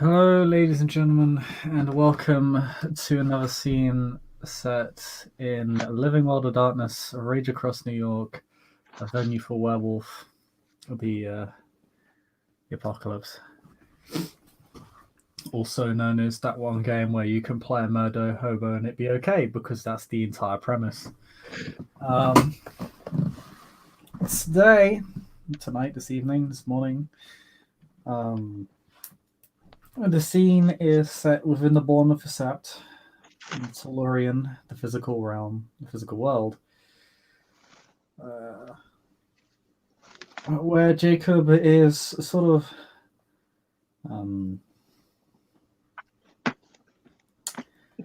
Hello, ladies and gentlemen, and welcome to another scene set in Living World of Darkness, a Rage Across New York, a venue for werewolf, the apocalypse. Also known as that one game where you can play a murder hobo and it be okay, because that's the entire premise. Tonight, this evening, this morning, the scene is set within the Bournemouth of Sept, Tellurian, the physical realm, the physical world, where Jacob is sort of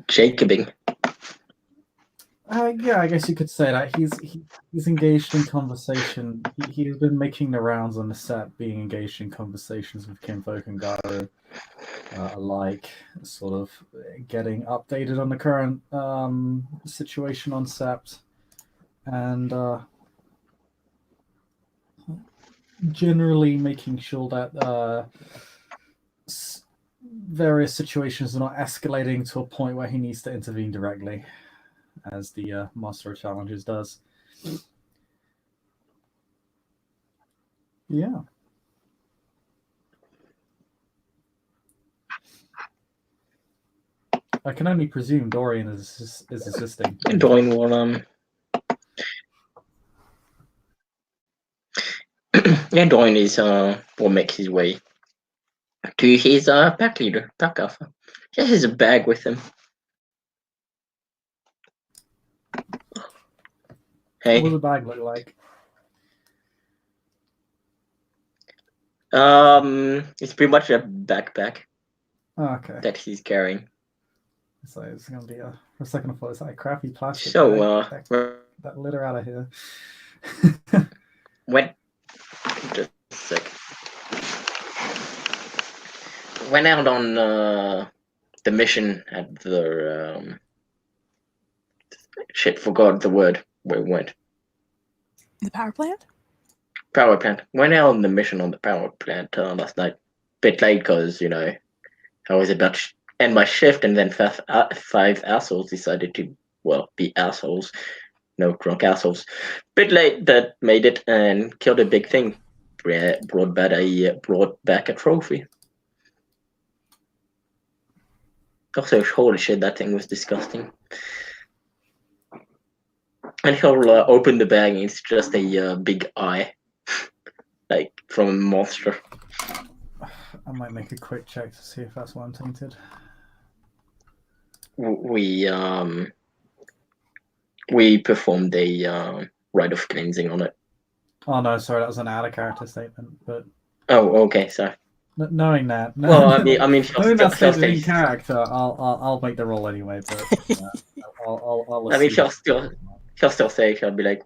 Jacobing. Yeah, I guess you could say that he's engaged in conversation. He's been making the rounds on the set, being engaged in conversations with kinfolk and garou alike, sort of getting updated on the current situation on Sept, and generally making sure that various situations are not escalating to a point where he needs to intervene directly, as the Master of Challenges does. Yeah. I can only presume Dorian is assisting. Dorian will yeah, Dorian is will make his way to his pack leader, pack alpha. He has a bag with him. Hey. What does the bag look like? It's pretty much a backpack okay. that he's carrying. So it's gonna be for a second I thought it's like a crappy plastic So bag. That litter out of here. when just a sec. Went out on the mission at the forgot the word where we went. The power plant? Power plant. Went out on the mission on the power plant last night. Bit late because, I was about to end my shift, and then five assholes decided to, be assholes. No, drunk assholes. Bit late, but made it and killed a big thing. Brought back a trophy. Also, holy shit, that thing was disgusting. And he'll open the bag, and it's just a big eye, like from a monster. I might make a quick check to see if that's one tainted. We performed a rite of cleansing on it. Oh no, sorry, that was an out of character statement. But okay, sorry. Knowing that, well, I mean, knowing that statement in character, I'll make the roll anyway. But I'll I mean, she'll still say, she'll be like,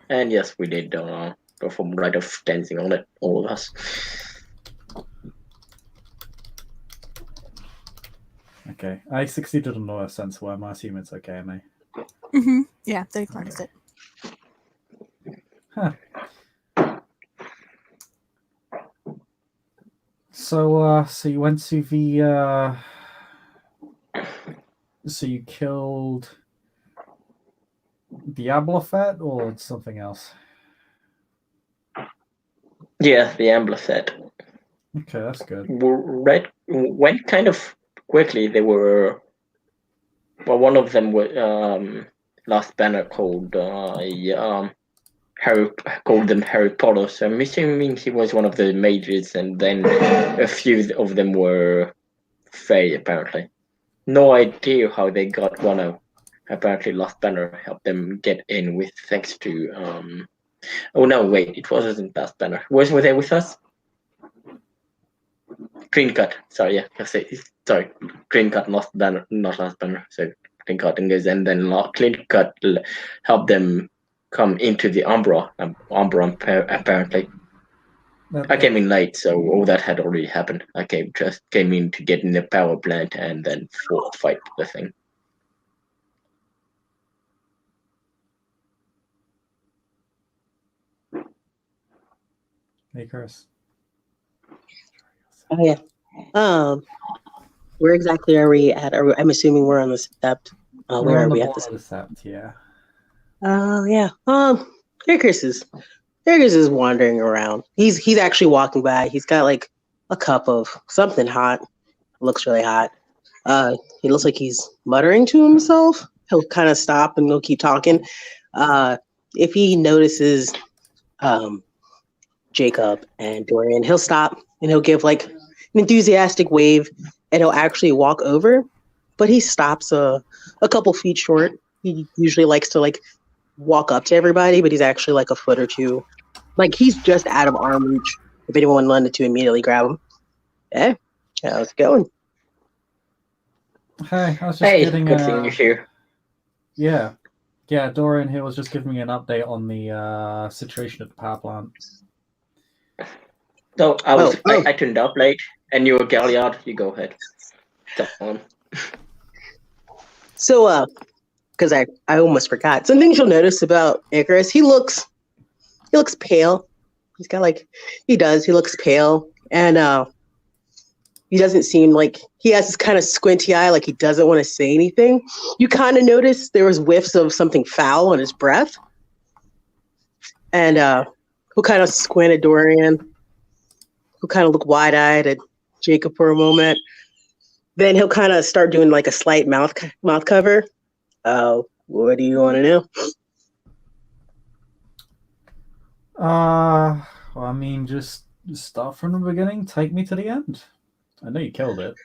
and yes, we did perform rite of cleansing on it, all of us. Okay, I succeeded on a sense where I assume it's okay, mate. Yeah, they cleansed it. Huh. So you went to the so you killed Diablofet or something else? Yeah, the Amblerset. Okay, that's good. Went kind of quickly. They were, one of them was last banner called called them Harry Potter. So I'm assuming he was one of the mages, and then a few of them were Fae, apparently. No idea how they got one of. Apparently, Last Banner helped them get in with thanks to. Oh no, wait, it wasn't Last Banner. Were they with us? Clean Cut. Sorry, yeah, sorry. Clean Cut, Last Banner, not Last Banner. So Clean Cut and then Clean Cut helped them come into the Umbra apparently. I came in late, so all that had already happened. I just came in to get in the power plant and then fight the thing. Hey, Chris. Oh yeah. Where exactly are we at? I'm assuming we're on the Sept. We're Where on are the we at border this? of the Sept, yeah. Yeah. Icarus is wandering around. He's actually walking by. He's got like a cup of something hot. Looks really hot. He looks like he's muttering to himself. He'll kind of stop and he'll keep talking. If he notices Jacob and Dorian, he'll stop and he'll give like an enthusiastic wave and he'll actually walk over, but he stops a couple feet short. He usually likes to like walk up to everybody, but he's actually like a foot or two. Like he's just out of arm reach if anyone wanted to immediately grab him. Hey, how's it going? Hey, I was just Hey, getting good seeing you here. Yeah. Yeah, Dorian here was just giving me an update on the situation at the power plant. So I turned up late, and you were Galliard. You go ahead. Come on. So, because I almost forgot. Some things you'll notice about Icarus, he looks pale. He's got like, he looks pale. And he doesn't seem like, he has this kind of squinty eye, like he doesn't want to say anything. You kind of notice there was whiffs of something foul on his breath. And he'll kind of squint at Dorian. He'll kind of look wide-eyed at Jacob for a moment. Then he'll kind of start doing like a slight mouth cover. What do you want to know? Well, I mean, just start from the beginning. Take me to the end. I know you killed it.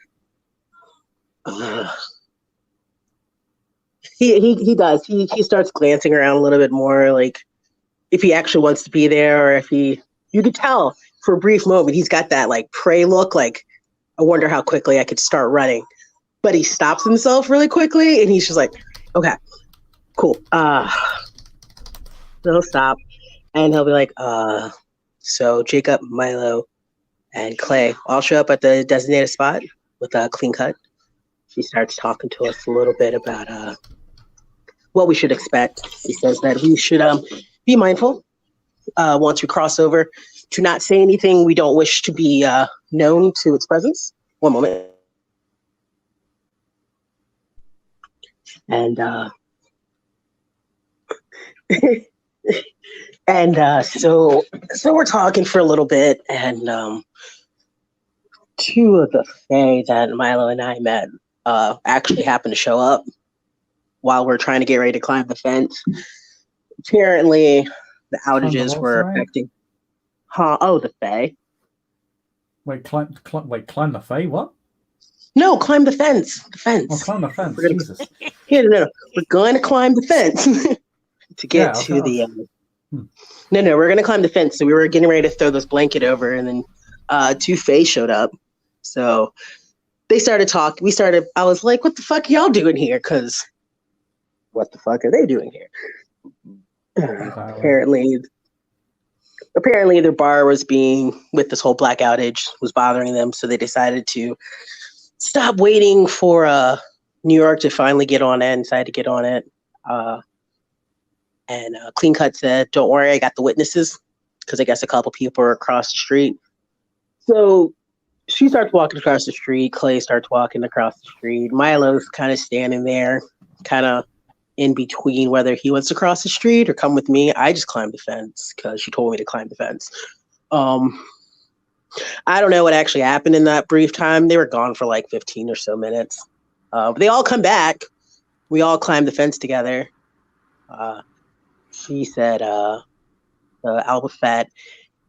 He does. He starts glancing around a little bit more, like if he actually wants to be there, or if you could tell for a brief moment he's got that like prey look, like I wonder how quickly I could start running. But he stops himself really quickly, and he's just like, okay, cool. So he'll stop, and he'll be like, so Jacob, Milo, and Clay all show up at the designated spot with a clean cut. She starts talking to us a little bit about what we should expect. He says that we should be mindful once we cross over to not say anything we don't wish to be known to its presence. One moment. And so we're talking for a little bit, and two of the Fae that Milo and I met actually happened to show up while we're trying to get ready to climb the fence. Apparently, the outages were affecting. Oh, the Fae. Wait, climb the Fae? What? No, climb the fence. The fence. Oh, climb the fence. Jesus. Yeah, no. We're going to climb the fence to get to the. No, we're going to climb the fence. So we were getting ready to throw this blanket over, and then two Fae showed up. So they started talking. I was like, what the fuck are y'all doing here? Because what the fuck are they doing here? Apparently their bar was with this whole black outage was bothering them. So they decided to stop waiting for New York to finally get on it and decided to get on it. And Clean Cut said, don't worry, I got the witnesses, because I guess a couple people are across the street. So she starts walking across the street. Clay starts walking across the street. Milo's kind of standing there, kind of in between whether he wants to cross the street or come with me. I just climbed the fence because she told me to climb the fence. I don't know what actually happened in that brief time. They were gone for like 15 or so minutes. But they all come back. We all climbed the fence together. She said the alpha fat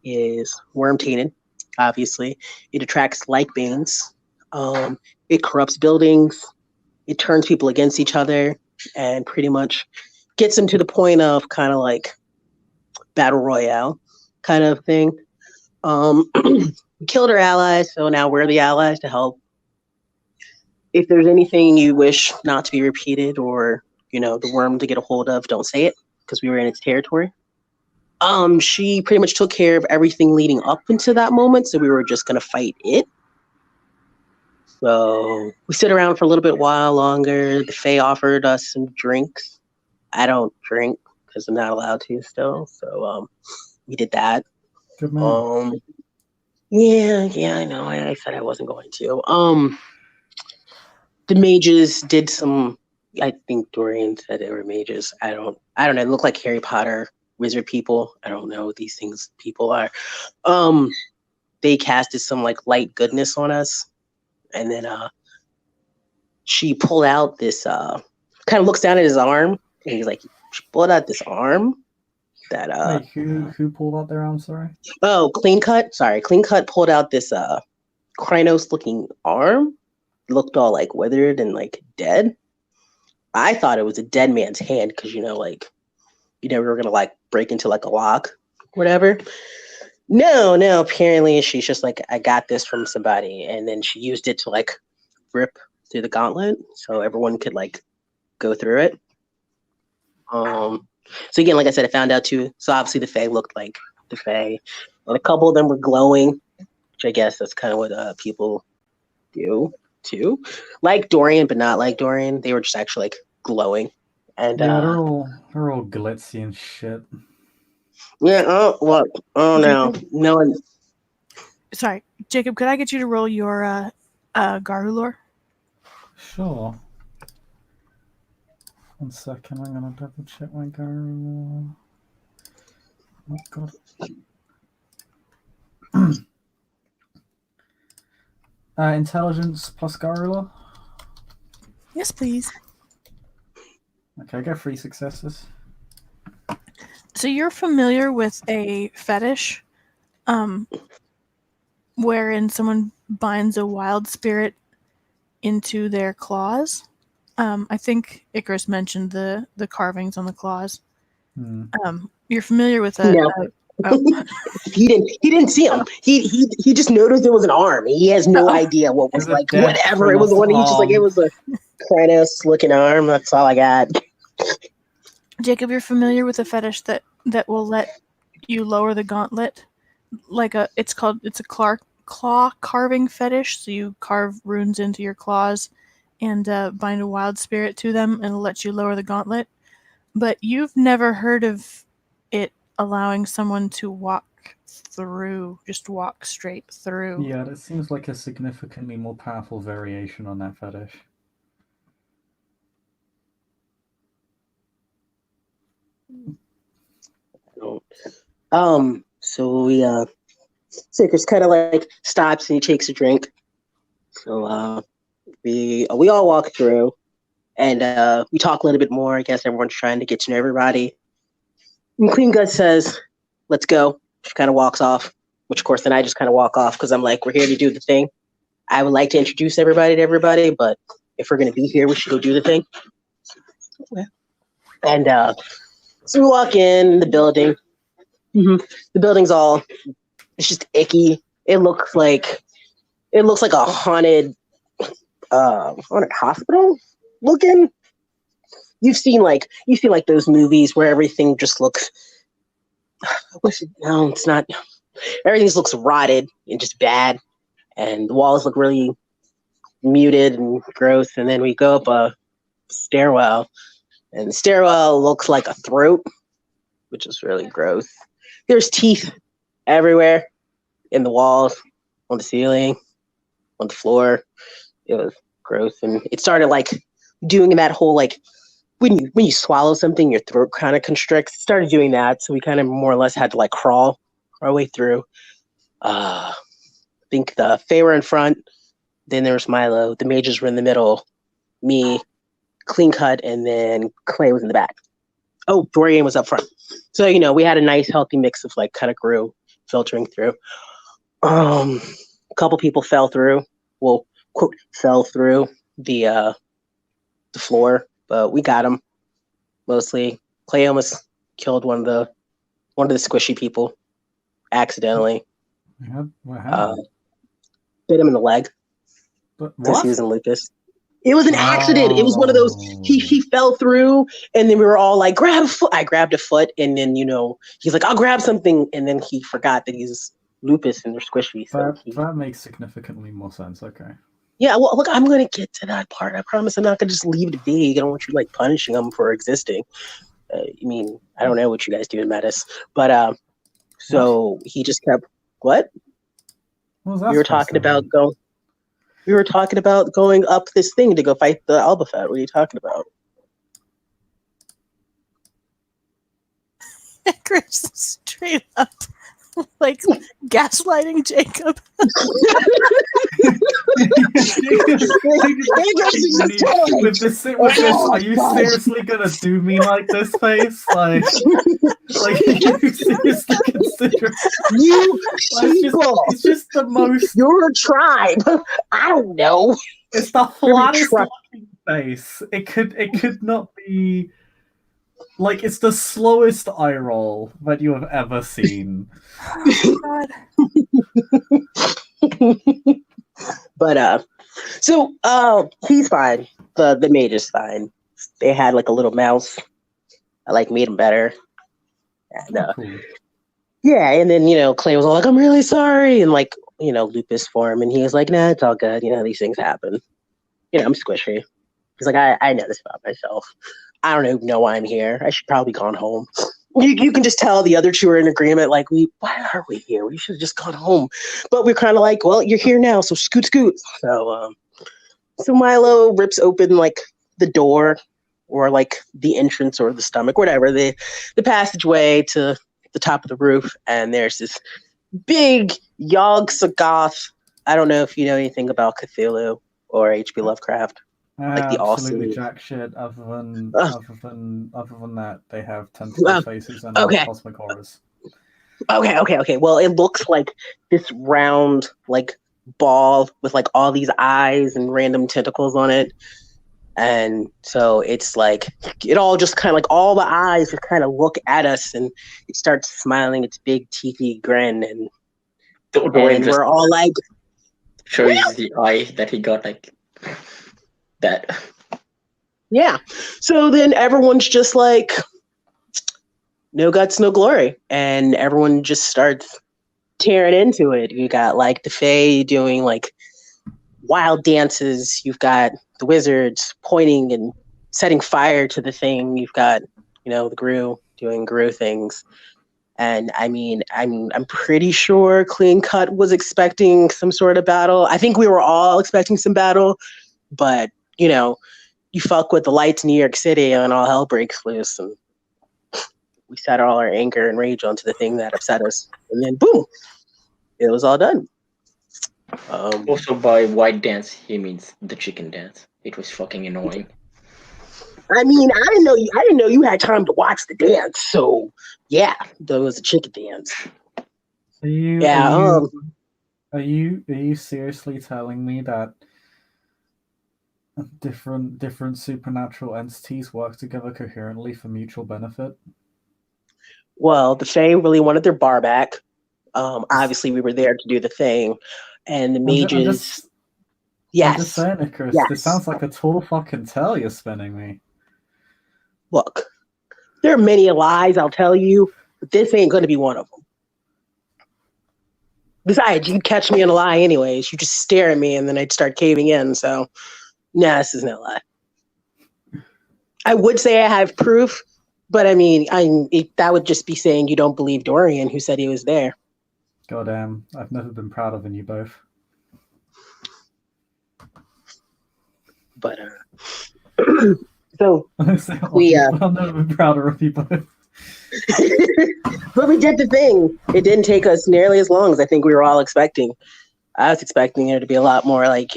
is worm-tainted, obviously. It attracts like beings. It corrupts buildings. It turns people against each other and pretty much gets them to the point of kind of like battle royale kind of thing. We killed our allies, so now we're the allies to help. If there's anything you wish not to be repeated or, the worm to get a hold of, don't say it, because we were in its territory. She pretty much took care of everything leading up into that moment, so we were just going to fight it. So we sit around for a little bit while longer. The Fae offered us some drinks. I don't drink because I'm not allowed to still, so we did that. Good man. Yeah, I know. I said I wasn't going to. The mages did some. I think Dorian said they were mages. I don't know. They look like Harry Potter wizard people. I don't know what these things people are. They casted some like light goodness on us, and then she pulled out this kind of looks down at his arm, and he's like, she pulled out this arm that Wait, who pulled out their arm? Sorry. Clean Cut. Sorry, Clean Cut pulled out this Krynos looking arm. Looked all like withered and like dead. I thought it was a dead man's hand because like you never were gonna like break into like a lock, whatever. No. Apparently she's just like, I got this from somebody, and then she used it to like rip through the gauntlet so everyone could like go through it. So again, like I said, I found out too. So obviously the Fae looked like the Fae, and a couple of them were glowing, which I guess that's kind of what people do too. Like Dorian, but not like Dorian. They were just actually like glowing. And yeah, they're all glitzy and shit. Yeah. Oh, look. Oh no, no one. Sorry, Jacob. Could I get you to roll your garou lore? Sure. 1 second, I'm gonna double check my garou. Oh god. Intelligence plus garou lore? Yes, please. Okay, I get 3 successes. So you're familiar with a fetish, wherein someone binds a wild spirit into their claws. I think Icarus mentioned the carvings on the claws. You're familiar with a. No. He didn't see him. He just noticed there was an arm. He has no idea what was like whatever. It was one. He just like, it was a Krynos looking arm. That's all I got. Jacob, you're familiar with a fetish that will let you lower the gauntlet, like it's a claw carving fetish. So you carve runes into your claws and bind a wild spirit to them, and it'll let you lower the gauntlet. But you've never heard of it allowing someone to walk straight through. Yeah, that seems like a significantly more powerful variation on that fetish. So we Sickers kind of like stops and he takes a drink. So we all walk through, and we talk a little bit more. I guess everyone's trying to get to know everybody. And Queen Gut says, "Let's go." She kind of walks off, which of course then I just kind of walk off because I'm like, we're here to do the thing. I would like to introduce everybody to everybody, but if we're gonna be here, we should go do the thing. Yeah. And so we walk in the building. The building's it's just icky. It looks like a haunted hospital looking. You've seen like those movies where everything just looks. No, it's not. Everything just looks rotted and just bad, and the walls look really muted and gross. And then we go up a stairwell, and the stairwell looks like a throat, which is really gross. There's teeth everywhere, in the walls, on the ceiling, on the floor. It was gross, and it started like doing that whole like when you swallow something, your throat kind of constricts. It started doing that, so we kind of more or less had to like crawl our way through. I think the Fae were in front, then there was Milo, the mages were in the middle, me, Clean Cut, and then Clay was in the back. Oh, Dorian was up front. So we had a nice healthy mix of like kind of grew filtering through. A couple people fell through. Well, quote, fell through the floor, but we got them mostly. Clay almost killed one of the squishy people accidentally. What happened? Bit him in the leg. But Since what? he was in lupus. It was an accident. It was one of those. He fell through, and then we were all like, "Grab a foot!" I grabbed a foot, and then he's like, "I'll grab something," and then he forgot that he's lupus and they're squishy. So that makes significantly more sense. Okay. Yeah, well, look, I'm gonna get to that part. I promise. I'm not gonna just leave it vague. I don't want you like punishing them for existing. I don't know what you guys do in Metis, but so he just kept what? What was that We were supposed talking to about mean? going. We were talking about going up this thing to go fight the Albafet. What are you talking about? Chris straight up like gaslighting Jacob. With this, are you seriously gonna do me like this, face? Like you seriously consider? You Like, it's just the most. You're a tribe. I don't know. It's the flattest Try- looking face. It could not be. Like, it's the slowest eye roll that you have ever seen. Oh, God. But he's fine. The mage is fine. They had like a little mouse. I like made him better. And Cool. yeah, and then Clay was all like, "I'm really sorry," and like lupus form, and he was like, "Nah, it's all good. These things happen. I'm squishy." He's like, I know this about myself. I don't even know why I'm here. I should probably gone home. You can just tell the other two are in agreement. Like, why are we here? We should have just gone home. But we're kind of like, well, you're here now, so scoot. So Milo rips open like the door, or like the entrance or the stomach, whatever, the passageway to the top of the roof, and there's this big Yog-Sothoth. I don't know if you know anything about Cthulhu or H.P. Lovecraft. Like the Absolutely awesome jack shit. Other than that, they have tentacle faces and okay. cosmic horrors. Okay. Well, it looks like this round like ball with like all these eyes and random tentacles on it, and so it's like it all just kind of like all the eyes just kind of look at us, and it starts smiling its big teethy grin, and we're all like, shows the eye that he got like that. yeah. So then everyone's just like, no guts, no glory. And everyone just starts tearing into it. You got like the Fae doing like wild dances. You've got the wizards pointing and setting fire to the thing. You've got, the Garou doing Garou things. And I mean, I'm pretty sure Clean Cut was expecting some sort of battle. I think we were all expecting some battle, but you fuck with the lights in New York City and all hell breaks loose, and we set all our anger and rage onto the thing that upset us, and then boom, it was all done. Also, by white dance, he means the chicken dance. It was fucking annoying. I mean, I didn't know you had time to watch the dance, so yeah, there was a chicken dance. Are you seriously telling me that different supernatural entities work together coherently for mutual benefit? Well, the Fae really wanted their bar back. Obviously, we were there to do the thing, and the mages. I'm just saying it, Chris. Yes. This sounds like a total fucking tale you're spinning me. Look, there are many lies I'll tell you, but this ain't going to be one of them. Besides, you'd catch me in a lie anyways. You just stare at me, and then I'd start caving in. So, nah, this is no lie. I would say I have proof, but I mean, that would just be saying you don't believe Dorian, who said he was there. Goddamn, I've never been prouder than you both. But so I've never been prouder of you both. But we did the thing. It didn't take us nearly as long as I think we were all expecting. I was expecting it to be a lot more like,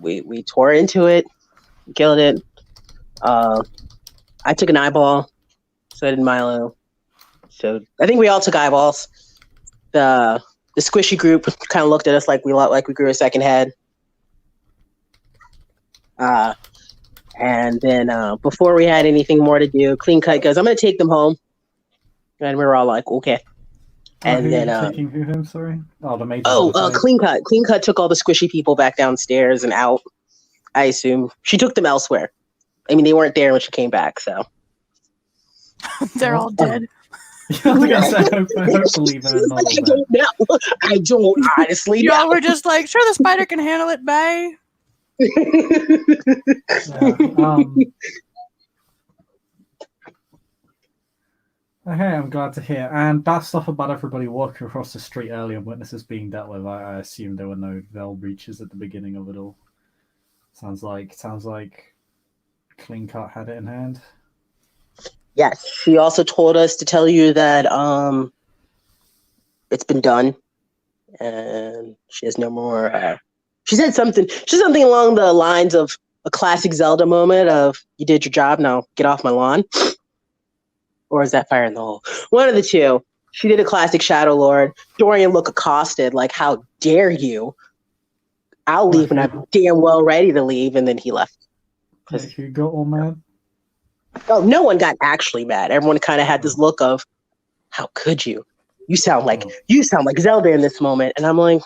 we tore into it, killed it. I took an eyeball, so did Milo. So I think we all took eyeballs. The squishy group kind of looked at us like we grew a second head. And then before we had anything more to do, Clean Cut goes, "I'm going to take them home." And we were all like, "Okay." And then taking who home? Sorry. Oh, the major. Clean Cut. Clean Cut took all the squishy people back downstairs and out. I assume she took them elsewhere. I mean, they weren't there when she came back, so They're all dead. I was gonna say, hopefully they're not. I don't know. I don't honestly. Y'all were just like, sure, the spider can handle it, bye. Okay, I'm glad to hear. And that stuff about everybody walking across the street early and witnesses being dealt with, I assume there were no veil breaches at the beginning of it all. Sounds like Clean Cut had it in hand. Yes, she also told us to tell you that it's been done, and she has no more. She said something. She said something along the lines of a classic Zelda moment of "You did your job, now get off my lawn," or is that Fire in the Hole? One of the two. She did a classic Shadow Lord. Dorian looked accosted, like, "How dare you? I'll leave when I'm damn well ready to leave," and then he left. Yeah, who got all mad? Oh, no one got actually mad. Everyone kind of had this look of, "How could you? You sound like Zelda in this moment." And I'm like,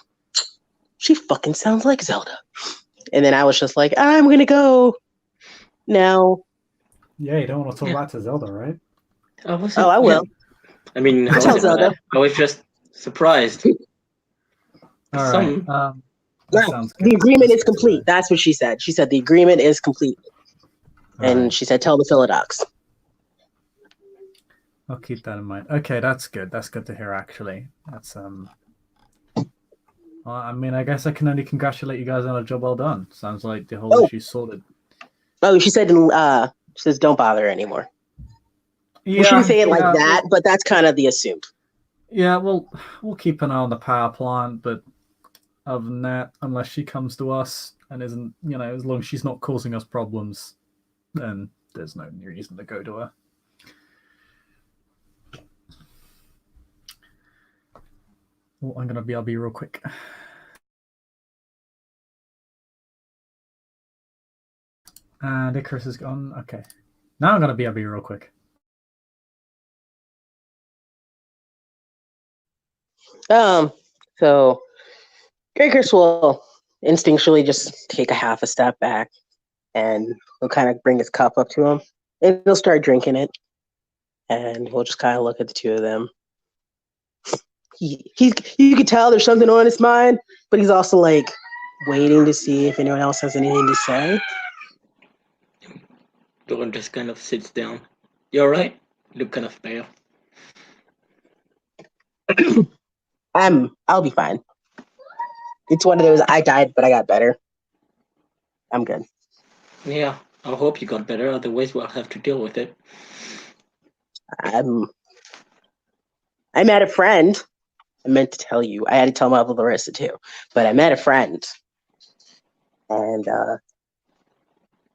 she fucking sounds like Zelda. And then I was just like, I'm gonna go now. Yeah, you don't want to talk back to Zelda, right? I will. I mean, I Tell wasn't Zelda. mad. I was just surprised. All Some right. That sounds good. The agreement That's is good to complete. know. That's what she said. She said the agreement is complete. All And right. she said, tell the Philodox. I'll keep that in mind. Okay, that's good. That's good to hear. Actually, that's well, I mean, I guess I can only congratulate you guys on a job well done. Sounds like the whole issue's sorted. Oh, she said, she says, don't bother anymore. Yeah, We shouldn't say it like that, well, but that's kind of the assumed. Yeah, well, we'll keep an eye on the power plant, but other than that, unless she comes to us and isn't, as long as she's not causing us problems, then there's no reason to go to her. Oh, I'll be real quick. And Icarus is gone. Okay. Now I'm gonna be real quick. So Icarus will instinctually just take a half a step back, and he'll kind of bring his cup up to him, and he'll start drinking it, and we'll just kind of look at the two of them. You can tell there's something on his mind, but he's also like waiting to see if anyone else has anything to say. Doran just kind of sits down. You alright? You look kind of pale. I'll be fine. It's one of those I died, but I got better. I'm good. Yeah, I hope you got better, otherwise we'll have to deal with it. I met a friend. I meant to tell you. I had to tell my Larissa too, but I met a friend, and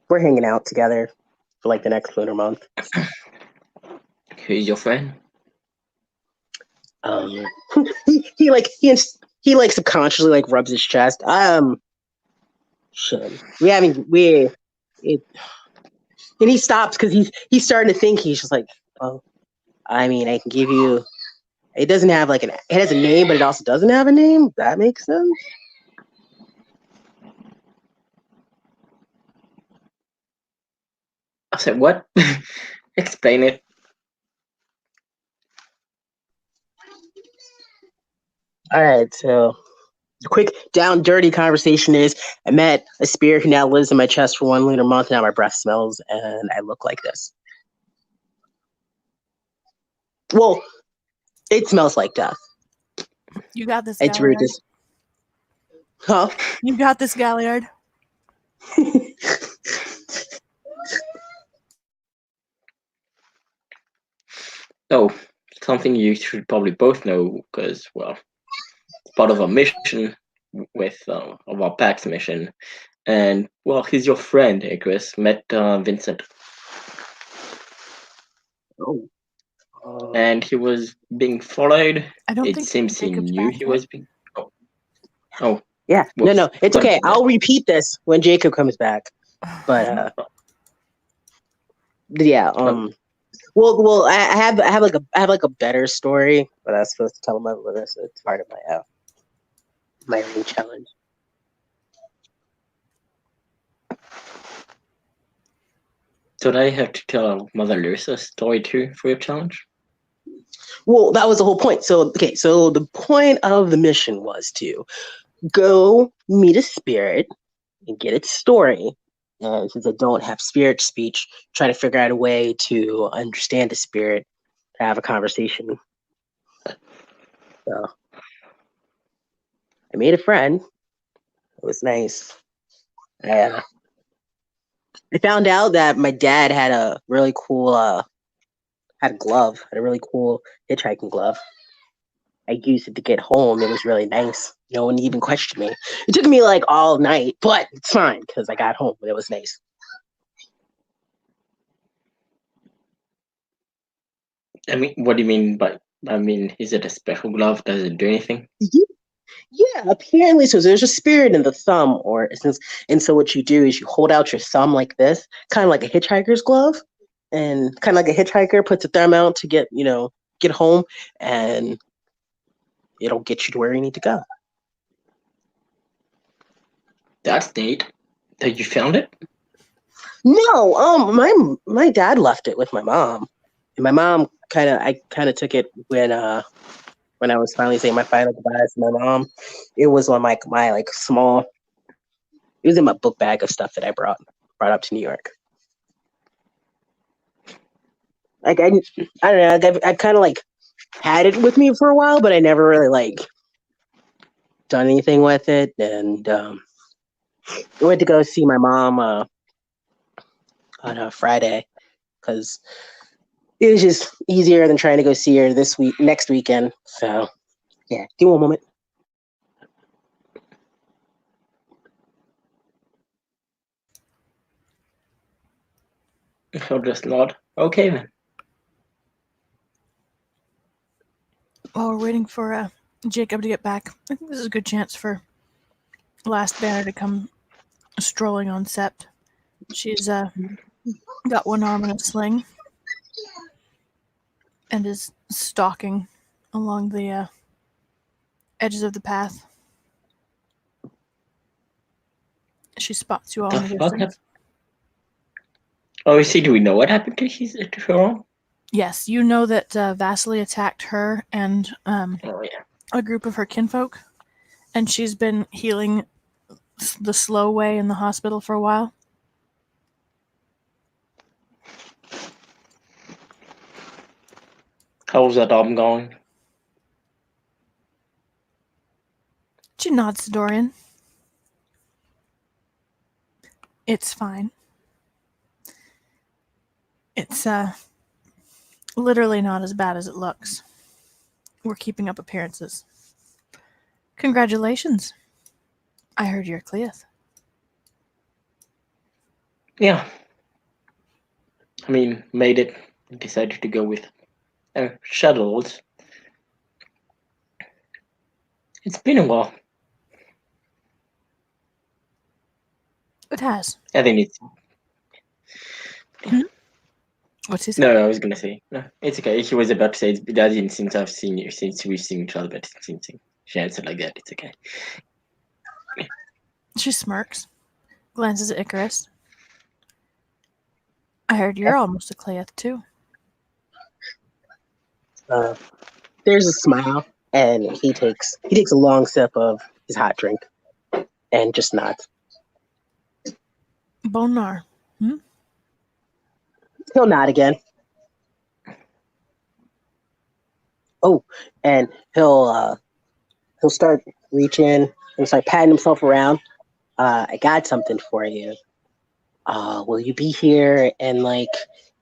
we're hanging out together for like the next lunar month. Who's your friend? He like subconsciously like rubs his chest. Shit. And he stops because he's starting to think. He's just like, well, I mean, I can give you. It doesn't have like it has a name, but it also doesn't have a name. That makes sense. I said, what? Explain it. All right, so the quick down dirty conversation is I met a spirit who now lives in my chest for one lunar month. Now my breath smells and I look like this. Well, it smells like death. You got this, It's Galliard. rude. Huh? You got this, Galliard. Oh, something you should probably both know, because, well, it's part of our mission with of our PAX mission. And, well, he's your friend, Icarus. Met Vincent. Oh. And he was being followed. I don't It think seems he Jacob's knew back he yet. was being... Oh. Yeah. Whoops. No, it's okay. I'll repeat this when Jacob comes back. But yeah. Well, I have like a better story, but I was supposed to tell him about this. So it's part of my ring challenge. Did I have to tell Mother Lucia's story too for your challenge? Well, that was the whole point. So the point of the mission was to go meet a spirit and get its story. And since I don't have spirit speech, try to figure out a way to understand the spirit, have a conversation. So I made a friend. It was nice. I found out that my dad had a really cool had a really cool hitchhiking glove. I used it to get home. It was really nice. No one even questioned me. It took me like all night, but it's fine because I got home. It was nice. I mean, what do you mean by? I mean, is it a special glove? Does it do anything? Yeah, apparently. So there's a spirit in the thumb, and so what you do is you hold out your thumb like this, kind of like a hitchhiker's glove, and kind of like a hitchhiker puts a thumb out to get home, and it'll get you to where you need to go. That's neat. That you found it? No, my dad left it with my mom, and my mom I kind of took it when I was finally saying my final goodbyes to my mom. It was on my like small. It was in my book bag of stuff that I brought up to New York. Like I don't know. Like I've kind of like had it with me for a while, but I never really like done anything with it. And I went to go see my mom on a Friday because it was just easier than trying to go see her next weekend. So yeah, give me one moment. He'll just nod. Okay then. While we're waiting for Jacob to get back, I think this is a good chance for Last Banner to come strolling on Sept. She's got one arm in a sling and is stalking along the edges of the path. She spots you all in the distance. Oh, do we know what happened to her arm? Yes, you know that Vasily attacked her and Oh yeah. a group of her kinfolk, and she's been healing the slow way in the hospital for a while. How's that arm going? She nods to Dorian. It's fine. It's literally not as bad as it looks. We're keeping up appearances. Congratulations. I heard you're Cleith. Yeah. I mean, made it. Decided to go with shuttles. It's been a while. It has. I think it's. What's he No, saying? I was gonna say no. It's okay. He was about to say it doesn't since I've seen you since we've seen each other, but since she answered like that, it's okay. She smirks, glances at Icarus. I heard you're almost a Cleith too. There's a smile, and he takes a long sip of his hot drink, and just nods. Bonar. He'll nod again. Oh, and he'll start reaching and start patting himself around. I got something for you. Will you be here? And and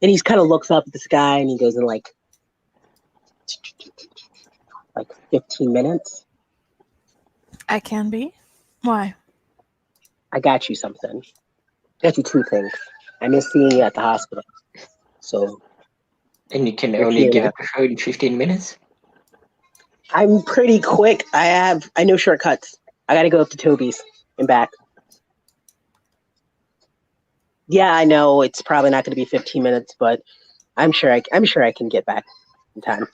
he kind of looks up at the sky, and he goes in like 15 minutes. I can be. Why? I got you something. I got you two things. I miss seeing you at the hospital. So. And you can You're only here give now. it to her in 15 minutes? I'm pretty quick. I know shortcuts. I gotta go up to Toby's and back. Yeah, I know it's probably not gonna be 15 minutes, but I'm sure I can get back in time.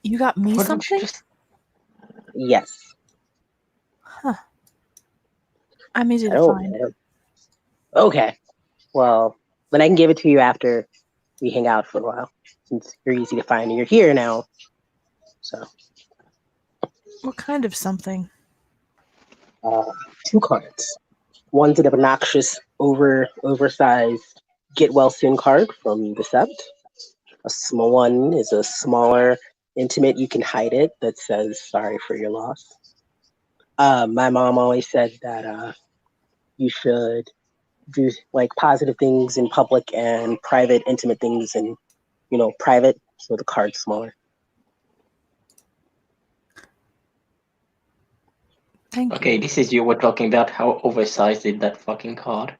You got me Why don't you something? just... Yes. Huh. I'm easy to Oh, find. okay. Well, then I can give it to you after we hang out for a while, since you're easy to find and you're here now. So. What kind of something? 2 cards. One's an obnoxious, oversized get well soon card from the Sept, A small one is a smaller, intimate. You can hide it that says "Sorry for your loss." My mom always said that you should do like positive things in public and private, intimate things in private. So the card's smaller. Thank Okay, you. this is you were talking about how oversized is that fucking card.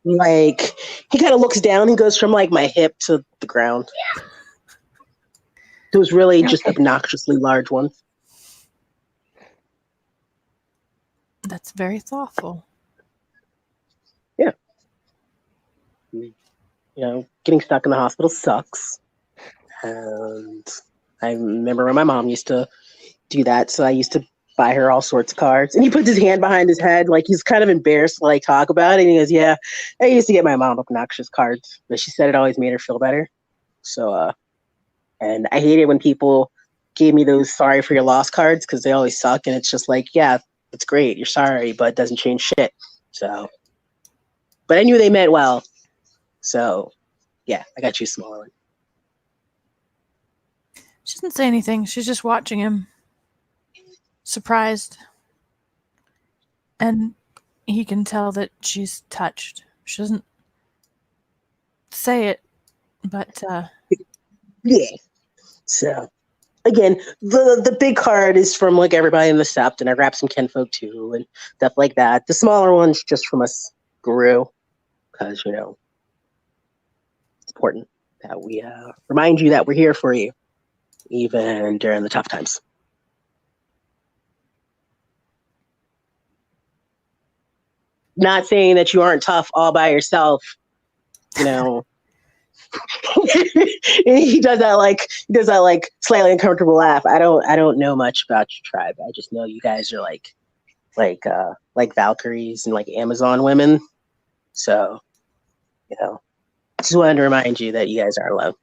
Like he kind of looks down. He goes from like my hip to the ground. Those really just Okay. obnoxiously large ones. That's very thoughtful. Getting stuck in the hospital sucks. And I remember when my mom used to do that, so I used to buy her all sorts of cards. And he puts his hand behind his head, like he's kind of embarrassed to like talk about it. And he goes, "Yeah, I used to get my mom obnoxious cards, but she said it always made her feel better." So, and I hate it when people gave me those "sorry for your loss" cards because they always suck. And it's just like, yeah, it's great, you're sorry, but it doesn't change shit. So, but I knew they meant well. So, yeah, I got you a smaller one. She doesn't say anything. She's just watching him, surprised. And he can tell that she's touched. She doesn't say it, but Yeah. So again, the big card is from like everybody in the Sept, and I wrapped some kinfolk too and stuff like that. The smaller one's just from us garou, because it's important that we remind you that we're here for you, even during the tough times. Not saying that you aren't tough all by yourself, He does that like slightly uncomfortable laugh. I don't know much about your tribe. I just know you guys are like Valkyries and like Amazon women. So, just wanted to remind you that you guys are alone.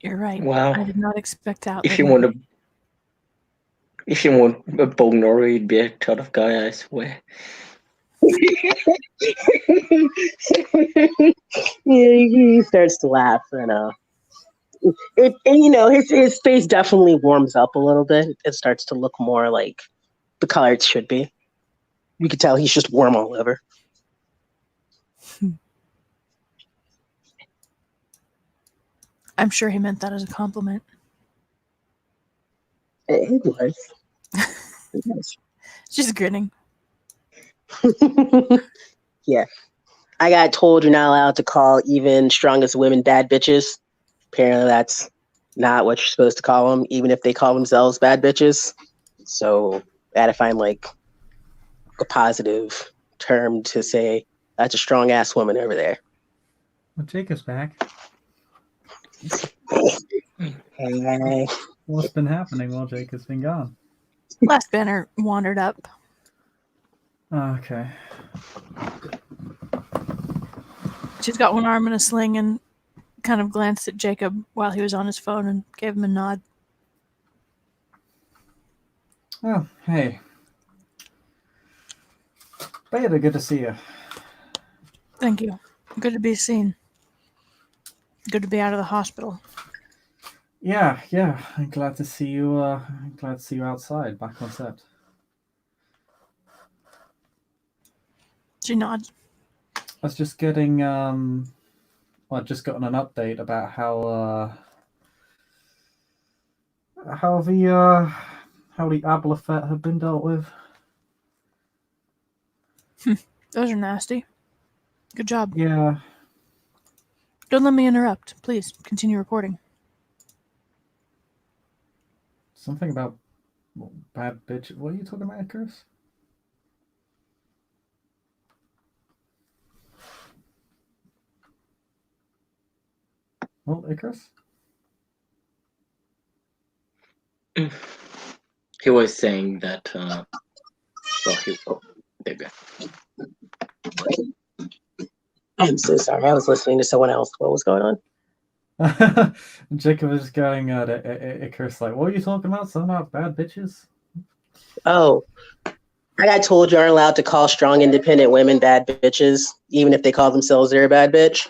you're right. Wow. I did not expect to If you outlive want a bone nori, you'd be a tough guy, I swear. He starts to laugh, and his face definitely warms up a little bit. It starts to look more like the color it should be. You can tell he's just warm all over. I'm sure he meant that as a compliment. It was. It was. She's grinning. Yeah. I got told you're not allowed to call even strongest women bad bitches. Apparently that's not what you're supposed to call them, even if they call themselves bad bitches. So I had to find like a positive term to say that's a strong ass woman over there. Well, Jacob's back. Hey. What's been happening while Jacob's been gone? Last banner wandered up. Okay. She's got one arm in a sling and kind of glanced at Jacob while he was on his phone and gave him a nod. Oh, hey. Beta, good to see you. Thank you. Good to be seen. Good to be out of the hospital. Yeah. I'm glad to see you. Outside, back on Sept. She nods. I was just getting I've just gotten an update about how the Ablafet have been dealt with. Those are nasty. Good job. Yeah. Don't let me interrupt. Please continue reporting. Something about bad bitch. What are you talking about, Icarus? Well, Icarus? He was saying that. There you go. I'm so sorry. I was listening to someone else. What was going on? Jacob is going to Icarus like, what are you talking about? Something about bad bitches? Oh, I got told you aren't allowed to call strong, independent women bad bitches, even if they call themselves they're a bad bitch.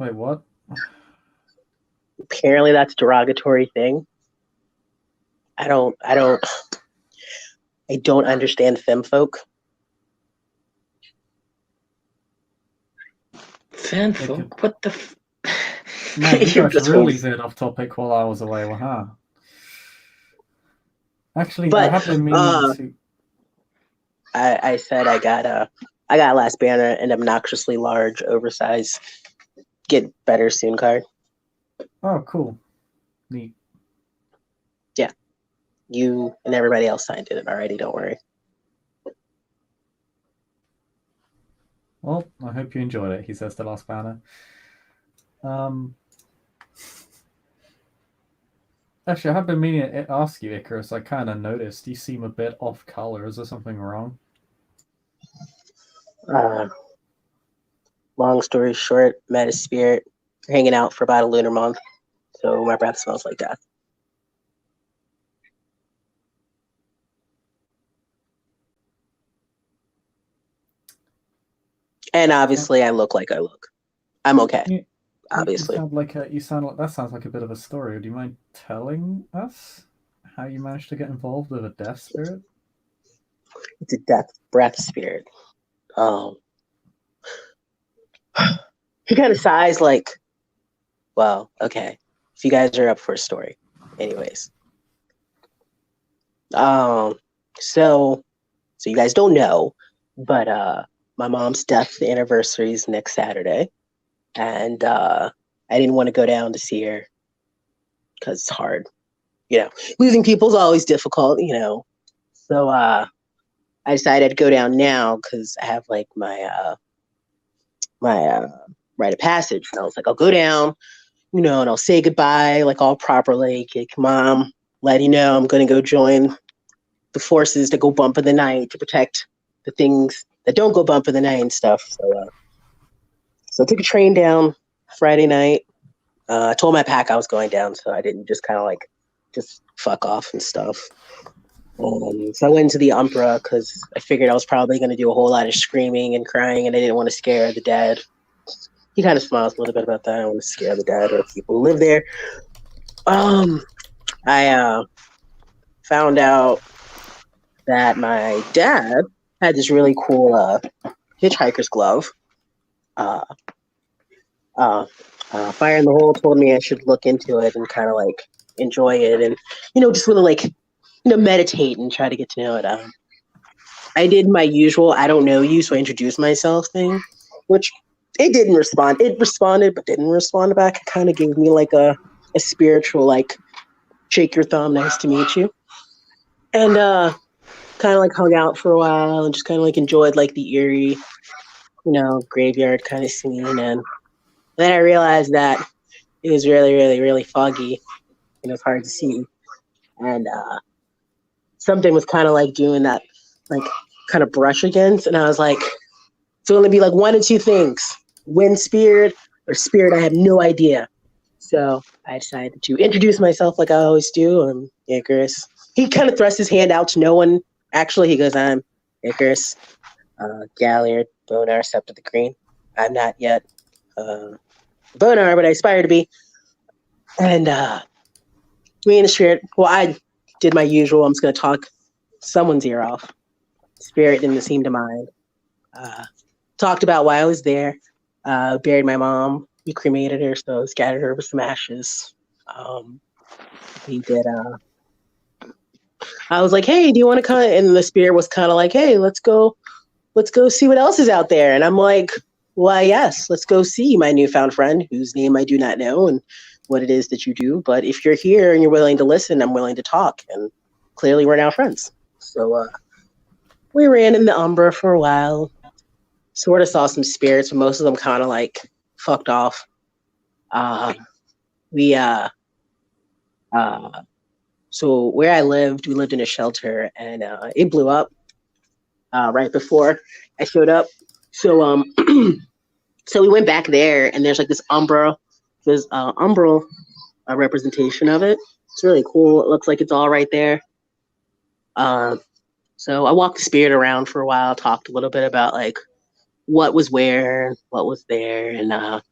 Wait, what? Apparently that's a derogatory thing. I don't understand femfolk. Fanfolk? What the Man, you You're guys just really always... veered off topic while I was away, well, huh? Actually, I But have been meaning to. I said I got last banner an obnoxiously large, oversized, get better soon card. Oh, cool. Neat. Yeah. You and everybody else signed it already, don't worry. Well, I hope you enjoyed it, he says to last banner. Actually, I have been meaning to ask you, Icarus. I kind of noticed you seem a bit off color. Is there something wrong? Long story short, met a spirit, hanging out for about a lunar month. So my breath smells like death. And obviously I look like I look. I'm okay. Obviously. You sound like that sounds like a bit of a story. Do you mind telling us how you managed to get involved with a death spirit? It's a death breath spirit. He kind of sighs like, well, okay. If you guys are up for a story. Anyways. So you guys don't know, but my mom's death anniversary is next Saturday. And I didn't want to go down to see her because it's hard. Losing people is always difficult, So I decided to go down now because I have like my rite of passage. And I was like, I'll go down, and I'll say goodbye like all properly. Kick mom, let you know I'm going to go join the forces that go bump in the night to protect the things that don't go bump in the night and stuff. So I took a train down Friday night. I told my pack I was going down, so I didn't just kind of like just fuck off and stuff. So I went into the Umbra because I figured I was probably going to do a whole lot of screaming and crying, and I didn't want to scare the dead. He kind of smiles a little bit about that. I don't want to scare the dead or people who live there. I found out that my dad had this really cool hitchhiker's glove. Fire in the Hole told me I should look into it and kind of like enjoy it and, just really like, meditate and try to get to know it. I did my usual, I don't know you, so I introduced myself thing, which it didn't respond. It responded, but didn't respond back. It kind of gave me like a spiritual, like, shake your thumb, nice to meet you. And kind of like hung out for a while and just kind of like enjoyed like the eerie, graveyard kind of scene. And then I realized that it was really, really, really foggy and it was hard to see. And something was kind of like doing that, like kind of brush against. And I was like, it's going to be like one of two things, wind spirit or spirit. I have no idea. So I decided to introduce myself like I always do. I'm Icarus. He kind of thrust his hand out to no one. Actually, he goes, I'm Icarus, Galliard, Bonar, Sept of the Green. I'm not yet Bonar, but I aspire to be. And me and the spirit, well, I did my usual. I'm just going to talk someone's ear off. Spirit didn't seem to mind. Talked about why I was there. Buried my mom. We cremated her, so scattered her with some ashes. We did. I was like, "Hey, do you want to come?" And the spirit was kind of like, "Hey, let's go see what else is out there." And I'm like, "Why, yes, let's go see my newfound friend, whose name I do not know, and what it is that you do. But if you're here and you're willing to listen, I'm willing to talk." And clearly, we're now friends. So we ran in the Umbra for a while. Sort of saw some spirits, but most of them kind of like fucked off. So where I lived, we lived in a shelter, and it blew up right before I showed up. So so we went back there, and there's like this umbral representation of it. It's really cool. It looks like it's all right there. So I walked the spirit around for a while, talked a little bit about like what was where, what was there, and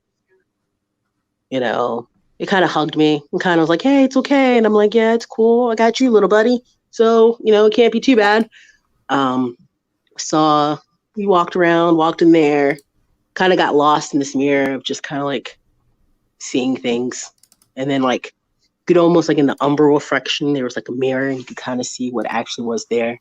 you know, it kind of hugged me and kind of was like, hey, it's okay. And I'm like, yeah, it's cool. I got you, little buddy. So, it can't be too bad. Um, we walked around, walked in there, kind of got lost in this mirror of just kind of like seeing things. And then like, you could almost like in the umbral reflection, there was like a mirror and you could kind of see what actually was there.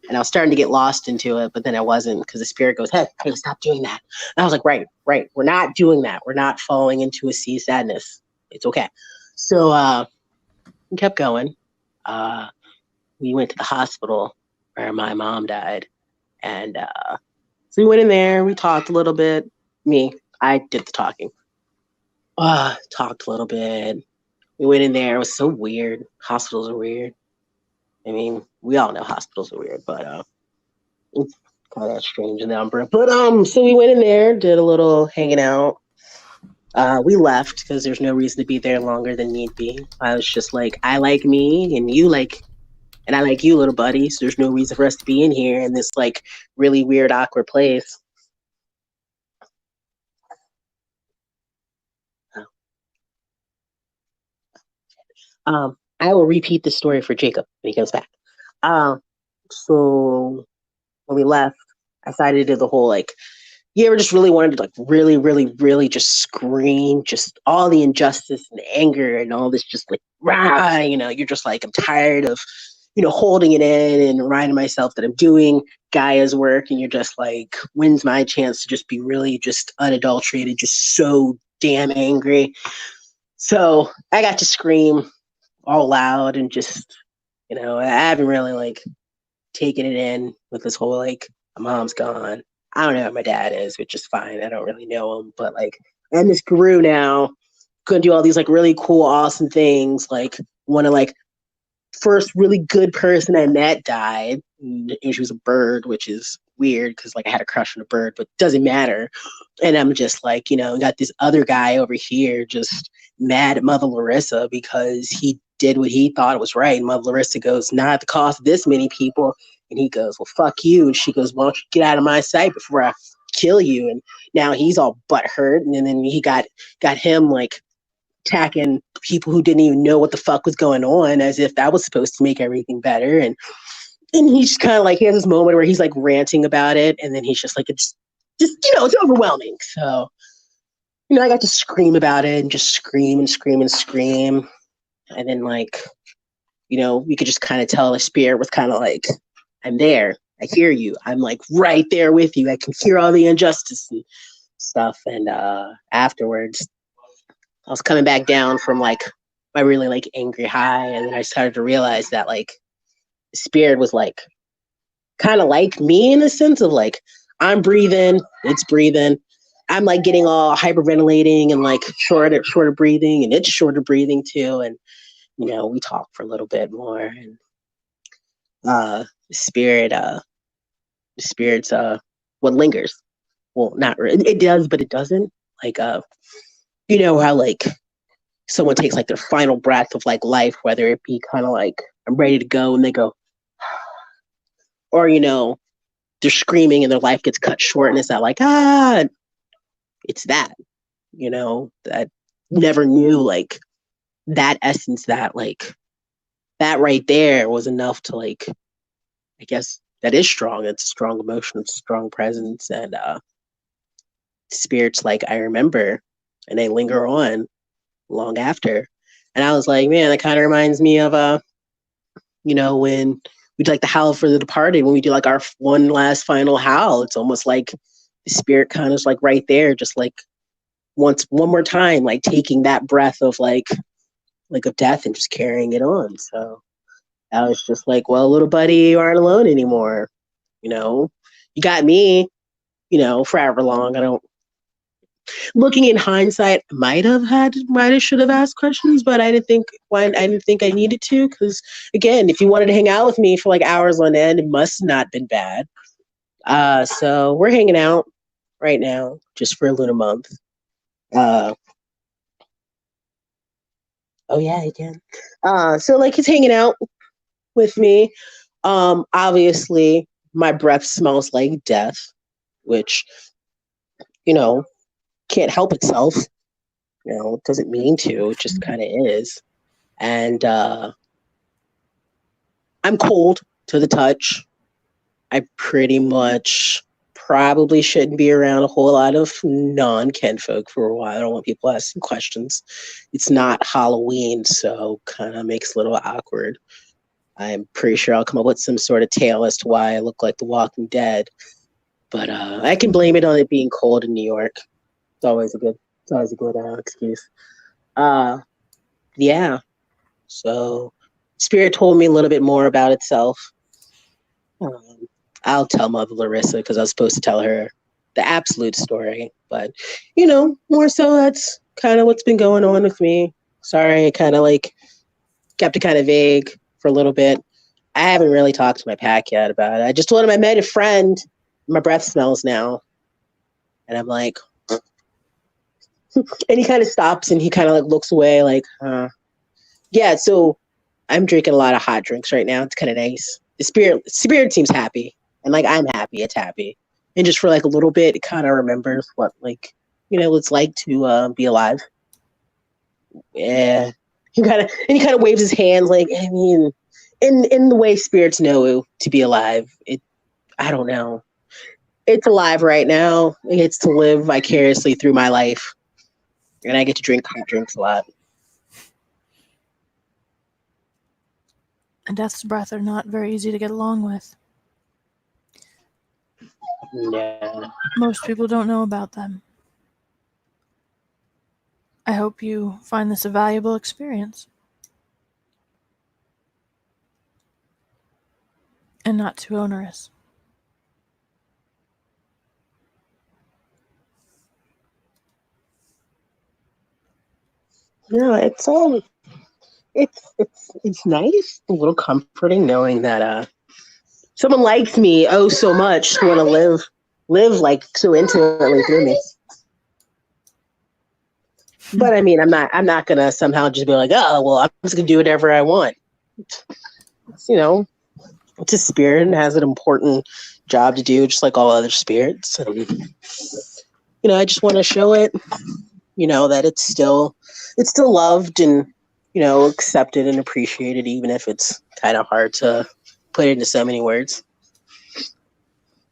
And I was starting to get lost into it, but then I wasn't because the spirit goes, hey, stop doing that. And I was like, right. We're not doing that. We're not falling into a sea of sadness. It's okay. So we kept going. We went to the hospital where my mom died. And so we went in there. We talked a little bit. I did the talking. Talked a little bit. We went in there. It was so weird. Hospitals are weird. I mean, we all know hospitals are weird, but it's kind of strange in the umbra. But so we went in there, did a little hanging out. We left because there's no reason to be there longer than need be. I was just like, I like me, and I like you, little buddy. So there's no reason for us to be in here in this like really weird, awkward place. I will repeat the story for Jacob when he comes back. So when we left, I decided to do the whole like, you ever just really wanted to like really, really, really just scream, just all the injustice and anger and all this just like, rah, you're just like, I'm tired of, holding it in and reminding myself that I'm doing Gaia's work. And you're just like, when's my chance to just be really just unadulterated, just so damn angry. So I got to scream all loud and just, I haven't really like taken it in with this whole like, my mom's gone. I don't know who my dad is, which is fine. I don't really know him, but like, and this grew now. Gonna do all these like really cool, awesome things. Like, one of like first really good person I met died, and she was a bird, which is weird because like I had a crush on a bird, but doesn't matter. And I'm just like, got this other guy over here just mad at Mother Larissa because he did what he thought was right. And Mother Larissa goes, not at the cost of this many people. And he goes, well, fuck you. And she goes, why don't you get out of my sight before I kill you? And now he's all butthurt. And then he got him like attacking people who didn't even know what the fuck was going on, as if that was supposed to make everything better. And he's kind of like, he has this moment where he's like ranting about it. And then he's just like, it's it's overwhelming. So, I got to scream about it and just scream and scream and scream. And then like, we could just kind of tell the spirit was kind of like, I'm there. I hear you. I'm like right there with you. I can hear all the injustice and stuff. And afterwards, I was coming back down from like my really like angry high. And then I started to realize that like the spirit was like kind of like me in the sense of like, I'm breathing, it's breathing. I'm like getting all hyperventilating and like shorter breathing, and it's shorter breathing too. And we talk for a little bit more, and the spirit's what lingers. Well, not really. It does, but it doesn't. Like how like someone takes like their final breath of like life, whether it be kind of like I'm ready to go, and they go, or they're screaming and their life gets cut short, and it's not like it's that that never knew like that essence, that like that right there was enough to like, I guess that is strong. It's strong emotion, it's strong presence, and spirits like I remember, and they linger on long after. And I was like, man, that kind of reminds me of when we do like the howl for the departed, when we do like our one last final howl. It's almost like the spirit kind of like right there, just like one more time, like taking that breath of like of death and just carrying it on. So I was just like, well, little buddy, you aren't alone anymore. You got me, forever long. I don't, looking in hindsight, might have should have asked questions, but I didn't think I needed to, because again, if you wanted to hang out with me for like hours on end, it must not been bad. So we're hanging out right now just for a little month. Oh yeah, again. So like he's hanging out with me. Obviously my breath smells like death, which can't help itself. It doesn't mean to. It just kind of is. And I'm cold to the touch. I pretty much probably shouldn't be around a whole lot of non-kinfolk for a while. I don't want people asking questions. It's not Halloween, so kind of makes it a little awkward. I'm pretty sure I'll come up with some sort of tale as to why I look like The Walking Dead. But I can blame it on it being cold in New York. It's always a good excuse. Yeah. So Spirit told me a little bit more about itself. I'll tell Mother Larissa because I was supposed to tell her the absolute story. But, more so that's kind of what's been going on with me. Sorry, I kind of kept it kind of vague for a little bit. I haven't really talked to my pack yet about it. I just told him I met a friend. My breath smells now. And I'm like, and he kind of stops and he kind of looks away like, huh. Yeah, so I'm drinking a lot of hot drinks right now. It's kind of nice. The spirit seems happy. And I'm happy, it's happy. And just for a little bit, it kind of remembers what it's like to be alive. Yeah. He kind of waves his hands in the way spirits know to be alive. I don't know. It's alive right now. It gets to live vicariously through my life. And I get to drink hot drinks a lot. And Death's breath are not very easy to get along with. Yeah. Most people don't know about them. I hope you find this a valuable experience. And not too onerous. No, it's nice, a little comforting knowing that someone likes me so much to want to live so intimately through me. But I mean, I'm not gonna somehow just be like, oh well, I'm just gonna do whatever I want. It's, it's a spirit and has an important job to do, just like all other spirits. And I just want to show it, that it's still loved and accepted and appreciated, even if it's kind of hard to put it into so many words.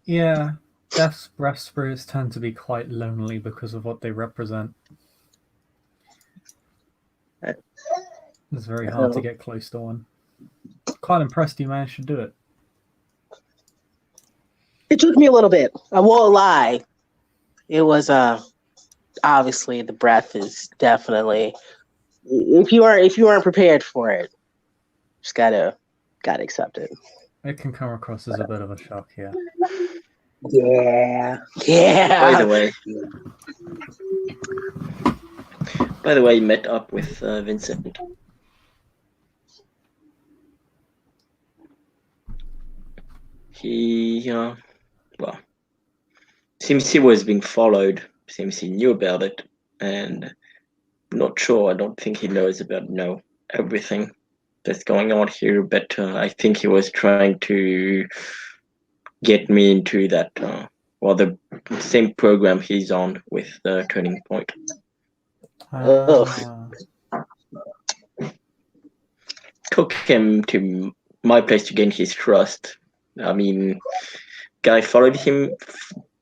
Yeah, Death's breath spirits tend to be quite lonely because of what they represent. It's very hard to get close to one. Quite impressed you managed to do it. It took me a little bit. I won't lie. It was obviously the breath is definitely, if you aren't prepared for it, just gotta accept it. It can come across as a bit of a shock, yeah. Yeah. By the way, you met up with Vincent. He, seems he was being followed. Seems he knew about it, and I'm not sure. I don't think he knows about everything that's going on here. But I think he was trying to get me into that. The same program he's on with the Turning Point. Took him to my place to gain his trust. I mean, guy followed him.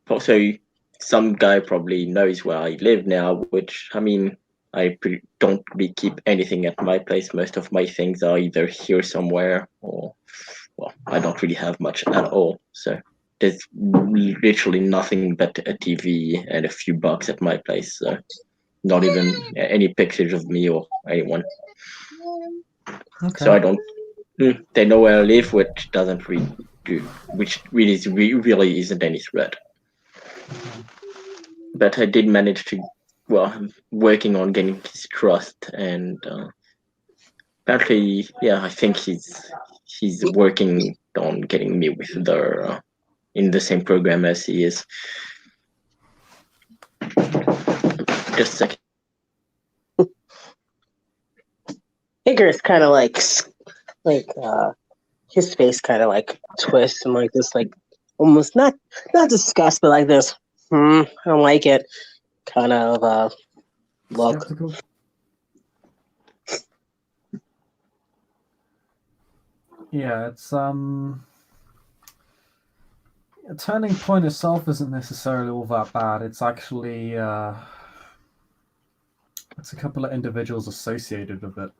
Also, some guy probably knows where I live now, which, I mean, I don't really keep anything at my place. Most of my things are either here somewhere or, I don't really have much at all. So there's literally nothing but a TV and a few bucks at my place. So not even any pictures of me or anyone. Okay. So I don't. They know where I live, which doesn't really really isn't any threat. But I did manage to, I'm working on getting his trust, and apparently, I think he's working on getting me with in the same program as he is. Just a second. Icarus kind of his face kind of twists and this almost not disgust, but this I don't like it kind of Look. Skeptical. Yeah, it's Turning point itself isn't necessarily all that bad. It's actually it's a couple of individuals associated with it.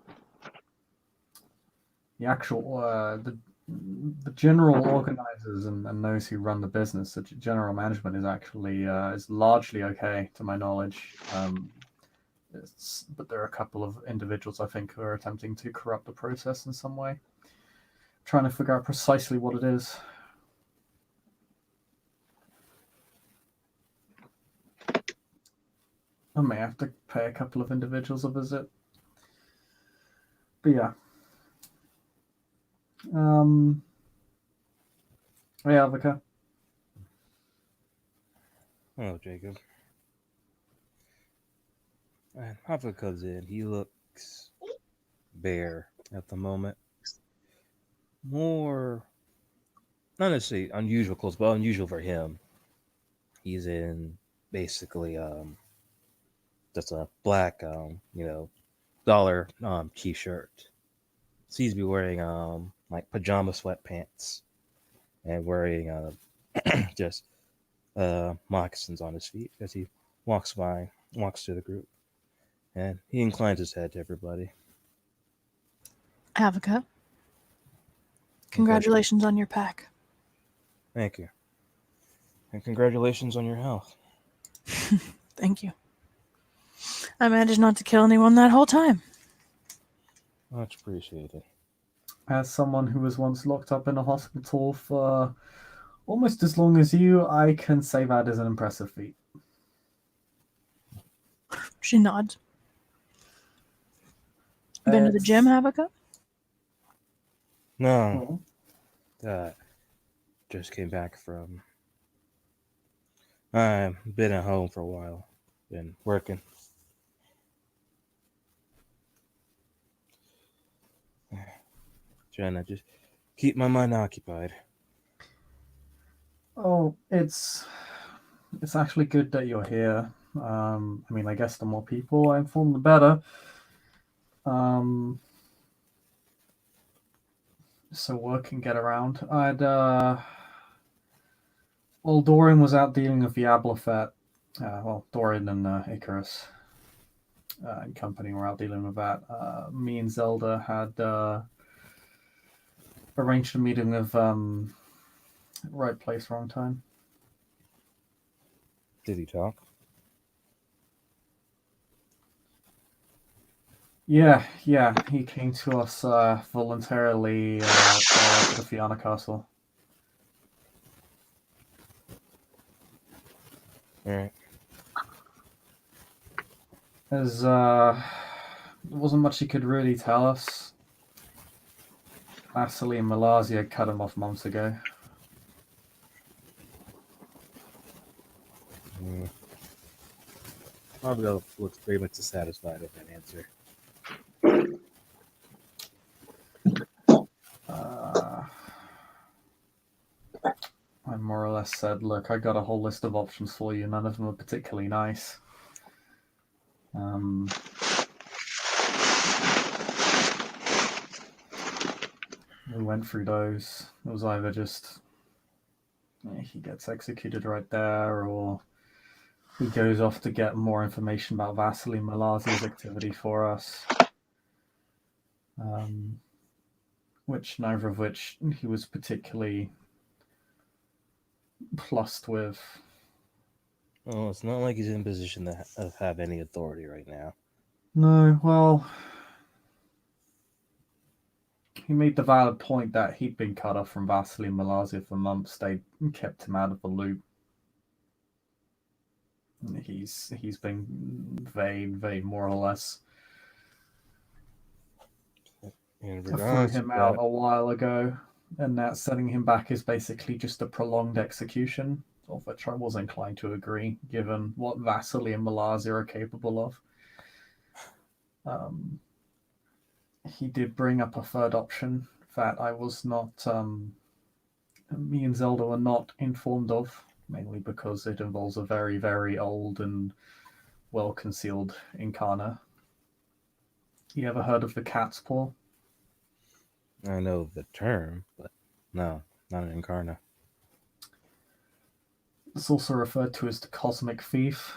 The actual the general organizers and those who run the business, the general management is actually is largely okay to my knowledge. But there are a couple of individuals I think who are attempting to corrupt the process in some way, trying to figure out precisely what it is. I may have to pay a couple of individuals a visit. But yeah. Yeah, Vika. Oh, Jacob. Hava comes in. He looks bare at the moment. More, not necessarily unusual clothes, but unusual for him. He's in basically just a black dollar t-shirt. Seems to be wearing like pajama sweatpants and wearing just moccasins on his feet as he walks through the group, and he inclines his head to everybody. Avica, congratulations on your pack. Thank you, and congratulations on your health. Thank you. I managed not to kill anyone that whole time. Much appreciated. As someone who was once locked up in a hospital for almost as long as you, I can say that is an impressive feat. She nods. Been to the gym, Avica? No, just came back from. I've been at home for a while. Been working. Trying to just keep my mind occupied. Oh, it's actually good that you're here. I mean, I guess the more people I inform, the better. So work can get around. Well, Dorian was out dealing with the Ablafet. Well, Dorian and Icarus and company were out dealing with that. Me and Zelda had arranged a meeting of right place, wrong time. Did he talk? Yeah, he came to us voluntarily prior to the Fianna Castle. Alright. As there wasn't much he could really tell us. Vasily and Malazia cut him off months ago. Pablo looks very much dissatisfied with that answer. I more or less said, look, I got a whole list of options for you. None of them are particularly nice. We went through those. It was either just he gets executed right there, or he goes off to get more information about Vasily Malazi's activity for us. Neither of which he was particularly plussed with. Well, it's not like he's in a position to have any authority right now. No, well, he made the valid point that he'd been cut off from Vasily Malazia for months. They kept him out of the loop. He's been vain more or less. In I threw regards him to out that, a while ago, and that setting him back is basically just a prolonged execution, of which I was inclined to agree, given what Vasily and Malazia are capable of. He did bring up a third option that I was not, me and Zelda were not informed of, mainly because it involves a very, very old and well concealed Incarna. You ever heard of the cat's paw? I know the term, but no, not an Incarna. It's also referred to as the cosmic thief.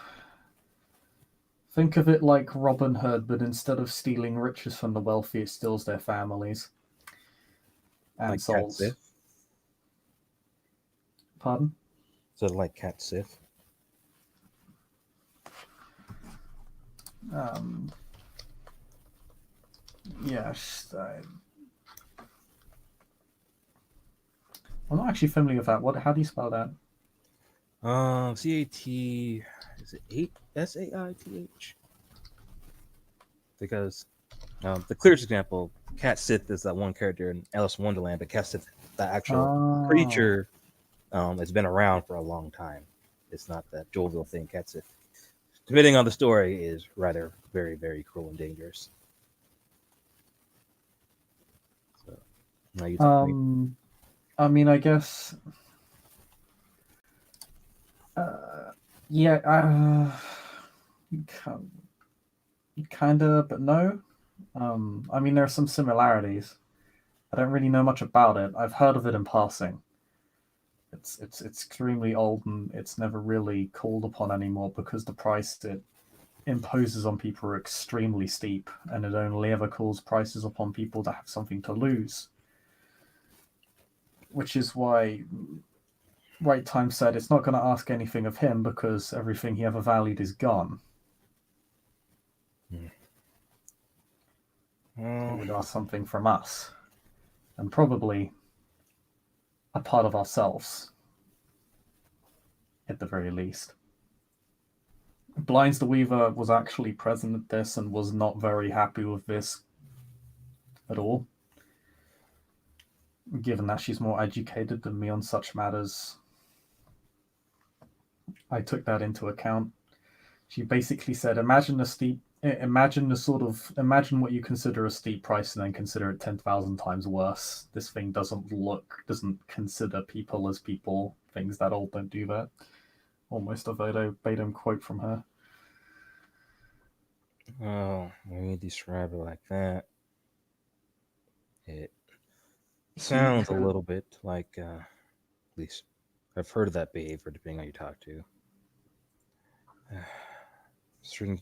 Think of it like Robin Hood, but instead of stealing riches from the wealthy, it steals their families and Like Cat souls. Sith? Pardon? So like Cat Sith? Yes. I'm not actually familiar with that. How do you spell that? CAT, is it SAITH? Because the clearest example, Cat Sith is that one character in Alice in Wonderland, but Cat Sith, the actual creature, has been around for a long time. It's not that jovial thing. Cat Sith, depending on the story, is rather very, very cruel and dangerous. So, now you tell me. I mean, I guess. Yeah. Kind of, but no. I mean, there are some similarities. I don't really know much about it. I've heard of it in passing. It's extremely old and it's never really called upon anymore because the price it imposes on people are extremely steep, and it only ever calls prices upon people that have something to lose. Which is why Right Time said it's not going to ask anything of him because everything he ever valued is gone. It would ask something from us, and probably a part of ourselves, at the very least. Blinds the Weaver was actually present at this and was not very happy with this at all. Given that she's more educated than me on such matters, I took that into account. She basically said, imagine what you consider a steep price and then consider it 10,000 times worse. This thing doesn't consider people as people. Things that old don't do that. Almost a verbatim quote from her. Oh, when you describe it like that, it sounds a little bit like, at least I've heard of that behavior depending on who you talk to. Certain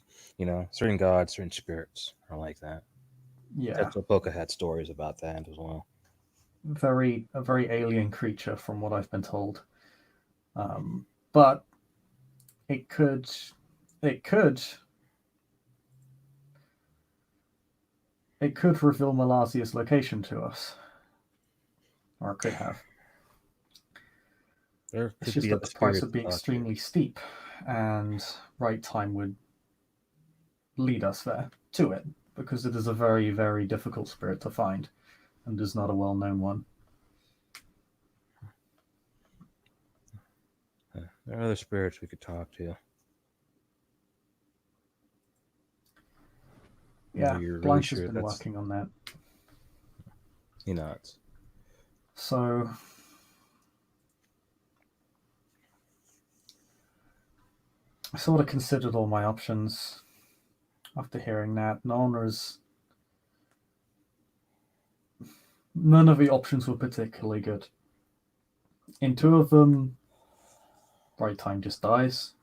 gods, certain spirits are like that. Yeah. Tetsuboka had stories about that as well. A very alien creature from what I've been told. But it could reveal Malasia's location to us. Or it could have. It's just that the price would be extremely steep, and Right Time would lead us there to it, because it is a very, very difficult spirit to find, and is not a well-known one. There are other spirits we could talk to. Yeah, you're Blanche really has been working on that. He nods. So I sort of considered all my options after hearing that. None of the options were particularly good. In two of them, Right Time just dies,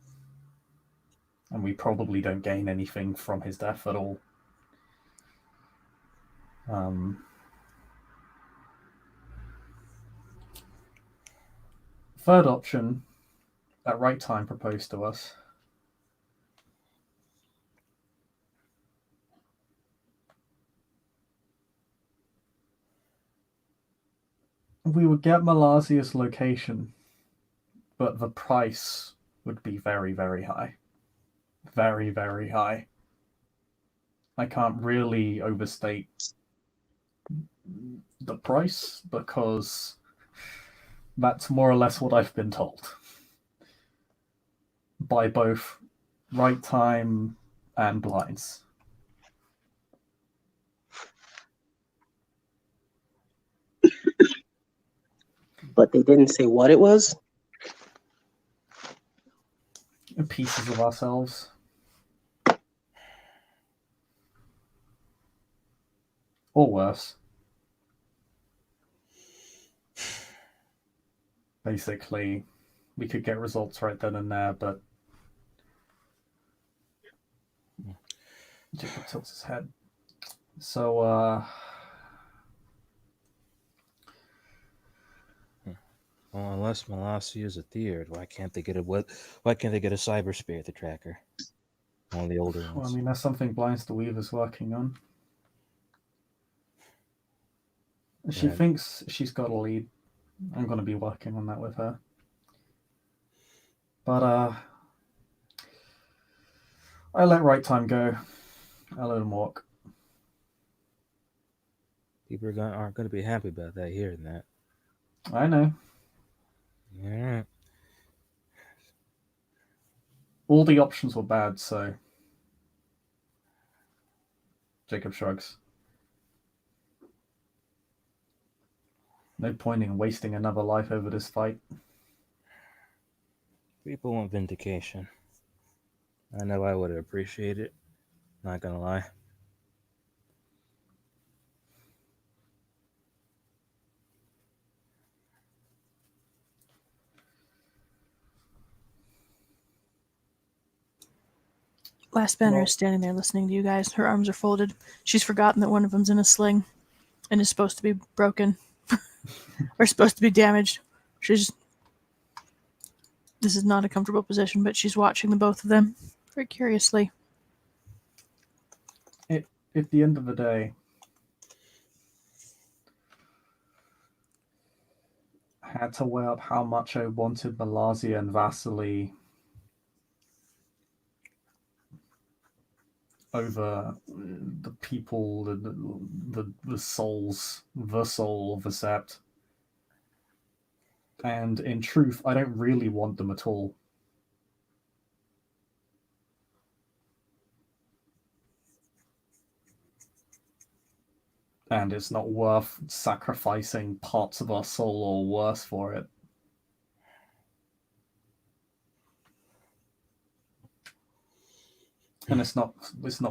and we probably don't gain anything from his death at all. Third option that Right Time proposed to us. We would get Malasia's location, but the price would be very, very high. Very, very high. I can't really overstate the price because that's more or less what I've been told by both Right Time and Blinds. But they didn't say what it was? Pieces of ourselves. or worse. Basically, we could get results right then and there, but Jacob tilts his head. So, Well, unless Malassi is a Theard, why can't they get a cyber spirit to track her? One of the older well, I ones. mean, that's something Blinds the Weaver's working on. She Right. thinks she's got a lead. I'm going to be working on that with her. But I let Right Time go. I let him walk. People aren't going to be happy about that, hearing that. I know. Yeah. All the options were bad, so Jacob shrugs. No point in wasting another life over this fight. People want vindication. I know I would appreciate it. Not gonna lie. Last Banner Well- is standing there listening to you guys. Her arms are folded. She's forgotten that one of them's in a sling and is supposed to be broken or supposed to be damaged. This is not a comfortable position, but she's watching the both of them very curiously. At the end of the day, I had to weigh up how much I wanted Malazia and Vasily over the people, the souls, the soul of the Sept. And in truth, I don't really want them at all. And it's not worth sacrificing parts of our soul or worse for it. And it's not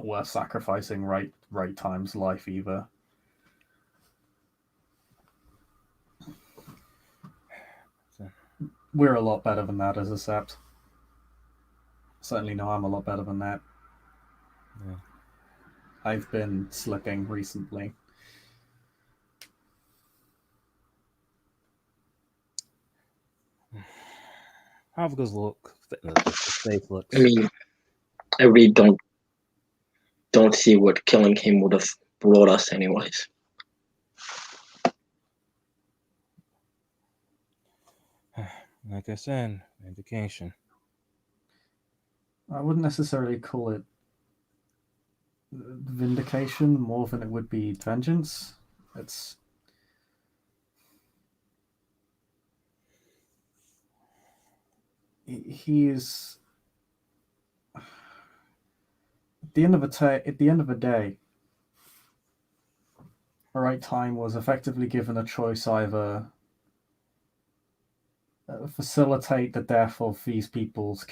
worth sacrificing right Time's life either. We're a lot better than that as a Sept. Certainly know I'm a lot better than that. Yeah. I've been slipping recently. How goes look? The safe looks. I mean, I really don't see what killing him would have brought us anyways. Like I said, vindication. I wouldn't necessarily call it vindication more than it would be vengeance. It's he is at the end of the day, Right Time was effectively given a choice: either facilitate the death of this people's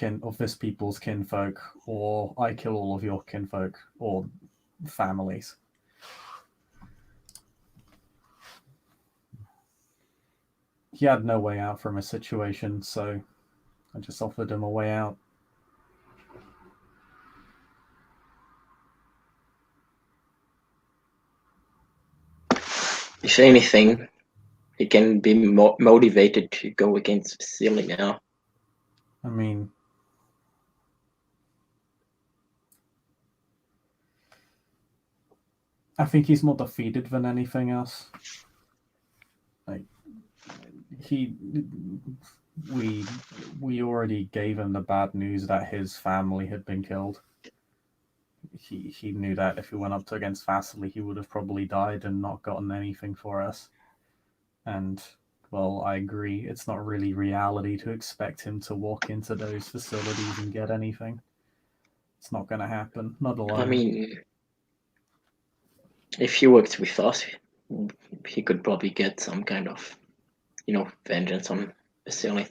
kinfolk, or I kill all of your kinfolk or families. He had no way out from his situation, so I just offered him a way out. If anything, he can be motivated to go against Vasily now. I mean, I think he's more defeated than anything else. Like we already gave him the bad news that his family had been killed. He knew that if he went up against Vasily, he would have probably died and not gotten anything for us. And well, I agree. It's not really reality to expect him to walk into those facilities and get anything. It's not going to happen. Not alone. I mean, if he works with us, he could probably get some kind of, vengeance on Vasily.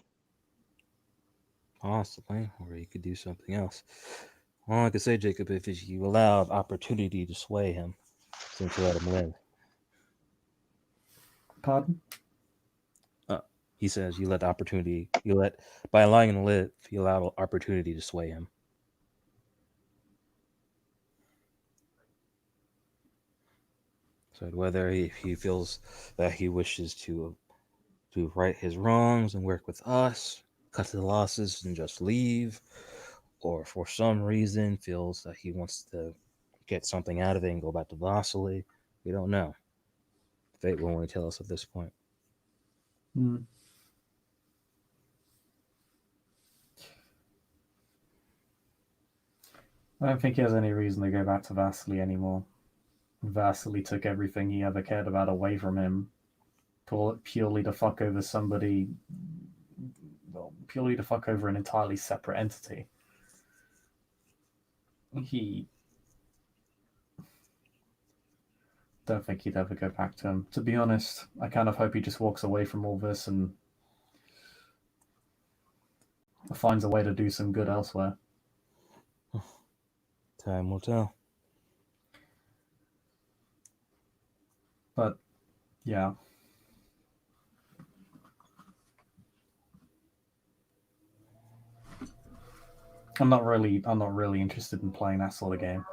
Possibly, or you could do something else. All I could say, Jacob, if you allowed opportunity to sway him, since you let him live. Pardon? He says by allowing him to live, you allow opportunity to sway him. So whether he feels that he wishes to right his wrongs and work with us, cut the losses and just leave, or for some reason feels that he wants to get something out of it and go back to Vasily, we don't know. Fate will only tell us at this point. I don't think he has any reason to go back to Vasily anymore. Vasily took everything he ever cared about away from him, purely to fuck over somebody, purely to fuck over an entirely separate entity. He don't think he'd ever go back to him. To be honest, I kind of hope he just walks away from all this and finds a way to do some good elsewhere. Time will tell. But yeah. I'm not really interested in playing that sort of game.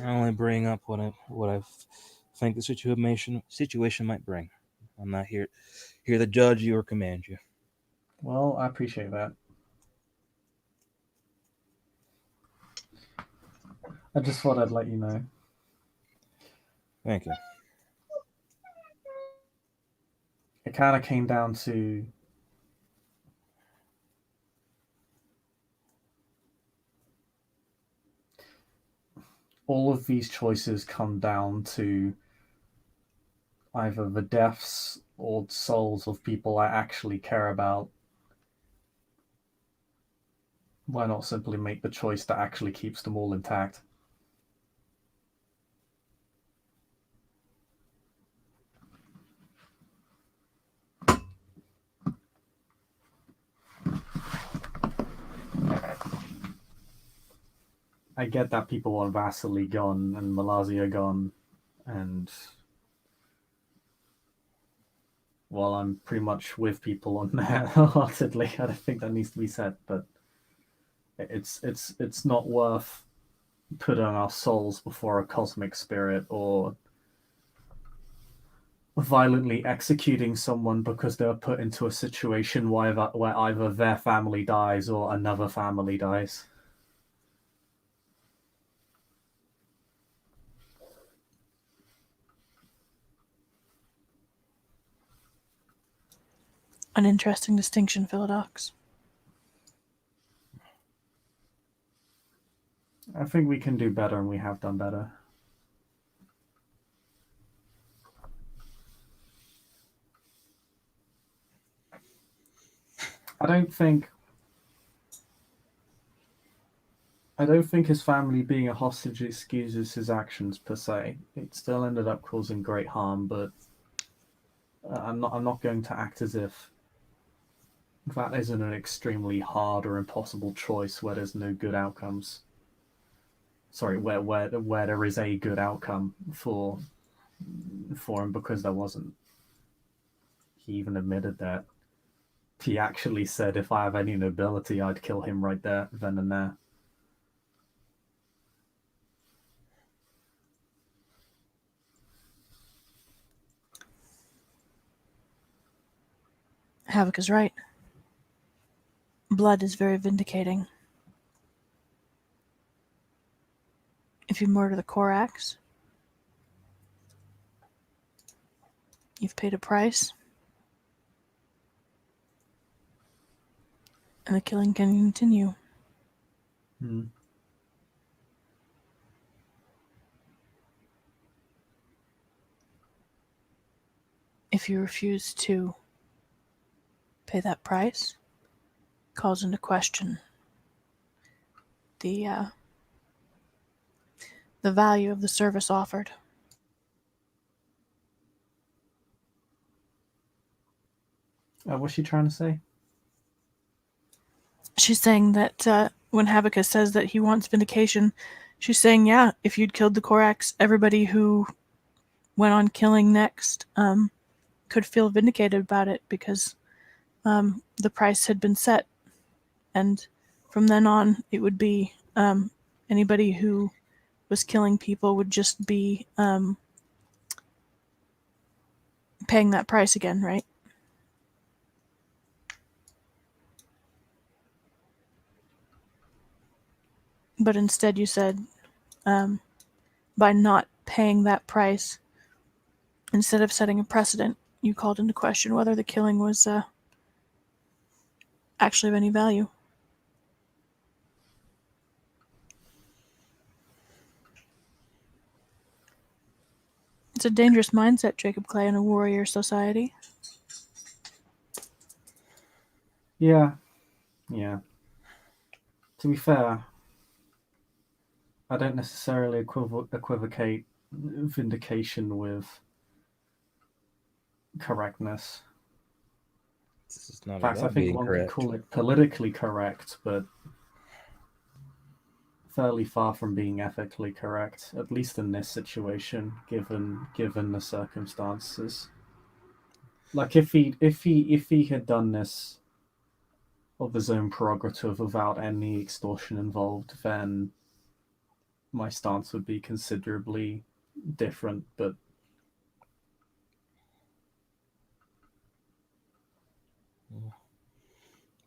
I only bring up what I think the situation might bring. I'm not here to judge you or command you. Well, I appreciate that. I just thought I'd let you know. Thank you. It kind of came down to all of these choices come down to either the deaths or souls of people I actually care about. Why not simply make the choice that actually keeps them all intact? I get that people want Vasily gone and Malaysia gone, and well, I'm pretty much with people on that wholeheartedly. I don't think that needs to be said, but it's not worth putting our souls before a cosmic spirit or violently executing someone because they were put into a situation where either their family dies or another family dies. An interesting distinction, Philodox. I think we can do better, and we have done better. I don't think his family being a hostage excuses his actions per se. It still ended up causing great harm, but I'm not going to act as if that isn't an extremely hard or impossible choice where there's no good outcomes. Sorry, where there is a good outcome for him, because there wasn't. He even admitted that. He actually said, if I have any nobility, I'd kill him right there, then and there. Havoc is right. Blood is very vindicating. If you murder the Korax, you've paid a price, and the killing can continue. If you refuse to pay that price, calls into question the value of the service offered. What's she trying to say? She's saying that when Habakkuk says that he wants vindication, she's saying, yeah, if you'd killed the Korax, everybody who went on killing next could feel vindicated about it because the price had been set, and from then on it would be anybody who was killing people would just be paying that price again, right? But instead you said by not paying that price, instead of setting a precedent, you called into question whether the killing was actually of any value. It's a dangerous mindset, Jacob Clay, in a warrior society. Yeah. To be fair, I don't necessarily equivocate vindication with correctness. This is not In fact, I about think being one could correct. call it politically correct, but fairly far from being ethically correct, at least in this situation, given the circumstances. Like if he had done this of his own prerogative without any extortion involved, then my stance would be considerably different. But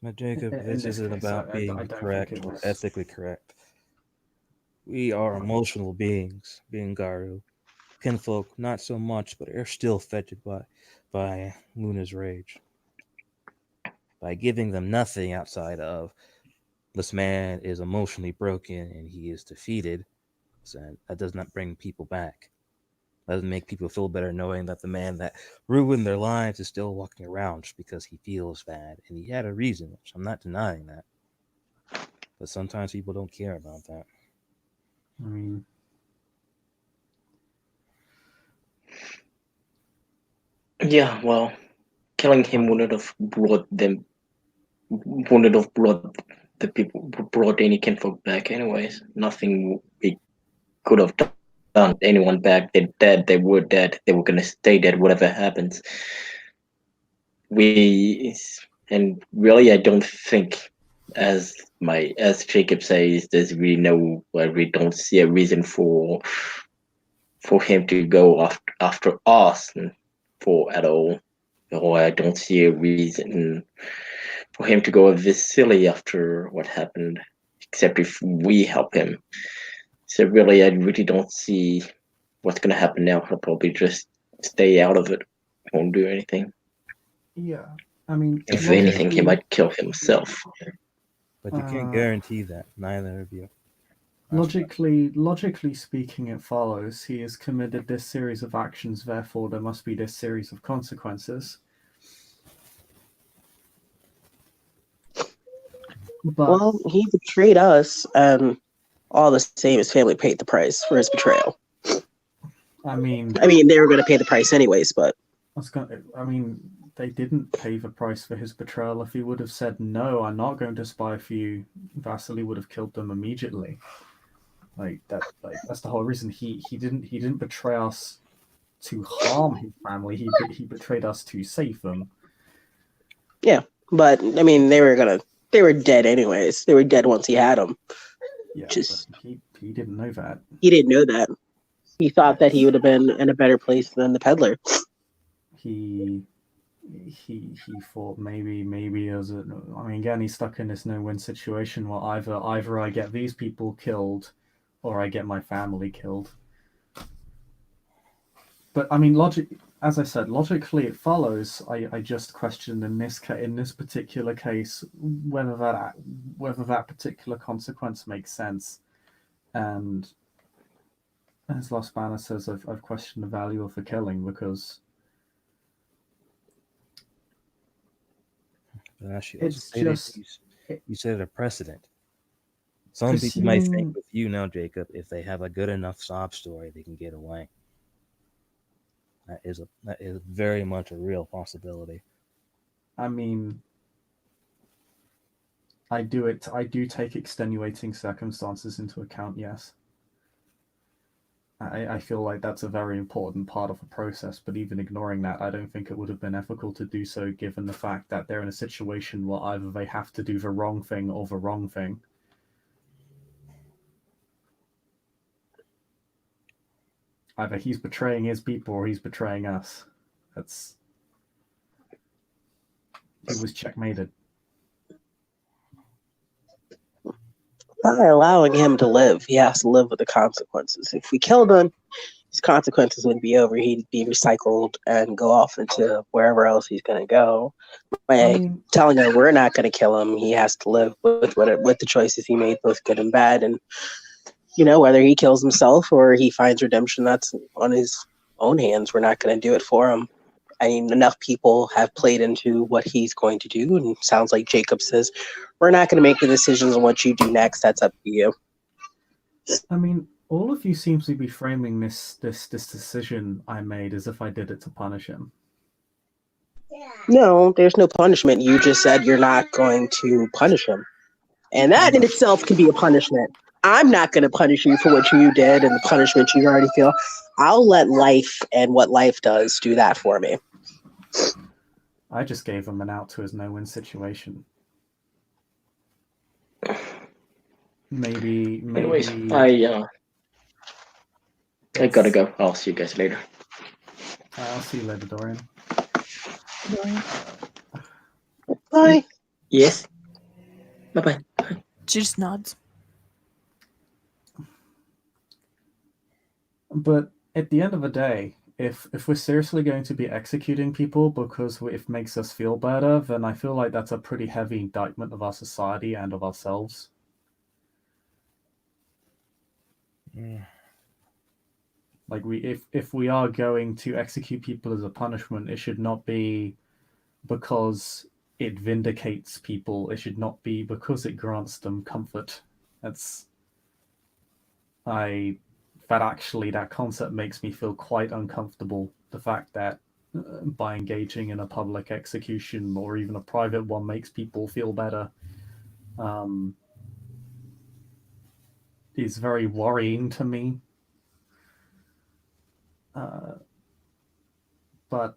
But Jacob, in this this isn't case, about I being don't think correct it or was. ethically correct. We are emotional beings, being garou. Kinfolk, not so much, but are still affected by Luna's rage. By giving them nothing outside of this man is emotionally broken and he is defeated, so that does not bring people back. That doesn't make people feel better knowing that the man that ruined their lives is still walking around just because he feels bad. And he had a reason, which I'm not denying that. But sometimes people don't care about that. I mean, Yeah, well, killing him wouldn't have brought the people, brought any kinfolk back anyways. Nothing we could have done anyone back. They're dead, they were dead, they were gonna stay dead, whatever happens. And really I don't think, as Jacob says, there's really we don't see a reason for him to go after us at all. Or I don't see a reason for him to go this silly after what happened, except if we help him. So really, I really don't see what's going to happen now. He'll probably just stay out of it. Won't do anything. yeah. I mean, If anything, he might kill himself. But you can't guarantee that, neither of you. Logically speaking, it follows he has committed this series of actions, therefore there must be this series of consequences. But Well, he betrayed us, and all the same, his family paid the price for his betrayal. I mean, they were going to pay the price anyways, but they didn't pay the price for his betrayal. If he would have said no, I'm not going to spy for you, Vasily would have killed them immediately. That's the whole reason he didn't betray us to harm his family. He betrayed us to save them. Yeah, but they were dead anyways. They were dead once he had them. Yeah, but he didn't know that. He didn't know that. He thought that he would have been in a better place than the peddler. He thought maybe as again he's stuck in this no-win situation where either I get these people killed or I get my family killed. But as I said, logically it follows. I just question in this particular case whether that particular consequence makes sense. And as Lost Banner says, I've questioned the value of the killing because it's just you set a precedent. Some people might think with you now, Jacob, if they have a good enough sob story, they can get away. That is very much a real possibility. I do take extenuating circumstances into account, yes. I feel like that's a very important part of the process, but even ignoring that, I don't think it would have been ethical to do so given the fact that they're in a situation where either they have to do the wrong thing or the wrong thing. Either he's betraying his people or he's betraying us. He was checkmated. By allowing him to live, he has to live with the consequences. If we killed him, his consequences would be over. He'd be recycled and go off into wherever else he's going to go. By telling him we're not going to kill him, he has to live with the choices he made, both good and bad. And whether he kills himself or he finds redemption, that's on his own hands. We're not going to do it for him. I mean, enough people have played into what he's going to do, and it sounds like Jacob says, we're not going to make the decisions on what you do next. That's up to you. I mean, all of you seem to be framing this decision I made as if I did it to punish him. No, there's no punishment. You just said you're not going to punish him. And that in itself can be a punishment. I'm not going to punish you for what you did and the punishment you already feel. I'll let life and what life does do that for me. I just gave him an out to his no-win situation. Maybe. Anyways, I gotta go. I'll see you guys later. I'll see you later, Dorian. Bye. Yes. Bye-bye. She just nods. But at the end of the day, if we're seriously going to be executing people because it makes us feel better, then I feel like that's a pretty heavy indictment of our society and of ourselves. Yeah. Like if we are going to execute people as a punishment, it should not be because it vindicates people. It should not be because it grants them comfort. That concept makes me feel quite uncomfortable. The fact that by engaging in a public execution or even a private one makes people feel better is very worrying to me. But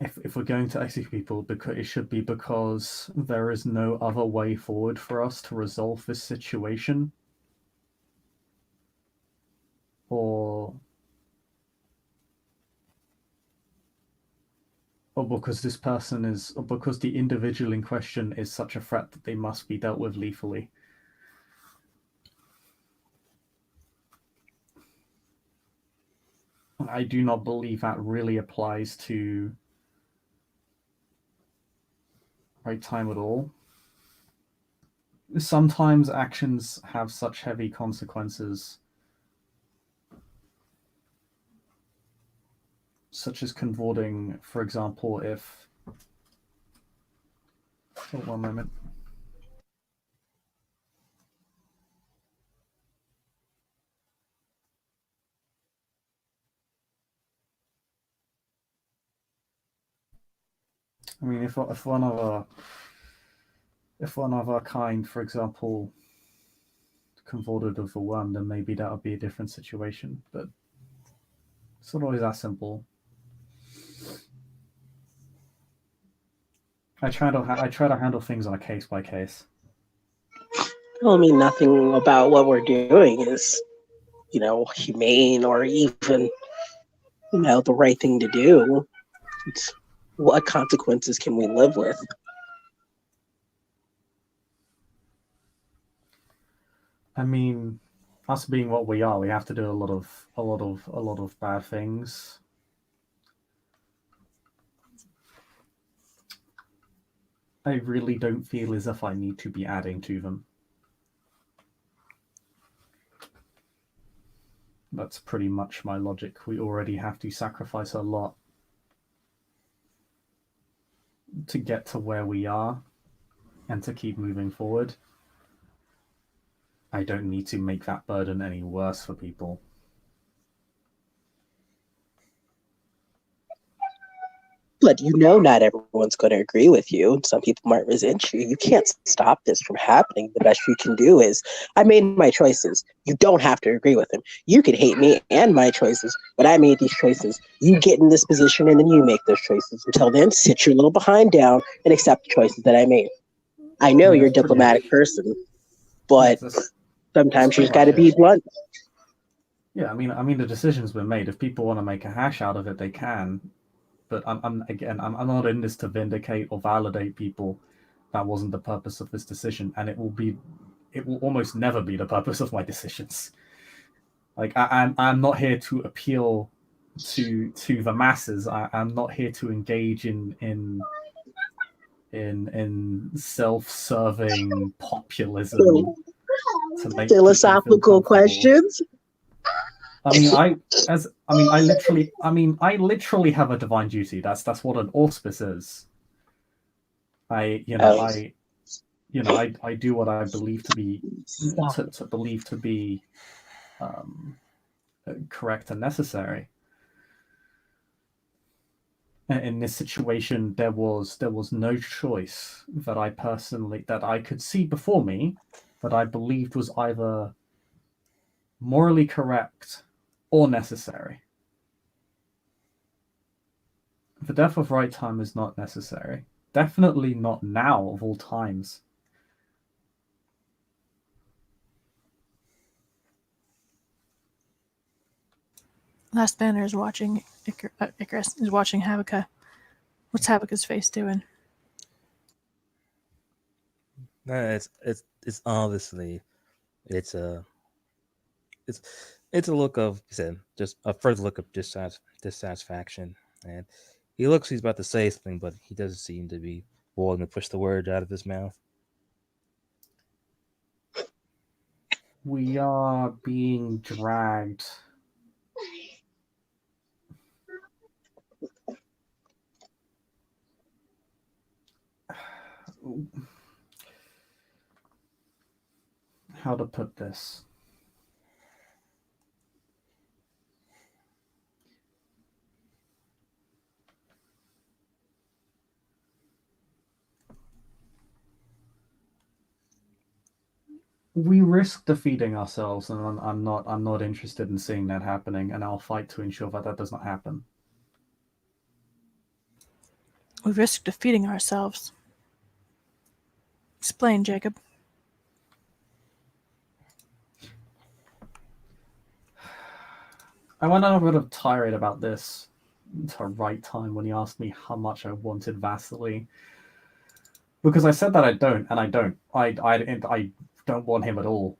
if we're going to execute people, it should be because there is no other way forward for us to resolve this situation, or because this person or because the individual in question is such a threat that they must be dealt with lethally. I do not believe that really applies to right time at all. Sometimes actions have such heavy consequences, such as convorting, for example, if... Oh, one moment. I mean, if one of our kind, for example, convorted of the one, then maybe that would be a different situation. But it's not always that simple. I try to handle things on a case by case. I mean, nothing about what we're doing is, humane or even, the right thing to do. It's what consequences can we live with? I mean, us being what we are, we have to do a lot of bad things. I really don't feel as if I need to be adding to them. That's pretty much my logic. We already have to sacrifice a lot to get to where we are and to keep moving forward. I don't need to make that burden any worse for people. let you know not everyone's going to agree with you. Some people might resent you. You can't stop this from happening. The best you can do is, I made my choices. You don't have to agree with them. You can hate me and my choices, but I made these choices. You get in this position and then you make those choices. Until then, sit your little behind down and accept the choices that I made. I know you're a diplomatic person, but sometimes you just got to be blunt. Yeah, I mean, the decision's been made. If people want to make a hash out of it, they can. But I'm not in this to vindicate or validate people. That wasn't the purpose of this decision, and it will almost never be the purpose of my decisions. Like I'm not here to appeal to the masses. I'm not here to engage in self-serving populism to make philosophical questions. I literally have a divine duty. That's what an auspice is. I do what I believe to be correct and necessary. And in this situation, there was no choice that I could see before me that I believed was either morally correct or necessary. The death of right time is not necessary. Definitely not now of all times. Last Banner is watching Icarus is watching Havuka. What's Havuka's face doing? It's obviously it's a look of, he said, just a further look of dissatisfaction, and he's about to say something, but he doesn't seem to be willing to push the word out of his mouth. We are being dragged. How to put this? We risk defeating ourselves, and I'm not interested in seeing that happening, and I'll fight to ensure that does not happen. We risk defeating ourselves. Explain, Jacob. I went on a bit of tirade about this to right time when he asked me how much I wanted Vasily. Because I said that I don't, and I don't. I don't want him at all.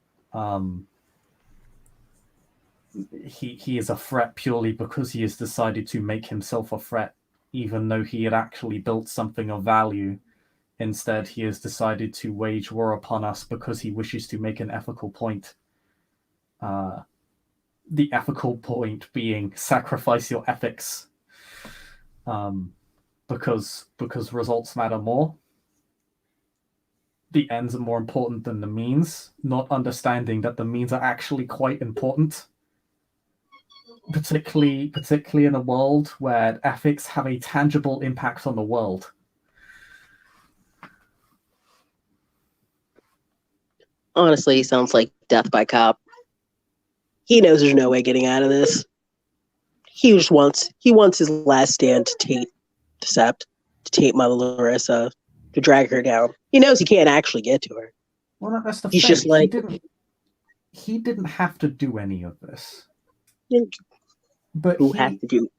He is a threat purely because he has decided to make himself a threat, even though he had actually built something of value. Instead, he has decided to wage war upon us because he wishes to make an ethical point. The ethical point being sacrifice your ethics, because results matter more. The ends are more important than the means, not understanding that the means are actually quite important. Particularly in a world where ethics have a tangible impact on the world. Honestly, he sounds like death by cop. He knows there's no way getting out of this. He wants his last stand to taint Sept, to taint Mother Larissa, to drag her down. He knows he can't actually get to her. Well, that's the He's thing. just like, he didn't have to do any of this. But who has to do?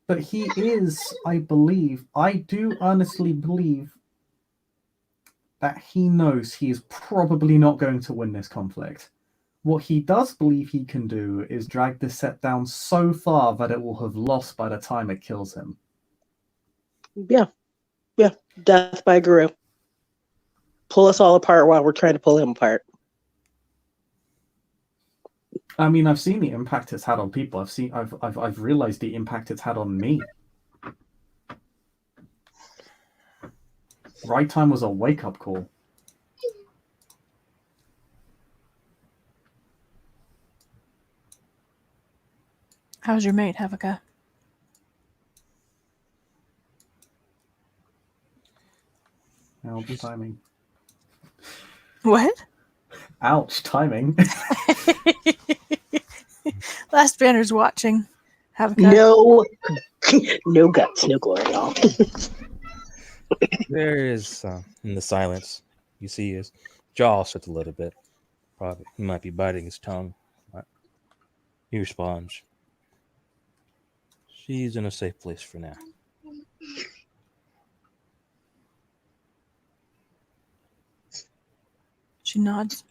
But he is, I do earnestly believe that he knows he is probably not going to win this conflict. What he does believe he can do is drag this set down so far that it will have lost by the time it kills him. Yeah. Death by garou. Pull us all apart while we're trying to pull him apart. I mean, I've seen the impact it's had on people. I've realized the impact it's had on me. Right time was a wake-up call. How's your mate, Havuka? Ouch, timing. What? Ouch, timing. Last banner's watching. Have a cut. No, no guts, no glory. All. There is, in the silence, you see his jaw sits a little bit. Probably he might be biting his tongue. But he responds, "She's in a safe place for now." She nods.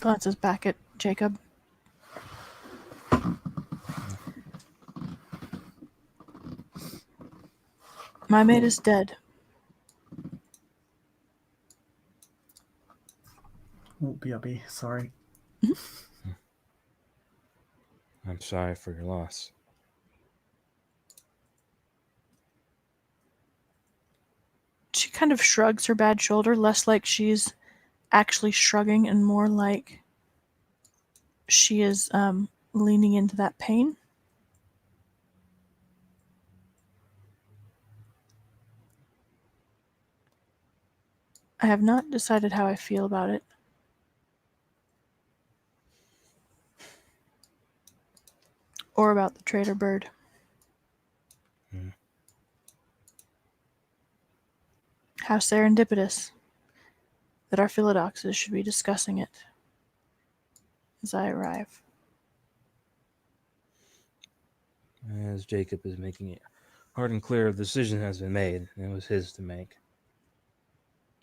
Glances back at Jacob. My mate is dead. Oh, BRB, sorry. I'm sorry for your loss. She kind of shrugs her bad shoulder, less like she's actually shrugging and more like she is leaning into that pain. I have not decided how I feel about it. Or about the traitor bird. How serendipitous that our philodoxes should be discussing it as I arrive. As Jacob is making it hard and clear, the decision has been made, and it was his to make.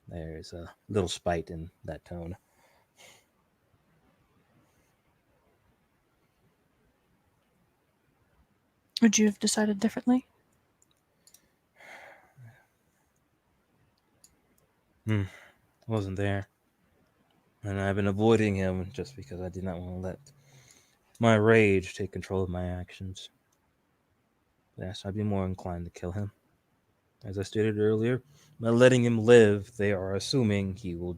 There's a little spite in that tone. Would you have decided differently? Wasn't there. And I've been avoiding him just because I did not want to let my rage take control of my actions. Yes, I'd be more inclined to kill him. As I stated earlier, by letting him live, they are assuming he will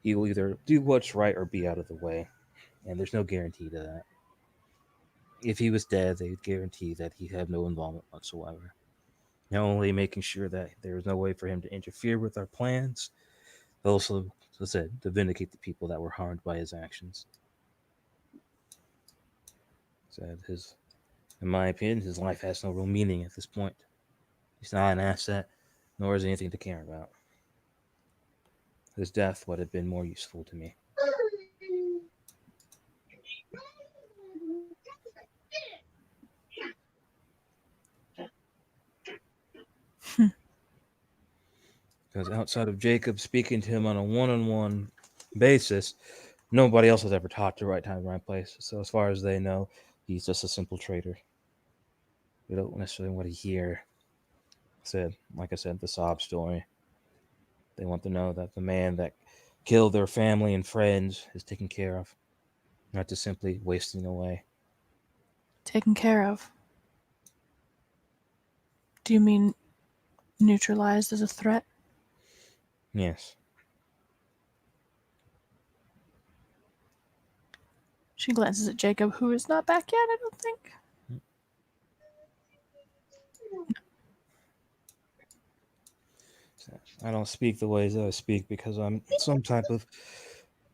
either do what's right or be out of the way. And there's no guarantee to that. If he was dead, they'd guarantee that he'd have no involvement whatsoever. Not only making sure that there is no way for him to interfere with our plans, but also, as I said, to vindicate the people that were harmed by his actions. Said in my opinion, his life has no real meaning at this point. He's not an asset, nor is he anything to care about. His death would have been more useful to me. Because outside of Jacob speaking to him on a one-on-one basis, nobody else has ever taught the right time, right place. So as far as they know, he's just a simple traitor. We don't necessarily want to hear, like I said, the sob story. They want to know that the man that killed their family and friends is taken care of, not just simply wasting away. Taken care of. Do you mean neutralized as a threat? Yes. She glances at Jacob, who is not back yet, I don't think. I don't speak the ways that I speak because I'm some type of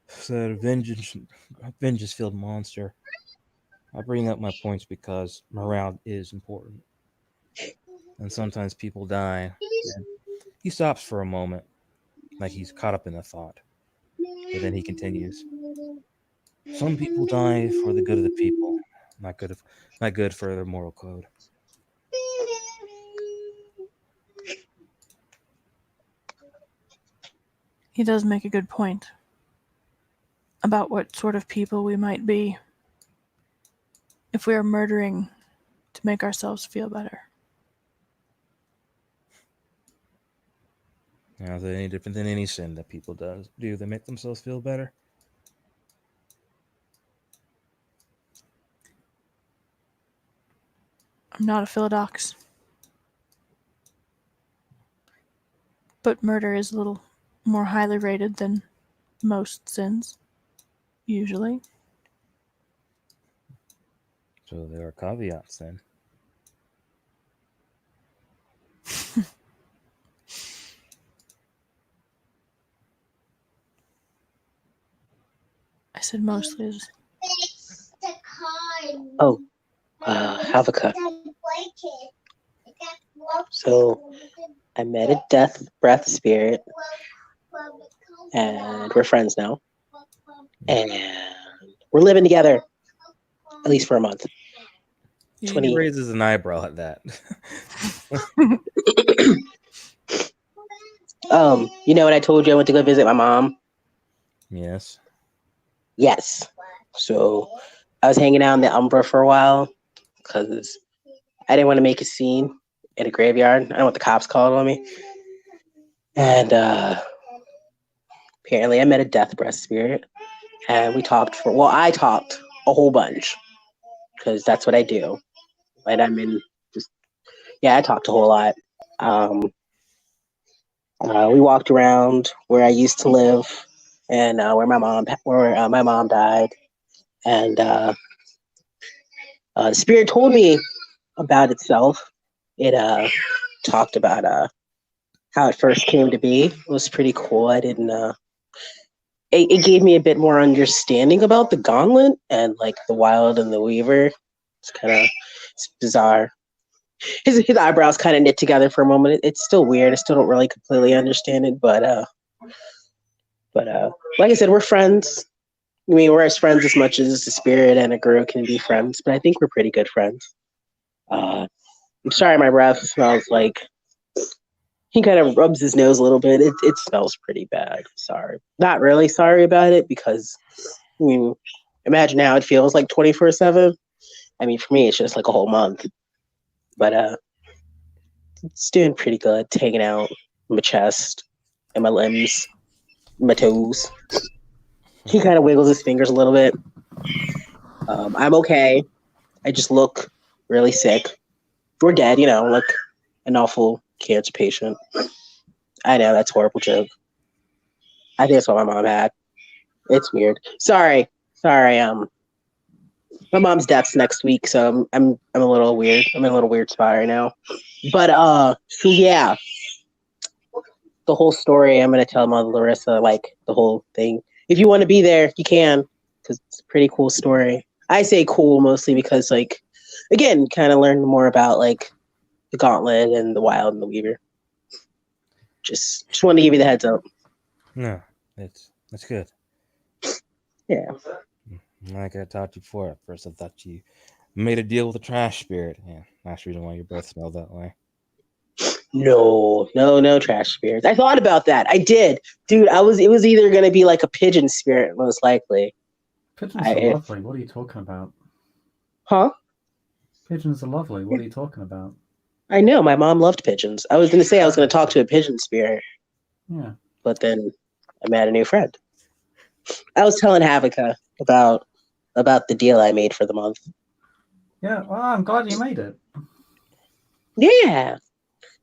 vengeance-filled monster. I bring up my points because morale is important. And sometimes people die. And he stops for a moment, like he's caught up in a thought. But then he continues. Some people die for the good of the people, not good for their moral code. He does make a good point about what sort of people we might be if we are murdering to make ourselves feel better. Now, is that any different than any sin that people do that make themselves feel better? I'm not a philodox. but murder is a little more highly rated than most sins, usually. So there are caveats then. I said mostly is Oh, Havaka. So I met a death breath spirit, and we're friends now. And we're living together, at least for a month. He 20 raises an eyebrow at that. You know what I told you I went to go visit my mom? Yes. Yes. So I was hanging out in the Umbra for a while because I didn't want to make a scene in a graveyard. I don't want the cops calling on me. And apparently I met a death breath spirit. And I talked a whole bunch because that's what I do. Right? I talked a whole lot. We walked around where I used to live and where my mom died. And the spirit told me about itself. It talked about how it first came to be. It was pretty cool. I didn't. It gave me a bit more understanding about the gauntlet and like the wild and the weaver. It's bizarre. His eyebrows kind of knit together for a moment. It's still weird. I still don't really completely understand it, but like I said, we're friends. I mean, we're as friends as much as the spirit and a garou can be friends, but I think we're pretty good friends. I'm sorry my breath smells like... He kind of rubs his nose a little bit. It smells pretty bad. Sorry. Not really sorry about it because, I mean, imagine how it feels like 24/7. I mean, for me, it's just like a whole month. But it's doing pretty good. It's hanging out in my chest and my limbs, my toes. He kind of wiggles his fingers a little bit. I'm okay. I just look really sick. We're dead, like an awful cancer patient. I know, that's a horrible joke. I think that's what my mom had. It's weird. Sorry. My mom's death's next week, so I'm a little weird. I'm in a little weird spot right now. But so yeah, the whole story I'm gonna tell Mother Larissa, like the whole thing. If you want to be there, you can, because it's a pretty cool story. I say cool mostly because, like, again, kind of learn more about like the gauntlet and the wild and the weaver. Just wanted to give you the heads up. No, that's good. Yeah. Like I talked to you before, at first I thought you made a deal with a trash spirit. Yeah, that's the reason why your breath smelled that way. No trash spirits. I thought about that. I did. Dude, it was either gonna be like a pigeon spirit, most likely. Pigeons are lovely. What are you talking about? Huh? Pigeons are lovely. What are you talking about? I know, my mom loved pigeons. I was gonna say I was gonna talk to a pigeon spirit. Yeah. But then I met a new friend. I was telling Havika about the deal I made for the month. Yeah, well, I'm glad you made it. Yeah.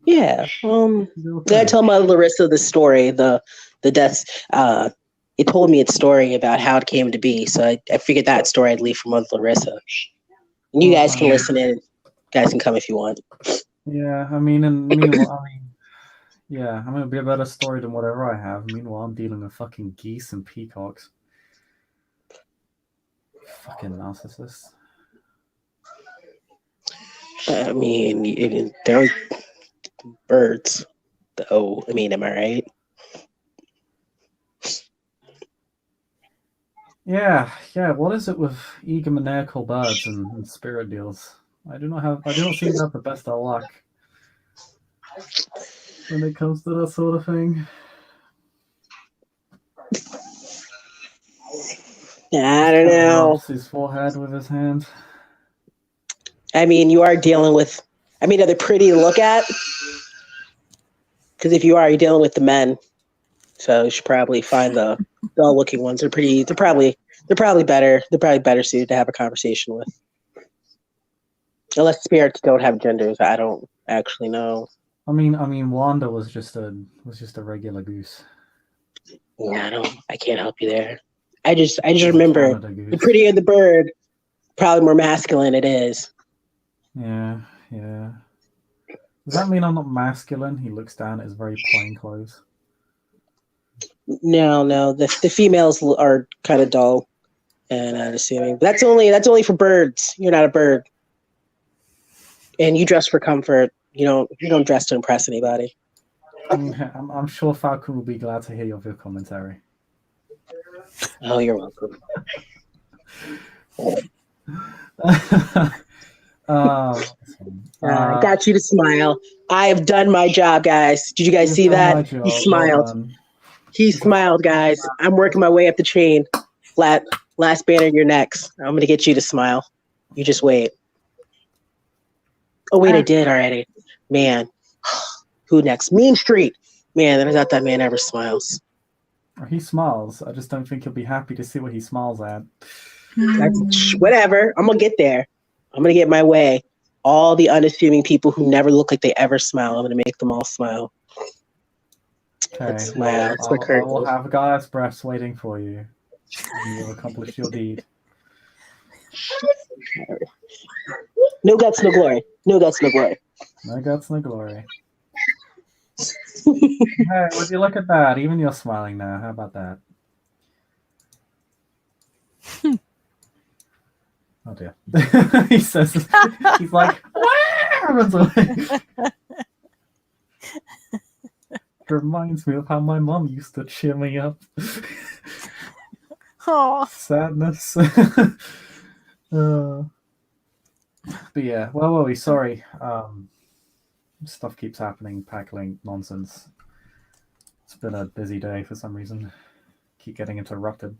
I tell Mother Larissa the story, the deaths. It told me its story about how it came to be, so I figured that story I'd leave for Mother Larissa. And you guys can listen in. You guys can come if you want. Yeah, I mean, and meanwhile, it'll be a better story than whatever I have. Meanwhile, I'm dealing with fucking geese and peacocks. Fucking narcissists. I mean, they're birds, though. I mean, am I right? Yeah. What is it with egomaniacal birds and spirit deals? I do not seem to have the best of luck when it comes to that sort of thing. I don't know. Rubs his forehead with his hand. I mean, you are dealing with... I mean, are they pretty to look at? Because if you are, you're dealing with the men. So you should probably find the dull-looking ones. They're probably better. They're probably better suited to have a conversation with. Unless spirits don't have genders, I don't actually know. I mean, Wanda was just a regular goose. Yeah, I can't help you there. I just It was a remember Canada the goose. prettier the bird, probably more masculine it is. Yeah, yeah. Does that mean I'm not masculine? He looks down at his very plain clothes. No, the females are kind of dull and unassuming. But that's only for birds. You're not a bird, and you dress for comfort. You don't dress to impress anybody. I'm sure Falcon will be glad to hear your commentary. Oh, you're welcome. uh, I got you to smile. I have done my job, guys. Did you guys you've see done that? my He job. Well smiled. done. He smiled, guys. I'm working my way up the chain. Last banner, you're next. I'm gonna get you to smile. You just wait. Oh wait, I did already. Man, who next? Mean Street. Man, I thought that man ever smiles. He smiles. I just don't think he'll be happy to see what he smiles at. That's whatever. I'm gonna get there. I'm gonna get my way. All the unassuming people who never look like they ever smile, I'm gonna make them all smile. Okay, Smile. It's my I current will goal. have Gaia's breaths waiting for you. And you'll accomplish your deed. No guts, no glory. No guts, no glory. No guts, no glory. Hey, would you look at that? Even you're smiling now. How about that? Oh dear. He says, he's like, "Wah!" runs away. It reminds me of how my mom used to cheer me up. Oh, Sadness. But yeah, where were we? Sorry. Stuff keeps happening, packling nonsense. It's been a busy day for some reason. Keep getting interrupted.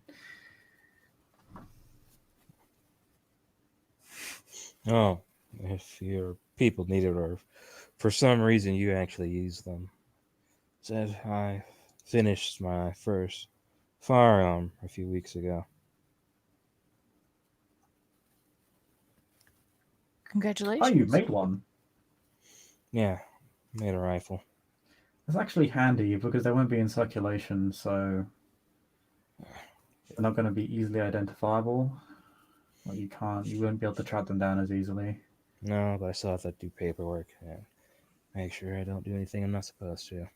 Oh, if your people need it, or for some reason you actually use them. Said I finished my first firearm a few weeks ago. congratulations. Oh, you made one. Yeah, made a rifle. It's actually handy because they won't be in circulation, so they're not going to be easily identifiable. Well, you won't be able to track them down as easily. No, but I still have to do paperwork and make sure I don't do anything I'm not supposed to.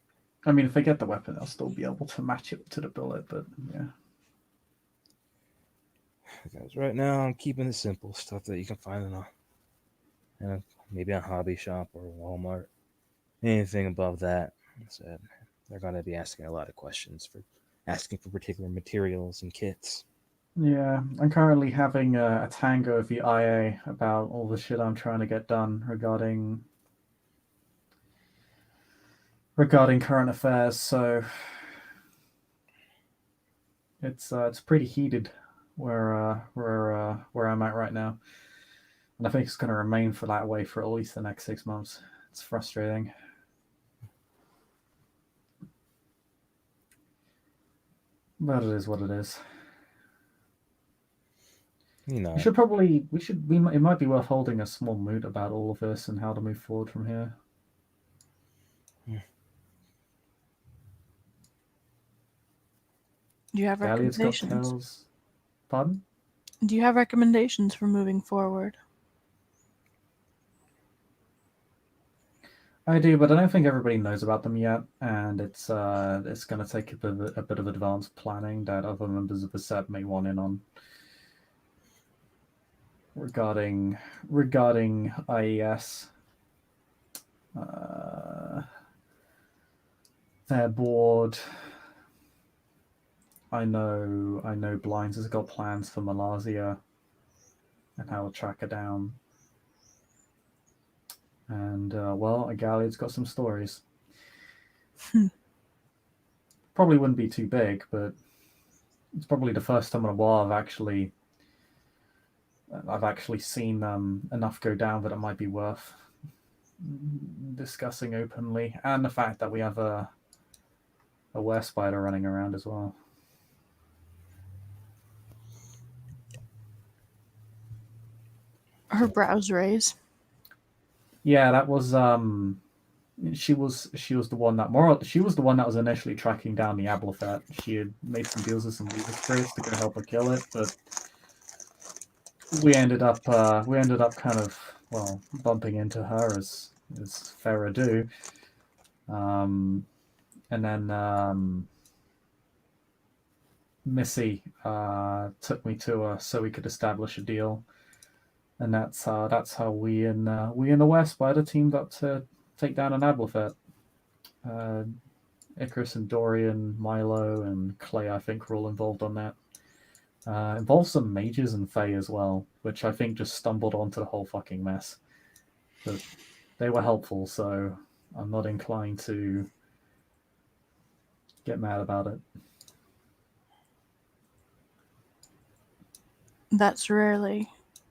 I mean, if they get the weapon, they'll still be able to match it to the bullet, but yeah. Because right now I'm keeping it simple, stuff that you can find maybe a hobby shop or Walmart. Anything above that, said they're going to be asking a lot of questions for asking for particular materials and kits. Yeah, I'm currently having a tango with the IA about all the shit I'm trying to get done regarding current affairs. So it's pretty heated where I'm at right now, and I think it's going to remain for that way for at least the next 6 months. It's frustrating. But it is what it is. You know, It might be worth holding a small moot about all of this and how to move forward from here. Do you have Galliard's got recommendations? tails. Pardon? Do you have recommendations for moving forward? I do, but I don't think everybody knows about them yet, and it's going to take a bit of advanced planning that other members of the set may want in on regarding IES. Their board. I know Blinds has got plans for Malaysia and how to track her down. And Galliard's got some stories. Probably wouldn't be too big, but it's probably the first time in a while I've actually seen enough go down that it might be worth discussing openly, and the fact that we have a were spider running around as well. Her brows raise. Yeah, that was she was the one that she was the one that was initially tracking down the Ablafet. She had made some deals with some weaver spirits to go help her kill it, but we ended up kind of, well, bumping into her as Farah do. And then Missy took me to her so we could establish a deal, and that's how we in the West Spider teamed up to take down an Ablafet. Icarus and Dorian, Milo, and Clay, I think, were all involved on that. Involved some mages and Fae as well, which I think just stumbled onto the whole fucking mess. But they were helpful, so I'm not inclined to get mad about it. That's rarely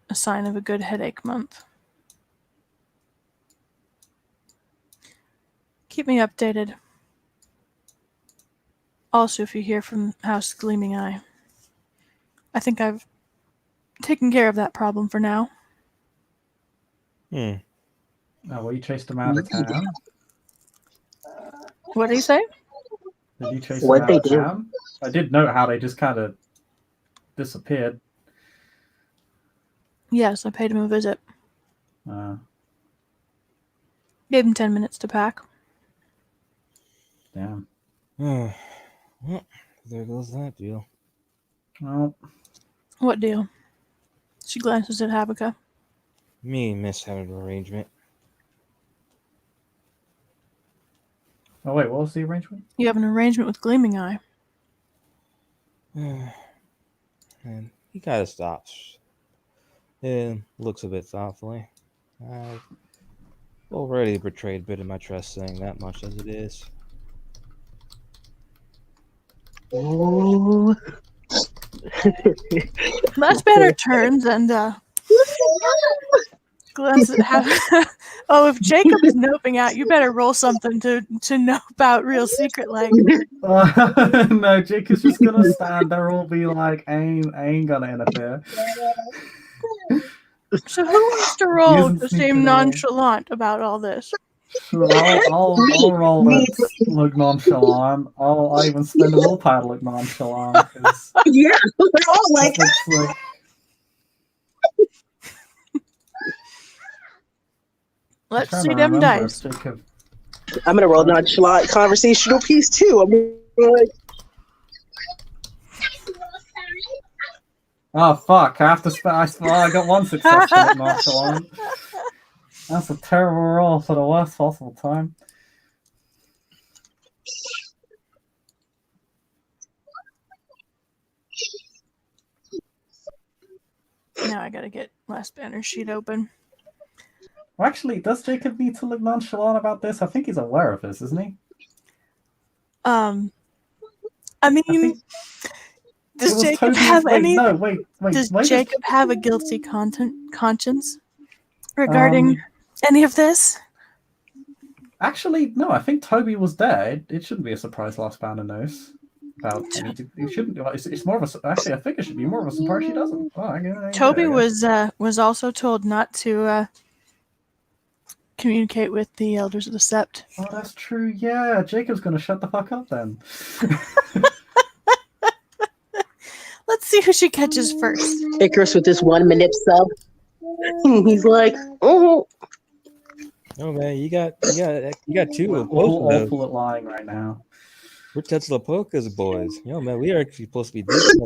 a sign of a good headache month. Keep me updated. Also, if you hear from House Gleaming Eye. I think I've taken care of that problem for now. Oh, well, you chased him out of town? What did he say? Did you chase them out of town? I did note how they just kind of disappeared. Yes, I paid him a visit. Gave him 10 minutes to pack. Damn. Well, there goes that deal. Well, What deal? She glances at Habakkuk. Me and Miss had an arrangement. oh wait, what was the arrangement? You have an arrangement with Gleaming Eye. And he kind of stops and looks a bit thoughtfully. I've already betrayed a bit of my trust saying that much as it is. Oh. Last banner turns and glances at Habakkuk. Oh, if Jacob is noping out, you better roll something to nope out real secret like. No, Jacob's just gonna stand there all be like, I ain't gonna interfere. So who wants to roll Using to sneak seem and nonchalant about all this? Sure, I'll roll it. Look nonchalant. I'll even spend a willpower to look nonchalant. Yeah, we're all like, Let's see them dice. Jacob. I'm gonna roll nonchalant conversational piece too. I'm like, Oh fuck! I have to spend. I got one success to look nonchalant. That's a terrible roll for the worst possible time. Now I gotta get last banner sheet open. Well, actually, does Jacob need to look nonchalant about this? I think he's aware of this, isn't he? I mean, does Jacob have any? No, wait. Does Jacob have a guilty conscience regarding any of this? Actually, no. I think Toby was there. It shouldn't be a surprise. Last Banner knows about. It shouldn't. It's more of a. Actually, I think it should be more of a surprise. She doesn't. Toby was also told not to communicate with the elders of the Sept. Oh, that's true. Yeah, Jacob's gonna shut the fuck up then. Let's see who she catches first. Icarus with this 1 minute sub. He's like, oh. Oh man, you got two We're of both all of those. awful at lying right now. We're Tetslapoka's boys. Yo man, we are actually supposed to be decent.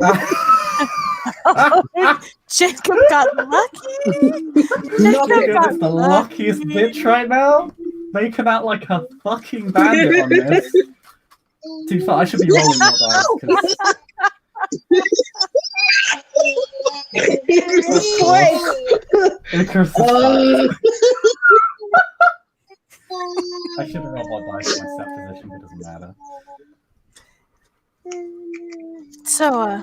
Jacob got lucky. Jacob is the luckiest bitch right now. Making out like a fucking bandit on this. Too far. I should be rolling more dice. Icarus is I should have rolled more dice in my Sept position, but it doesn't matter. So,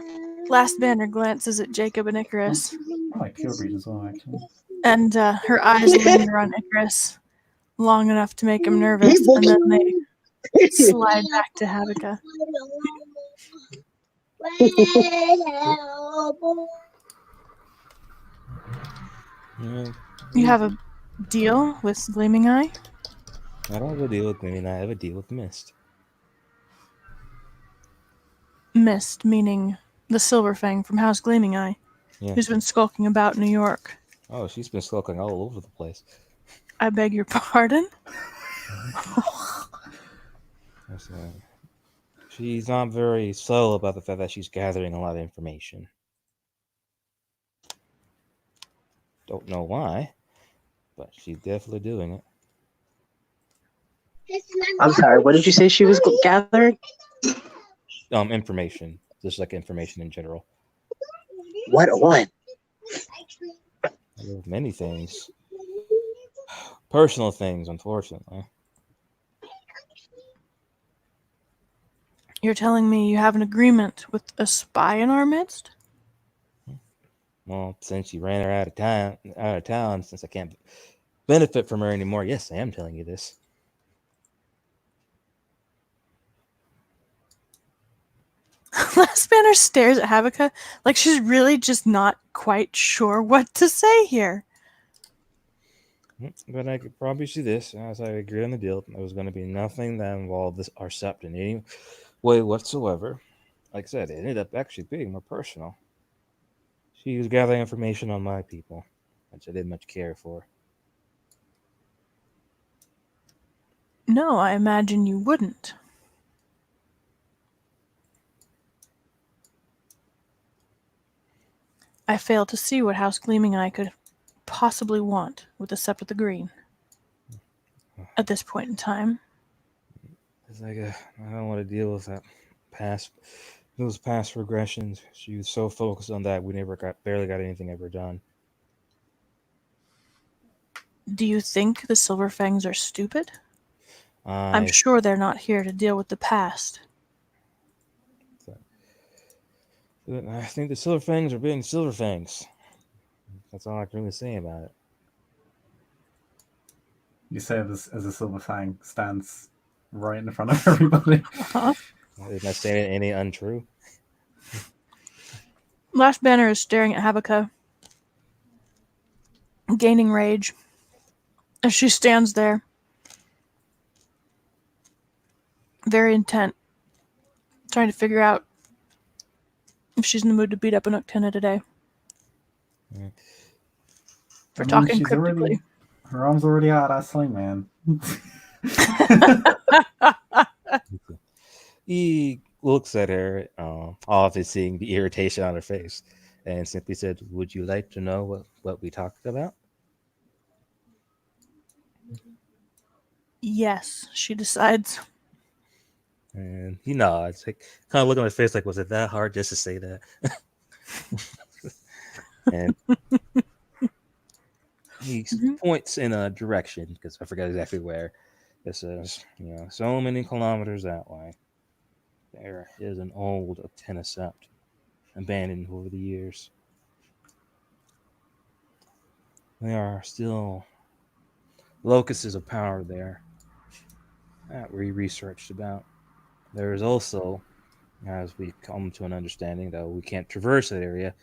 last banner glances at Jacob and Icarus. I like pure breed as well, actually. And her eyes linger on Icarus long enough to make him nervous, and then they slide back to Habakkuk. Yeah. You have a deal with Gleaming Eye? I don't have a deal with Green. I have a deal with Mist. Mist, meaning the Silverfang from House Gleaming Eye, Yeah. who's been skulking about New York. Oh, she's been skulking all over the place. I beg your pardon? She's not very subtle about the fact that she's gathering a lot of information. Don't know why, but she's definitely doing it. I'm sorry. What did you say she was gathering? Information, just like information in general. What? Many things. Personal things, unfortunately. You're telling me you have an agreement with a spy in our midst? Well, since you ran her out of town, since I can't benefit from her anymore, yes, I am telling you this. Last Banner stares at Habakkuk like she's really just not quite sure what to say here. But I could promise you this, as I agreed on the deal, there was going to be nothing that involved our Sept in any way whatsoever. Like I said, it ended up actually being more personal. She was gathering information on my people, which I didn't much care for. No, I imagine you wouldn't. I fail to see what House Gleaming Eye could possibly want with the Sept of the Green at this point in time. It's like I don't want to deal with those past regressions. She was so focused on that, we barely got anything ever done. Do you think the Silverfangs are stupid? I'm sure they're not here to deal with the past. I think the Silverfangs are being Silverfangs. That's all I can really say about it. You say this as a Silverfang stands right in front of everybody. Huh? Am I saying any untrue? Last Banner is staring at Habakkuk, gaining rage, as she stands there, very intent, trying to figure out if she's in the mood to beat up an Uktena today. Yeah. For talking cryptically. Her arm's already out of that sling, man. He looks at her, obviously seeing the irritation on her face, and simply said, "Would you like to know what we talked about?" Yes, she decides. And he nods, like, kind of looking at my face like, was it that hard just to say that? And he points in a direction, because I forgot exactly where. It says, so many kilometers that way. There is an old Uktena Sept, abandoned over the years. There are still locusts of power there that we researched about. There is also, as we come to an understanding that we can't traverse that area,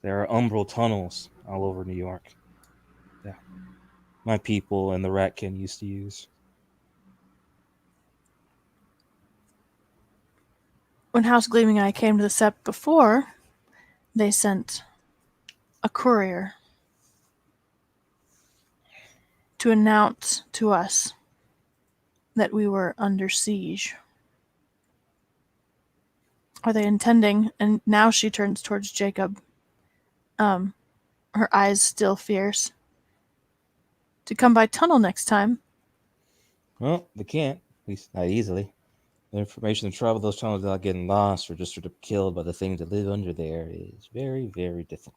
there are umbral tunnels all over New York that my people and the Ratkin used to use. When House Gleaming Eye came to the Sept before, they sent a courier to announce to us that we were under siege. Are they intending, and now she turns towards Jacob, her eyes still fierce, to come by tunnel next time? Well, they can't, at least not easily. The information to travel those tunnels without getting lost or just sort of killed by the things that live under there is very, very difficult.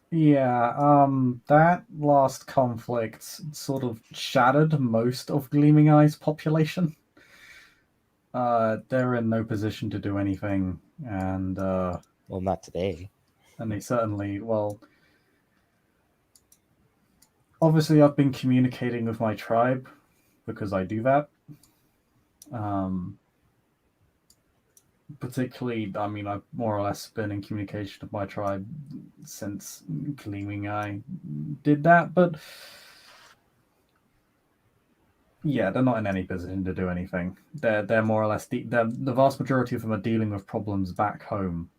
Yeah, that last conflict sort of shattered most of Gleaming Eye's population. They're in no position to do anything, and well, not today. And they certainly, well, obviously I've been communicating with my tribe because I do that. Particularly, I mean, I've more or less been in communication with my tribe since Gleaming Eye did that, but Yeah, they're not in any position to do anything. They're more or less the vast majority of them are dealing with problems back home,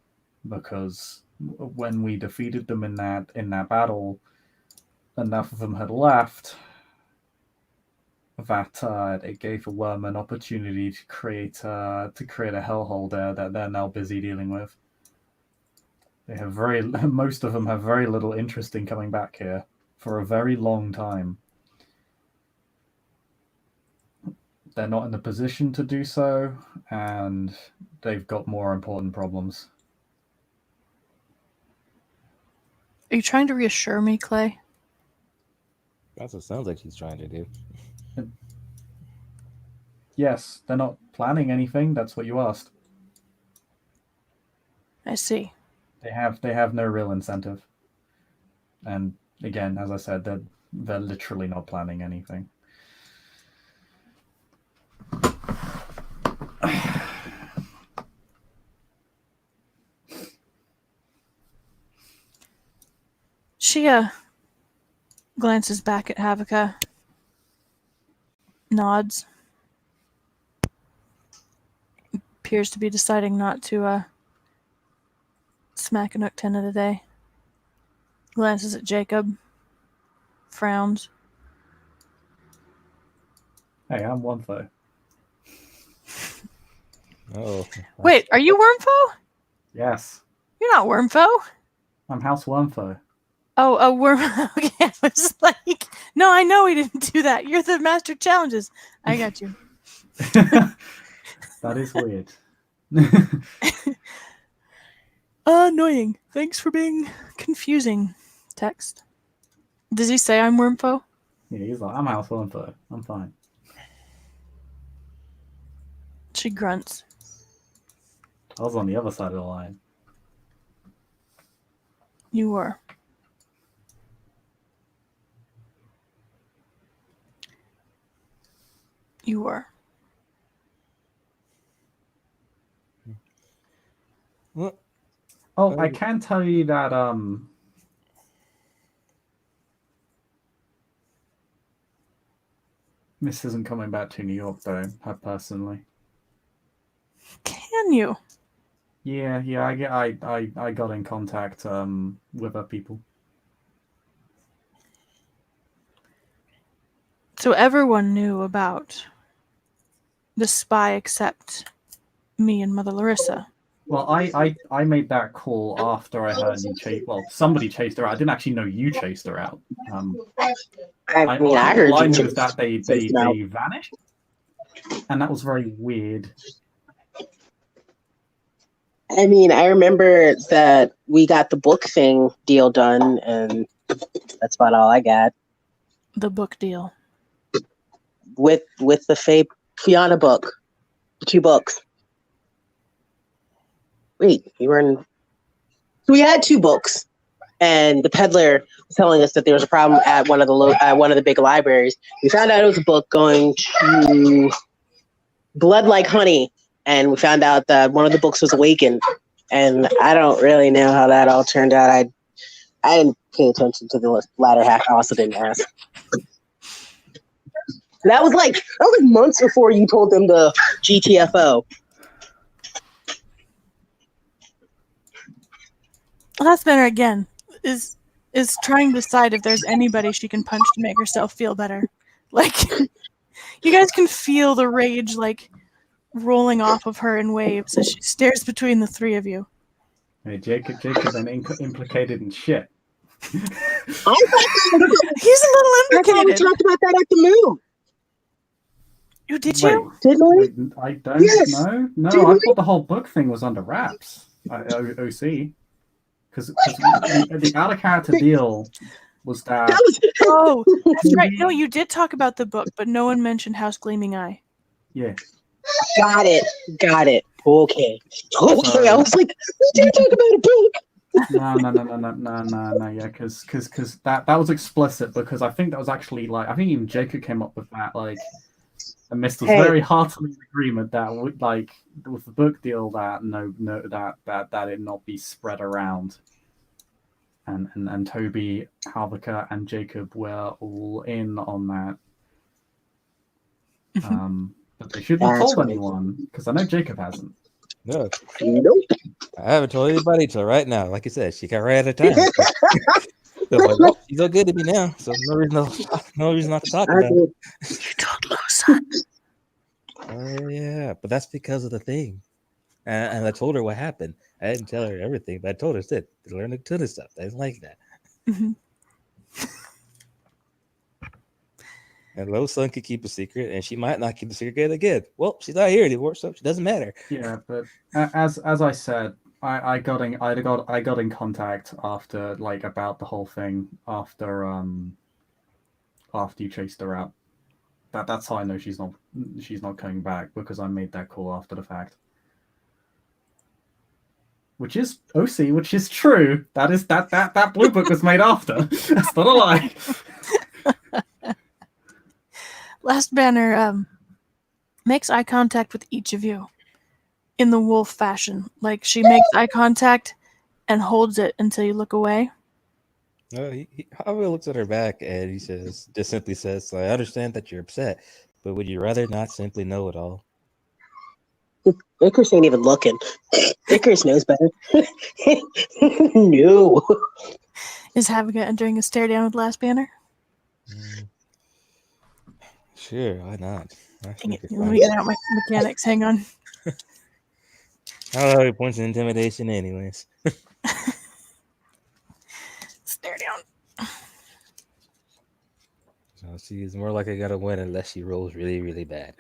because when we defeated them in that battle, enough of them had left that it gave the worm an opportunity to create a hellhole there that they're now busy dealing with. They have most of them have very little interest in coming back here for a very long time. They're not in the position to do so, and they've got more important problems. Are you trying to reassure me, Clay? That's what it sounds like she's trying to do. Yes, they're not planning anything. That's what you asked. I see. They have no real incentive. And again, as I said, they're literally not planning anything. She glances back at Havika, nods, appears to be deciding not to smack a Nook 10 of the day. Glances at Jacob, frowns. Hey, I'm Wormfo. Oh, Wait, are you Wormfo? Yes, You're not Wormfo. I'm House Wormfo. Oh, a worm. Okay, I was like, no, I know we didn't do that. You're the Master Challenges. I got you. That is weird. Annoying. Thanks for being confusing. Text. Does he say I'm Wormfo? Yeah, he's like, I'm House Wormfo. I'm fine. She grunts. I was on the other side of the line. You were. You were. what? Oh, I can tell you that Miss isn't coming back to New York though, her personally. Can you? Yeah, I got in contact with her people. So everyone knew about the spy except me and Mother Larissa. Well, I made that call after I heard you chase. Well, somebody chased her out. I didn't actually know you chased her out. I mean, I heard all I you knew is that they chased her out. vanished, and that was very weird. I mean, I remember that we got the book thing deal done, and that's about all I got. The book deal. With the Fiona book, the 2 books. Wait, we were in. We had 2 books, and the peddler was telling us that there was a problem at one of the big libraries. We found out it was a book going to Blood Like Honey, and we found out that one of the books was Awakened. And I don't really know how that all turned out. I didn't pay attention to the latter half. I also didn't ask. That was like months before you told them the GTFO. Fassbender again is trying to decide if there's anybody she can punch to make herself feel better. Like, you guys can feel the rage like rolling off of her in waves as she stares between the 3 of you. Hey, Jacob then implicated in shit. He's a little I thought we implicated. talked about that at the moon. Did you? Didn't we? Wait, I don't know. No, Did I we? thought the whole book thing was under wraps. OC. Because the out of character deal was that. That was Oh, that's right. No, you did talk about the book, but no one mentioned House Gleaming Eye. Yeah. got it. Okay. I was like, we did talk about a book. No. Yeah, because that was explicit. Because I think that was actually like I think even Jacob came up with that like. And Mist was very heartily in agreement that with the book deal that that it not be spread around. And Toby, Havika, and Jacob were all in on that. But they shouldn't have That's told what anyone, because I know Jacob hasn't. No, Nope. I haven't told anybody till right now. Like you said, she got right out of time. So like, oh, she's so good to me now. So no reason not to talk about it. You told Losa. Yeah, but that's because of the thing. And I told her what happened. I didn't tell her everything, but I told her that to learn a ton of stuff. I didn't like that. Mhm. And Lo's son could keep a secret, and she might not keep the secret again. Well, she's not here anymore, so it doesn't matter. Yeah, but as I said, I got in contact after like about the whole thing after you chased her out. That's how I know she's not coming back, because I made that call after the fact. Which is OC, which is true. That blue book was made after. That's not a lie. Last Banner makes eye contact with each of you in the wolf fashion. Like she makes eye contact and holds it until you look away. No, Javier looks at her back and he just simply says, I understand that you're upset, but would you rather not simply know it all? Icarus ain't even looking. Icarus knows better. No. Is Haviga entering a stare down with Last Banner? Sure, why not? Dang it. Let me get out my mechanics. Hang on. I don't have points of intimidation anyways. Stare down. So she's more likely gonna win unless she rolls really, really bad.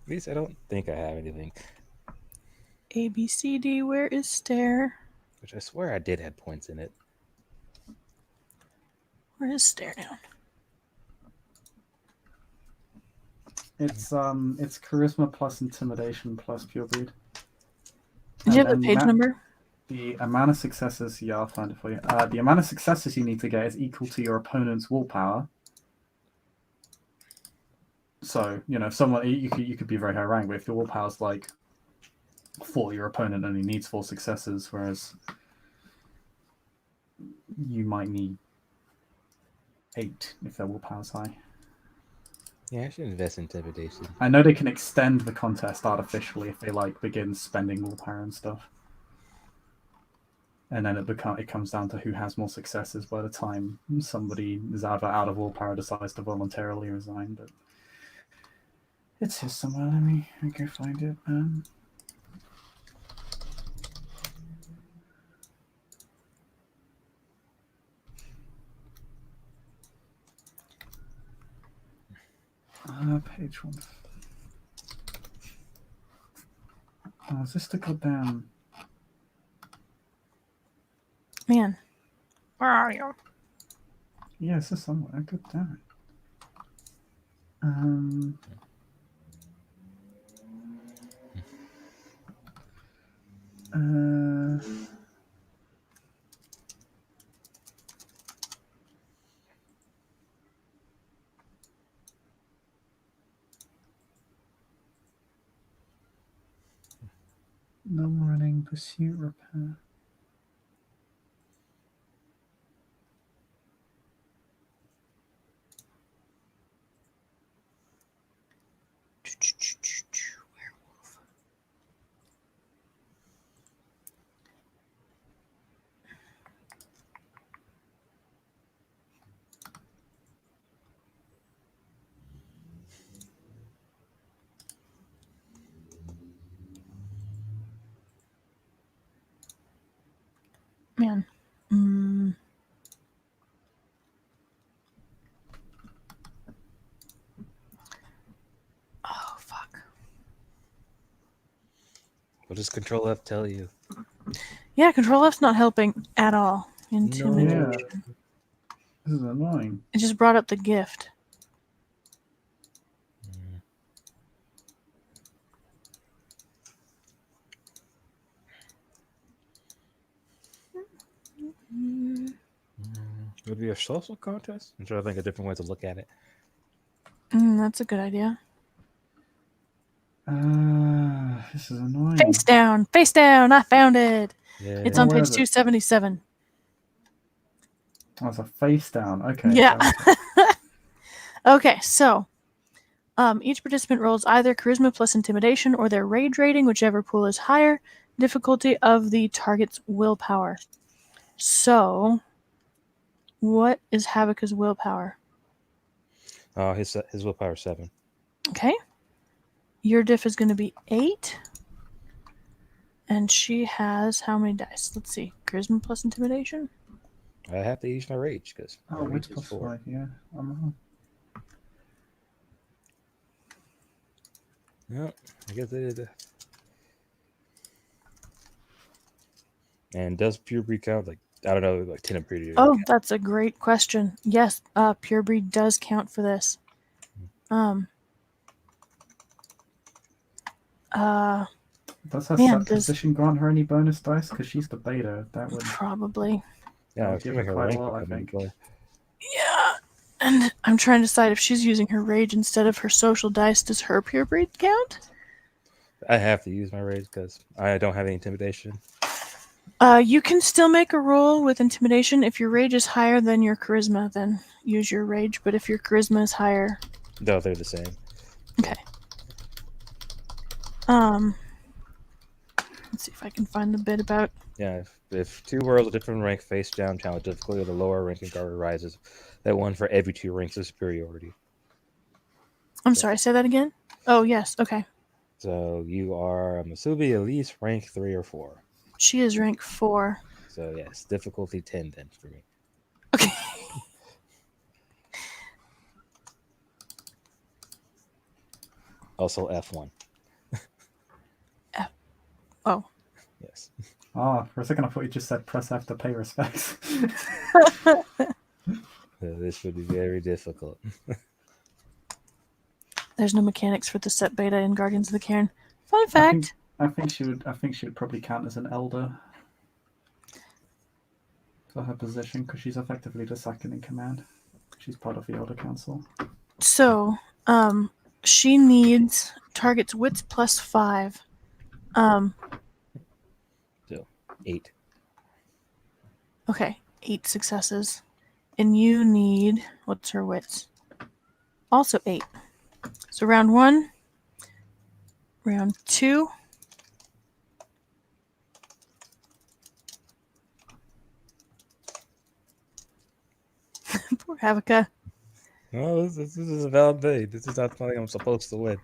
At least I don't think I have anything. A, B, C, D. Where is stare? Which I swear I did have points in it. Where is stare down? It's charisma plus intimidation plus pure breed. Did you have the page number? The amount of successes, yeah, I'll find it for you. The amount of successes you need to get is equal to your opponent's willpower. So, if someone, you could be very high rank, but if your willpower's like 4, your opponent only needs 4 successes, whereas you might need 8 if their willpower's high. Yeah, I should invest in intimidation. I know they can extend the contest artificially if they begin spending willpower and stuff. And then it comes down to who has more successes by the time somebody is either out of willpower, decides to voluntarily resign. But it's here somewhere. Let me go find it. Page 1. Oh, is this the goddamn... Man, where are you? Yeah, it's this somewhere. God damn it. No running, pursuit, repair. Werewolf. Man. Oh, fuck. What does Control F tell you? Yeah, Control F's not helping at all. Intimidation. Yeah. This is annoying. It just brought up the gift. Would it be a social contest? I'm trying to think of different ways to look at it. That's a good idea. This is annoying. Face down! Face down! I found it! Yeah. It's on Where page is it? 277. That's a face down. Okay. Yeah. got Okay, so each participant rolls either charisma plus intimidation or their rage rating, whichever pool is higher, difficulty of the target's willpower. So, what is Havika's willpower? His willpower 7. Okay. Your diff is going to be 8. And she has how many dice? Let's see. Charisma plus intimidation? I have to use my rage because my Oh, rage which is plus 4. 5? Yeah, I'm wrong. Yep, I guess it is. And does pure breed count? Like, I don't know, like 10 and pretty. Oh, that's a great question. Yes, pure breed does count for this. Does her Man, set position grant her any bonus dice? Because she's the beta. That would probably. Yeah, I would was give giving her her quite a rank lot, I would come into think. play. Yeah. And I'm trying to decide if she's using her rage instead of her social dice. Does her pure breed count? I have to use my rage because I don't have any intimidation. You can still make a roll with intimidation. If your rage is higher than your charisma, then use your rage. But if your charisma is higher... No, they're the same. Okay. Let's see if I can find the bit about... Yeah, if 2 worlds of different rank face down, challenge difficulty of the lower ranking guard rises. That one for every 2 ranks of superiority. I'm sorry, say that again? Oh, yes, okay. So you are, I'm assuming, at least rank 3 or 4. She is rank 4. So yes, difficulty 10 then for me. Okay. Also F1. Oh. Yes. Oh, for a second I thought you just said press F to pay respects. This would be very difficult. There's no mechanics for the set beta in Guardians of the Cairn. Fun fact. I think she would probably count as an elder for her position because she's effectively the second in command. She's part of the Elder Council. So, she needs target's wits plus 5. So 8. Okay, 8 successes. And you need, what's her wits? Also 8. So round 1, round 2. Poor Havika. Oh, this is a valid day. This is not something I'm supposed to win.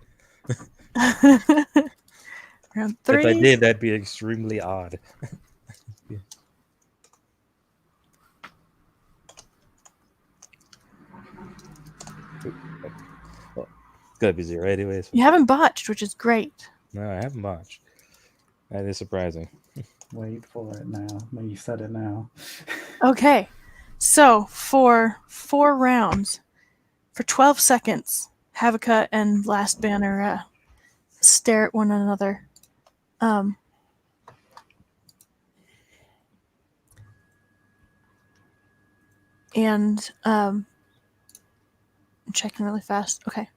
Round 3. If I did, that'd be extremely odd. Yeah. Well, it's gotta be 0 anyways. You haven't botched, which is great. No, I haven't botched. That is surprising. Wait for it now. No, you said it now. Okay, so for 4 rounds, for 12 seconds, Havika and Last Banner stare at one another. And I'm checking really fast. Okay.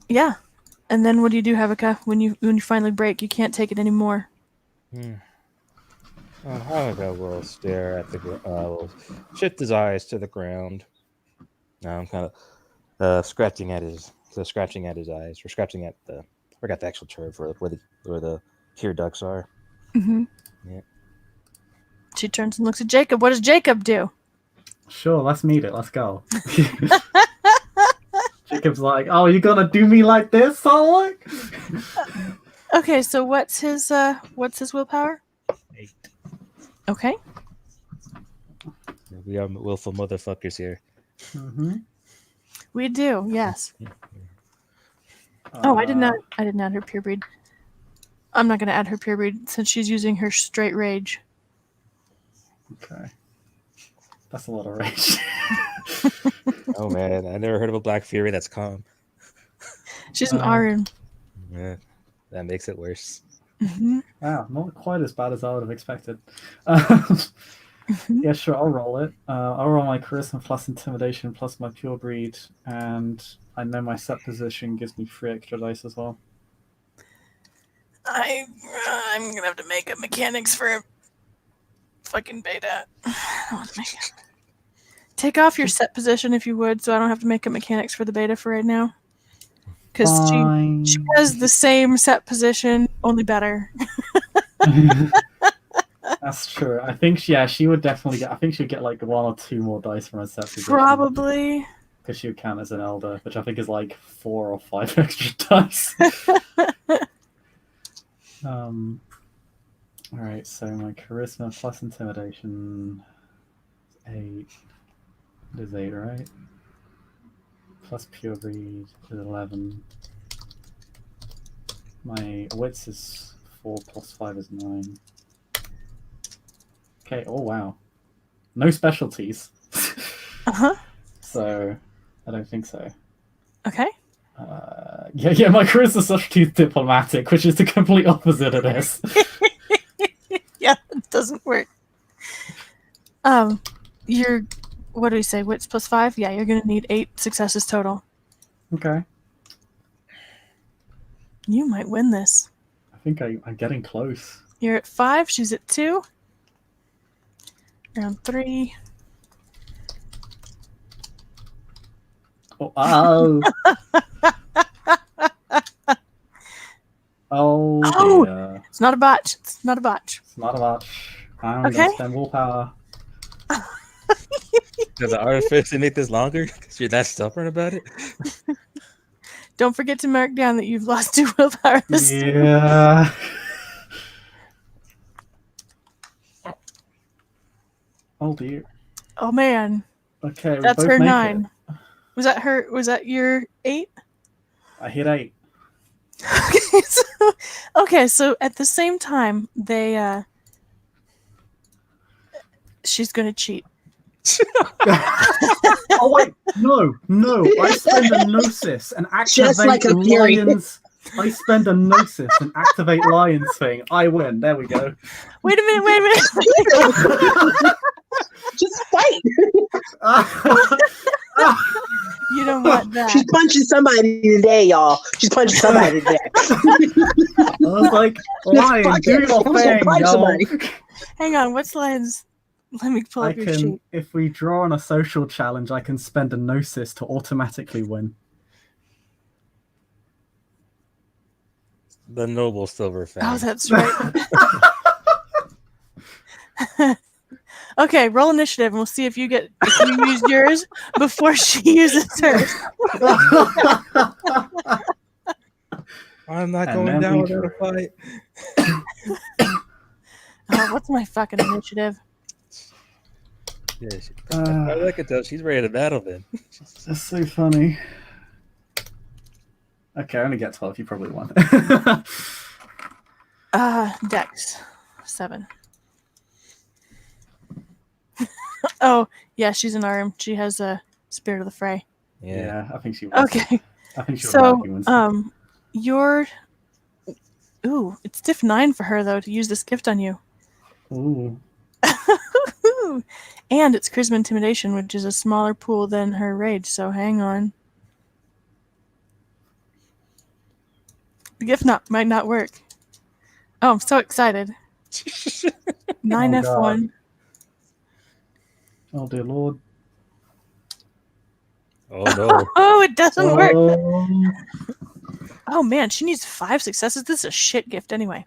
Yeah. And then what do you do, Havika? When you finally break, you can't take it anymore. Hanukkah will stare at the will shift his eyes to the ground. Now I'm kind of scratching at his eyes, or scratching at the. I forgot the actual term for where the tear ducts are. Mm-hmm. Yeah. She turns and looks at Jacob. What does Jacob do? Sure, let's meet it. Let's go. Jacob's like, "Oh, you gonna do me like this, Solomon?" Okay, so what's his willpower? 8. Okay. We are willful motherfuckers here. Mm-hmm. We do, yes. I didn't add her pure breed. I'm not gonna add her pure breed since she's using her straight rage. Okay. That's a lot of rage. Oh man, I never heard of a Black Fury that's calm. She's an Arun. Yeah, that makes it worse. Mm-hmm. Wow, not quite as bad as I would have expected. Yeah, sure, I'll roll it. I'll roll my charisma plus intimidation plus my pure breed, and I know my set position gives me 3 extra dice as well. I'm gonna have to make up mechanics for fucking beta. Take off your set position if you would, so I don't have to make up mechanics for the beta for right now. Because she has the same set position, only better. That's true. I think she would definitely get. I think she'd get like 1 or 2 more dice from her set position. Probably. Because she would count as an elder, which I think is like 4 or 5 extra dice. Alright, so my charisma plus intimidation is 8. It is 8, right? Plus pure greed is 11. My wits is 4 plus 5 is 9. Okay, oh wow. No specialties. Uh-huh. So, I don't think so. Okay. Yeah, my charisma specialty is diplomatic, which is the complete opposite of this. Yeah, it doesn't work. You're, what do we say, wits plus 5? Yeah, you're gonna need 8 successes total. Okay. You might win this. I think I'm getting close. You're at 5, she's at 2. Round 3. Oh, Oh! Dear. It's not a botch. It's not a botch. It's not a botch. I'm Okay. gonna spend willpower. Does the artificer make this longer? Because you're that stubborn about it? Don't forget to mark down that you've lost 2 willpower this turn. Yeah. Oh dear. Oh man. Okay, we That's both her make 9. it. Was that your 8? I hit 8. Okay, so at the same time, they she's gonna cheat. Oh wait, no. I spend a gnosis and Just activate like a fury. lions. I spend a gnosis and activate lions thing. I win. There we go. Wait a minute. Just fight. You don't want that. She's punching somebody today, y'all. She's punching somebody today. I was like, lion, fuck do it. your I'm gonna thing, punch yo. somebody. Hang on, what's lines? Let me pull I up your can, sheet. if we draw on a social challenge, I can spend a gnosis to automatically win. The noble silver fan. Oh, that's right. Okay, roll initiative, and we'll see if you use yours before she uses hers. I'm not And going then down we without a drew. fight. What's my fucking initiative? Yeah, I look at those. She's ready to battle then. That's so funny. Okay, I only get 12. You probably won. Dex 7. Oh, yeah, she's an arm. She has a spirit of the fray. Yeah. I think she wins. Okay, I think she so wins. your it's diff 9 for her though to use this gift on you. Ooh. And it's charisma intimidation, which is a smaller pool than her rage. So hang on. The gift might not work. Oh, I'm so excited. 9F1. Oh dear lord. Oh no. Oh, it doesn't work. Oh. Oh man, she needs 5 successes. This is a shit gift anyway.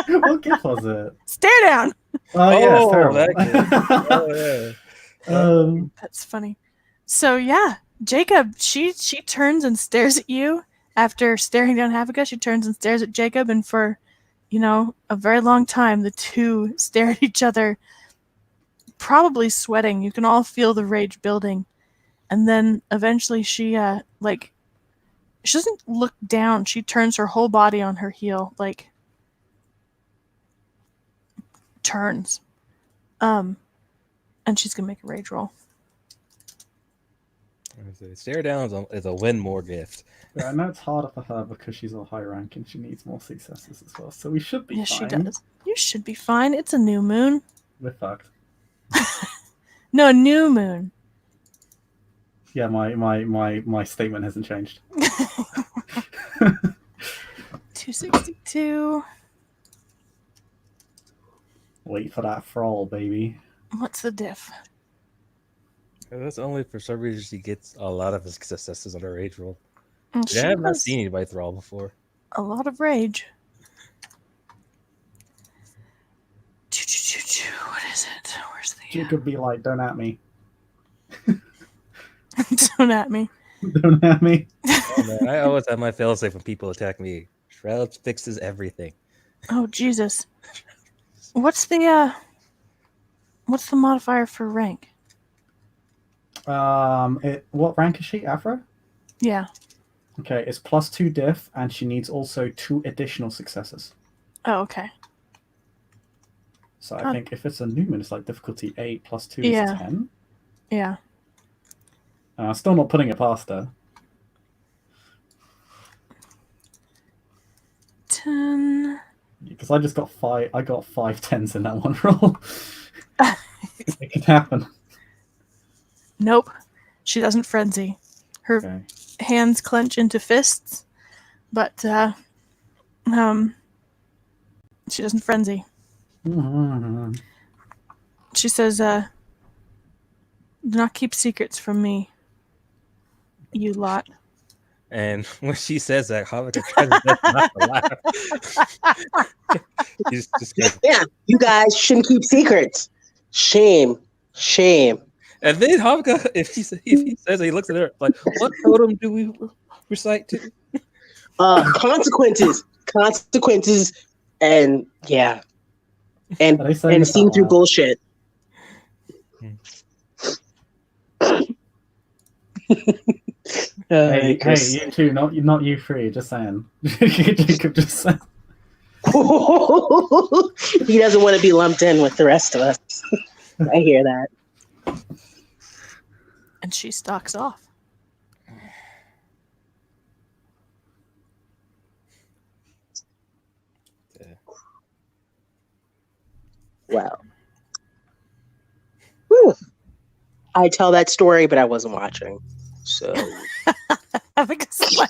What gift was it? Stare down. Oh yeah, it's Oh, terrible. that Oh, That's funny. So yeah, Jacob, she turns and stares at you after staring down Havika. She turns and stares at Jacob, and for a very long time, the two stare at each other, probably sweating. You can all feel the rage building, and then eventually she doesn't look down. She turns her whole body on her heel, turns, and she's gonna make a rage roll. Stare down is a win more gift. Yeah, I know it's harder for her because she's a high rank and she needs more successes as well. So we should be Yes, fine. she does. You should be fine. It's a new moon. We're fucked. No, new moon. Yeah, my statement hasn't changed. 2 362. Wait for that thrall, baby. What's the diff? That's only for some reason she gets a lot of his successes on her rage roll. She I have not has seen anybody thrall before. a lot of rage. What is it? Where's the... She could be like, don't at me. Don't at me. Don't at me. Oh, man, I always have my failsafe when people attack me. Shroud fixes everything. Oh, Jesus. What's the modifier for rank? What rank is she, Afro? Yeah. Okay, it's +2 diff, and she needs also 2 additional successes. Oh, okay. So I think if it's a Newman, it's like difficulty 8 + 2 Yeah. is 10. Yeah. Still not putting it past her. 10. Because I just got 5. I got 5 10s in that one roll. It could happen. Nope. She doesn't frenzy. Her Okay. hands clench into fists, but she doesn't frenzy. Mhm. She says, "Do not keep secrets from me, you lot." And when she says that, Hanukkah tries his best not to laugh. He's just goes, Yeah, you guys shouldn't keep secrets. Shame. Shame. and then Hanukkah, if he says it, he looks at her like, "What totem do we recite to?" Consequences. Consequences. And yeah. And Are they saying this seeing out through loud? bullshit. Hey, Chris. you two, not you three. Just saying. Jacob just saying. He doesn't want to be lumped in with the rest of us. I hear that. And she stalks off. Wow. Whew. I tell that story, but I wasn't watching. So Because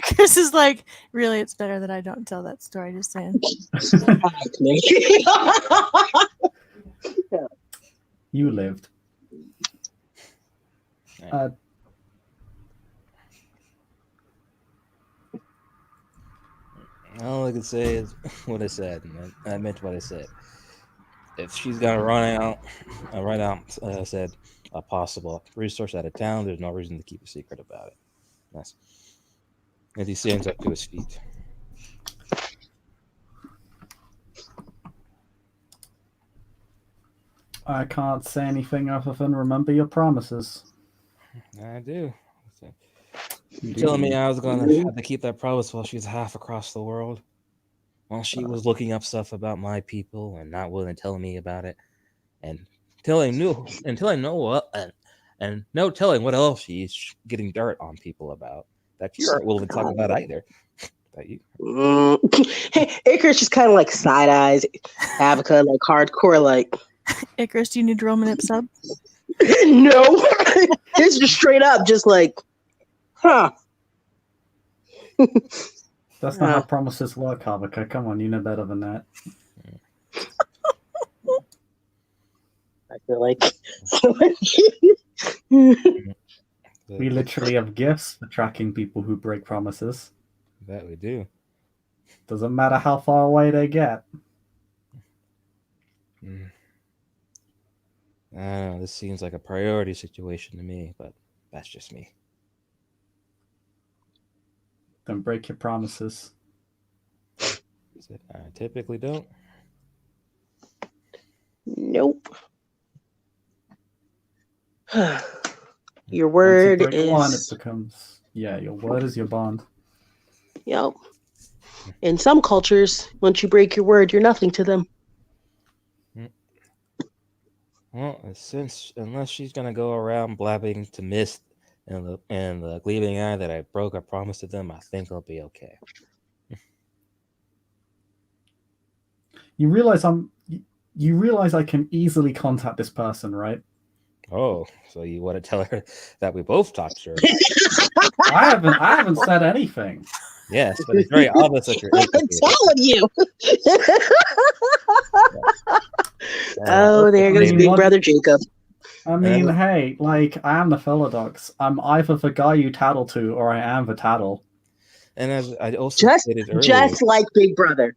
Chris is like, really, it's better that I don't tell that story. Just saying. You lived. All I can say is what I said, and I meant what I said. If she's gonna run out, I said a possible resource out of town. There's no reason to keep a secret about it. That's, and he stands up to his feet. I can't say anything other than remember your promises. I do. You Telling me do. I was gonna have to keep that promise while she's half across the world, while she was looking up stuff about my people and not willing to tell me about it, and telling no telling what else she's getting dirt on people about that you aren't willing to talk about either. That you. Hey, Icarus just kind of like side eyes Abaca, like hardcore, like Icarus, do you need to roll an sub? no. It's just straight up, just like, huh. That's not how promises work, Haruka. Come on, you know better than that. I feel like We literally have gifts for tracking people who break promises. That we do. Doesn't matter how far away they get. I don't know, this seems like a priority situation to me, but that's just me. Don't break your promises. I typically don't. nope. Your Once word you break one, it is becomes your word is your bond. yep. In some cultures, once you break your word, you're nothing to them. Well, unless she's gonna go around blabbing to Mist and the Gleaming Eye that I broke a promise to them, I think I'll be okay. You realize I can easily contact this person, right? Oh, so you want to tell her that we both talked to her? I haven't said anything. Yes, but it's very obvious that you're I'm implicated. telling you. And Oh, there I goes mean, Big what- Brother Jacob. I mean, hey, like, I am the philodox. I'm either the guy you tattle to, or I am the tattle. And as I also stated earlier, Just like Big Brother.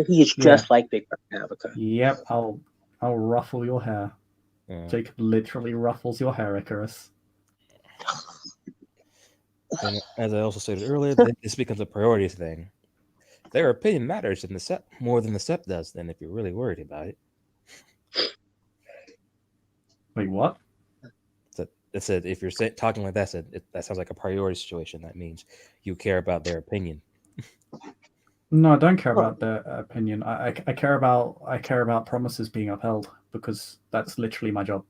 He is Yeah. just like Big Brother. Avatar. Yep, I'll ruffle your hair. yeah, Jacob literally ruffles your hair, Icarus. and as I also stated earlier, that this becomes a priorities thing. Their opinion matters in the Sept more than the Sept does. Then, if you're really worried about it, Wait, what? it said if you're talking like that, that sounds like a priority situation. That means you care about their opinion. No, I don't care about their opinion. I care about promises being upheld because that's literally my job.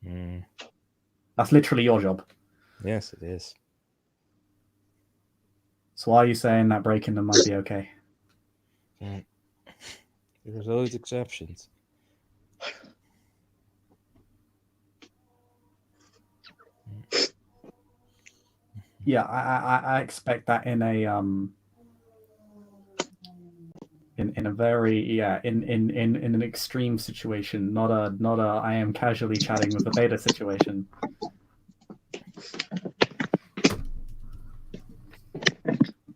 Mm, That's literally your job. yes, it is. So why are you saying that breaking them might be okay? There's always exceptions. Yeah, I expect that in a in a very in an extreme situation, not a I am casually chatting with a beta situation.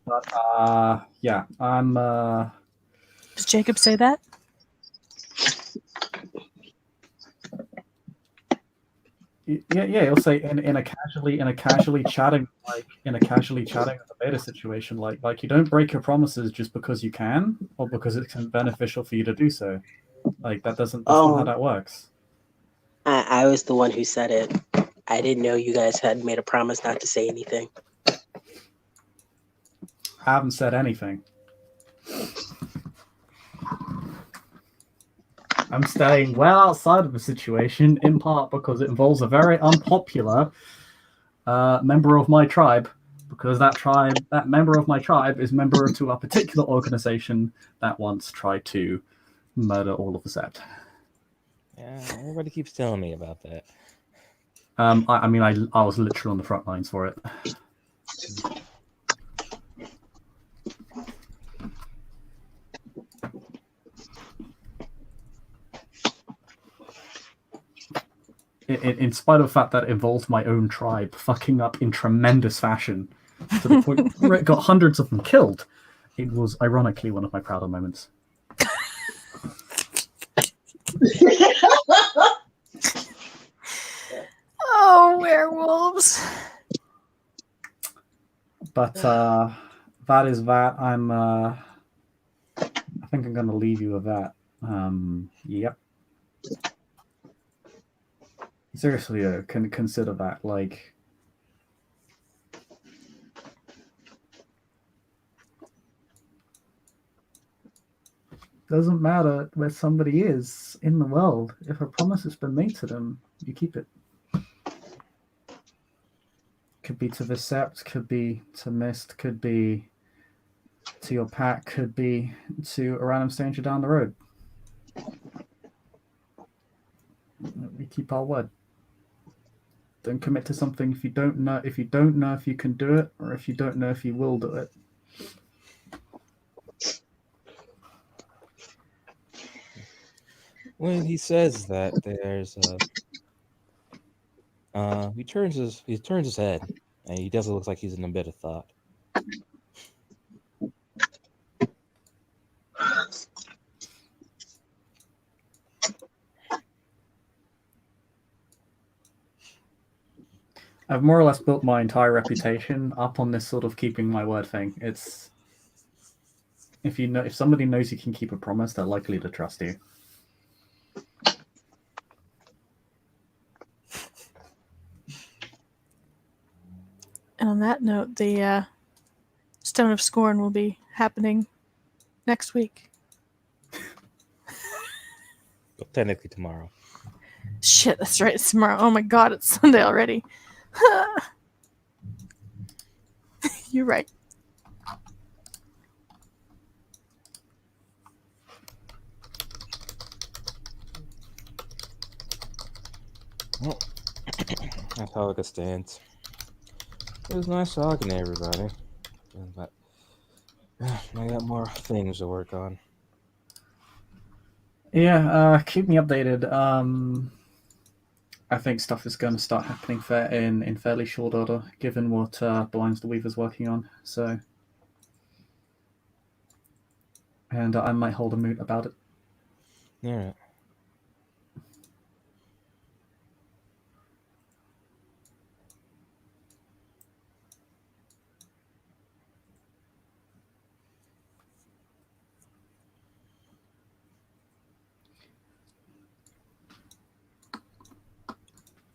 But yeah, I'm Does Jacob say that? yeah, he'll say in a casually chatting with a beta situation, like you don't break your promises just because you can or because it's beneficial for you to do so. Like that's not how that works. I was the one who said it. I didn't know you guys had made a promise not to say anything. I haven't said anything. I'm staying well outside of the situation, in part because it involves a very unpopular member of my tribe, because that member of my tribe is member to a particular organization that once tried to murder all of the Sept. Yeah, everybody keeps telling me about that. I mean, I was literally on the front lines for it. In spite of the fact that it involved my own tribe fucking up in tremendous fashion, to the point where it got hundreds of them killed, it was ironically one of my prouder moments. Oh, werewolves. But that is that. I think I'm going to leave you with that. Yep. Seriously, can consider that. Like, doesn't matter where somebody is in the world. If a promise has been made to them, you keep it. Could be to the Sept, could be to Mist, could be to your pack, could be to a random stranger down the road. We keep our word. Don't commit to something if you don't know if you can do it, or if you don't know if you will do it. When he says that, there's he turns his head, and he doesn't look like he's in a bit of thought. I've more or less built my entire reputation up on this sort of keeping my word thing. It's if somebody knows you can keep a promise, they're likely to trust you. And on that note, the Stone of Scorn will be happening next week. Well, technically tomorrow. Shit, that's right. It's tomorrow. Oh my god, it's Sunday already. You're right. Well, that's how it stands. It was nice talking to everybody. But I got more things to work on. Yeah, keep me updated. I think stuff is going to start happening in fairly short order, given what Blinds the Weaver's working on. So, and I might hold a moot about it. All right.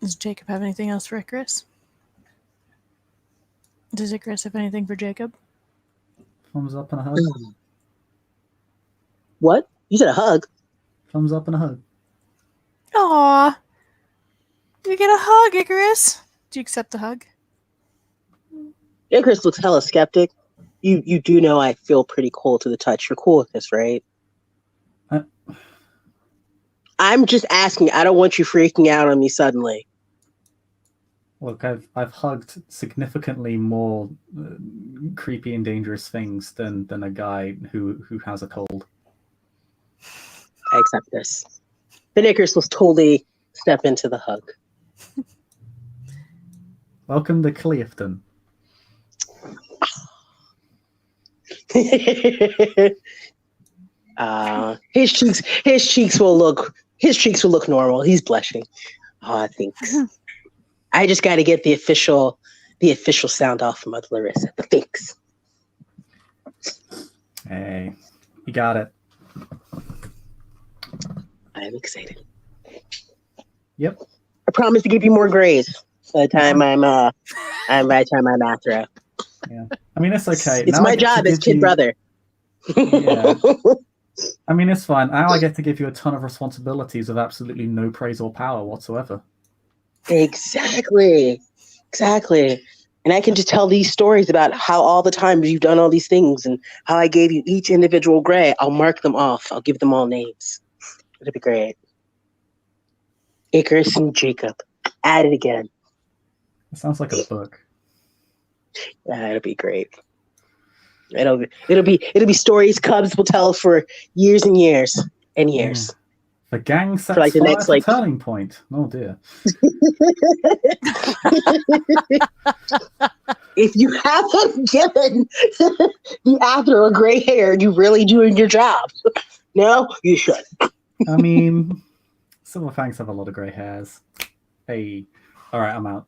Does Jacob have anything else for Icarus? Does Icarus have anything for Jacob? Thumbs up and a hug. What? You said a hug? Thumbs up and a hug. Aw. You get a hug, Icarus. Do you accept the hug? Icarus looks hella skeptic. You do know I feel pretty cold to the touch. You're cool with this, right? I'm just asking. I don't want you freaking out on me suddenly. Look, I've hugged significantly more creepy and dangerous things than a guy who has a cold. I accept this. Then Icarus will totally step into the hug. Welcome to Clifton. His cheeks will look normal. He's blushing. Oh, thanks. I just got to get the official sound off from Mother Larissa. Thanks. Hey, you got it. I'm excited. Yep. I promise to give you more grace by the time I'm after it. Yeah. I mean, it's okay. It's Now my job as kid brother. Yeah. I mean, it's fine. Now I get to give you a ton of responsibilities with absolutely no praise or power whatsoever. Exactly. And I can just tell these stories about how all the times you've done all these things and how I gave you each individual gray. I'll mark them off. I'll give them all names. It'll be great. Icarus and Jacob. At it again. It sounds like a book. Yeah, it'll be great. It'll be stories Cubs will tell for years and years and years. Yeah. The gang sets like the fire next, to like- Turning Point. Oh dear. If you haven't given the actor a gray hair, you really doing your job. No, you should. I mean, Silver Fangs have a lot of grey hairs. Hey, all right, I'm out.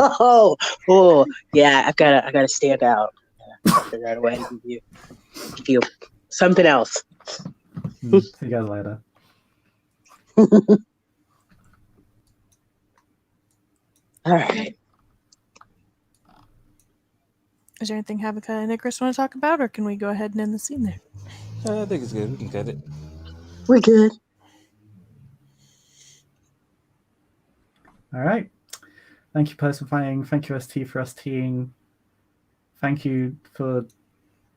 oh, yeah. I gotta stand out. Figure out a way to give you something else. See you guys later. All right. Is there anything Habakkuk and Icarus want to talk about, or can we go ahead and end the scene there? I think it's good. We can cut it. We're good. All right. Thank you, Post, for playing. Thank you, ST, for STing. Thank you for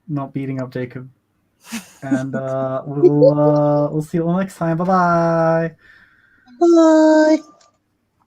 not beating up Jacob. And we'll see you all next time. Bye-bye. Bye.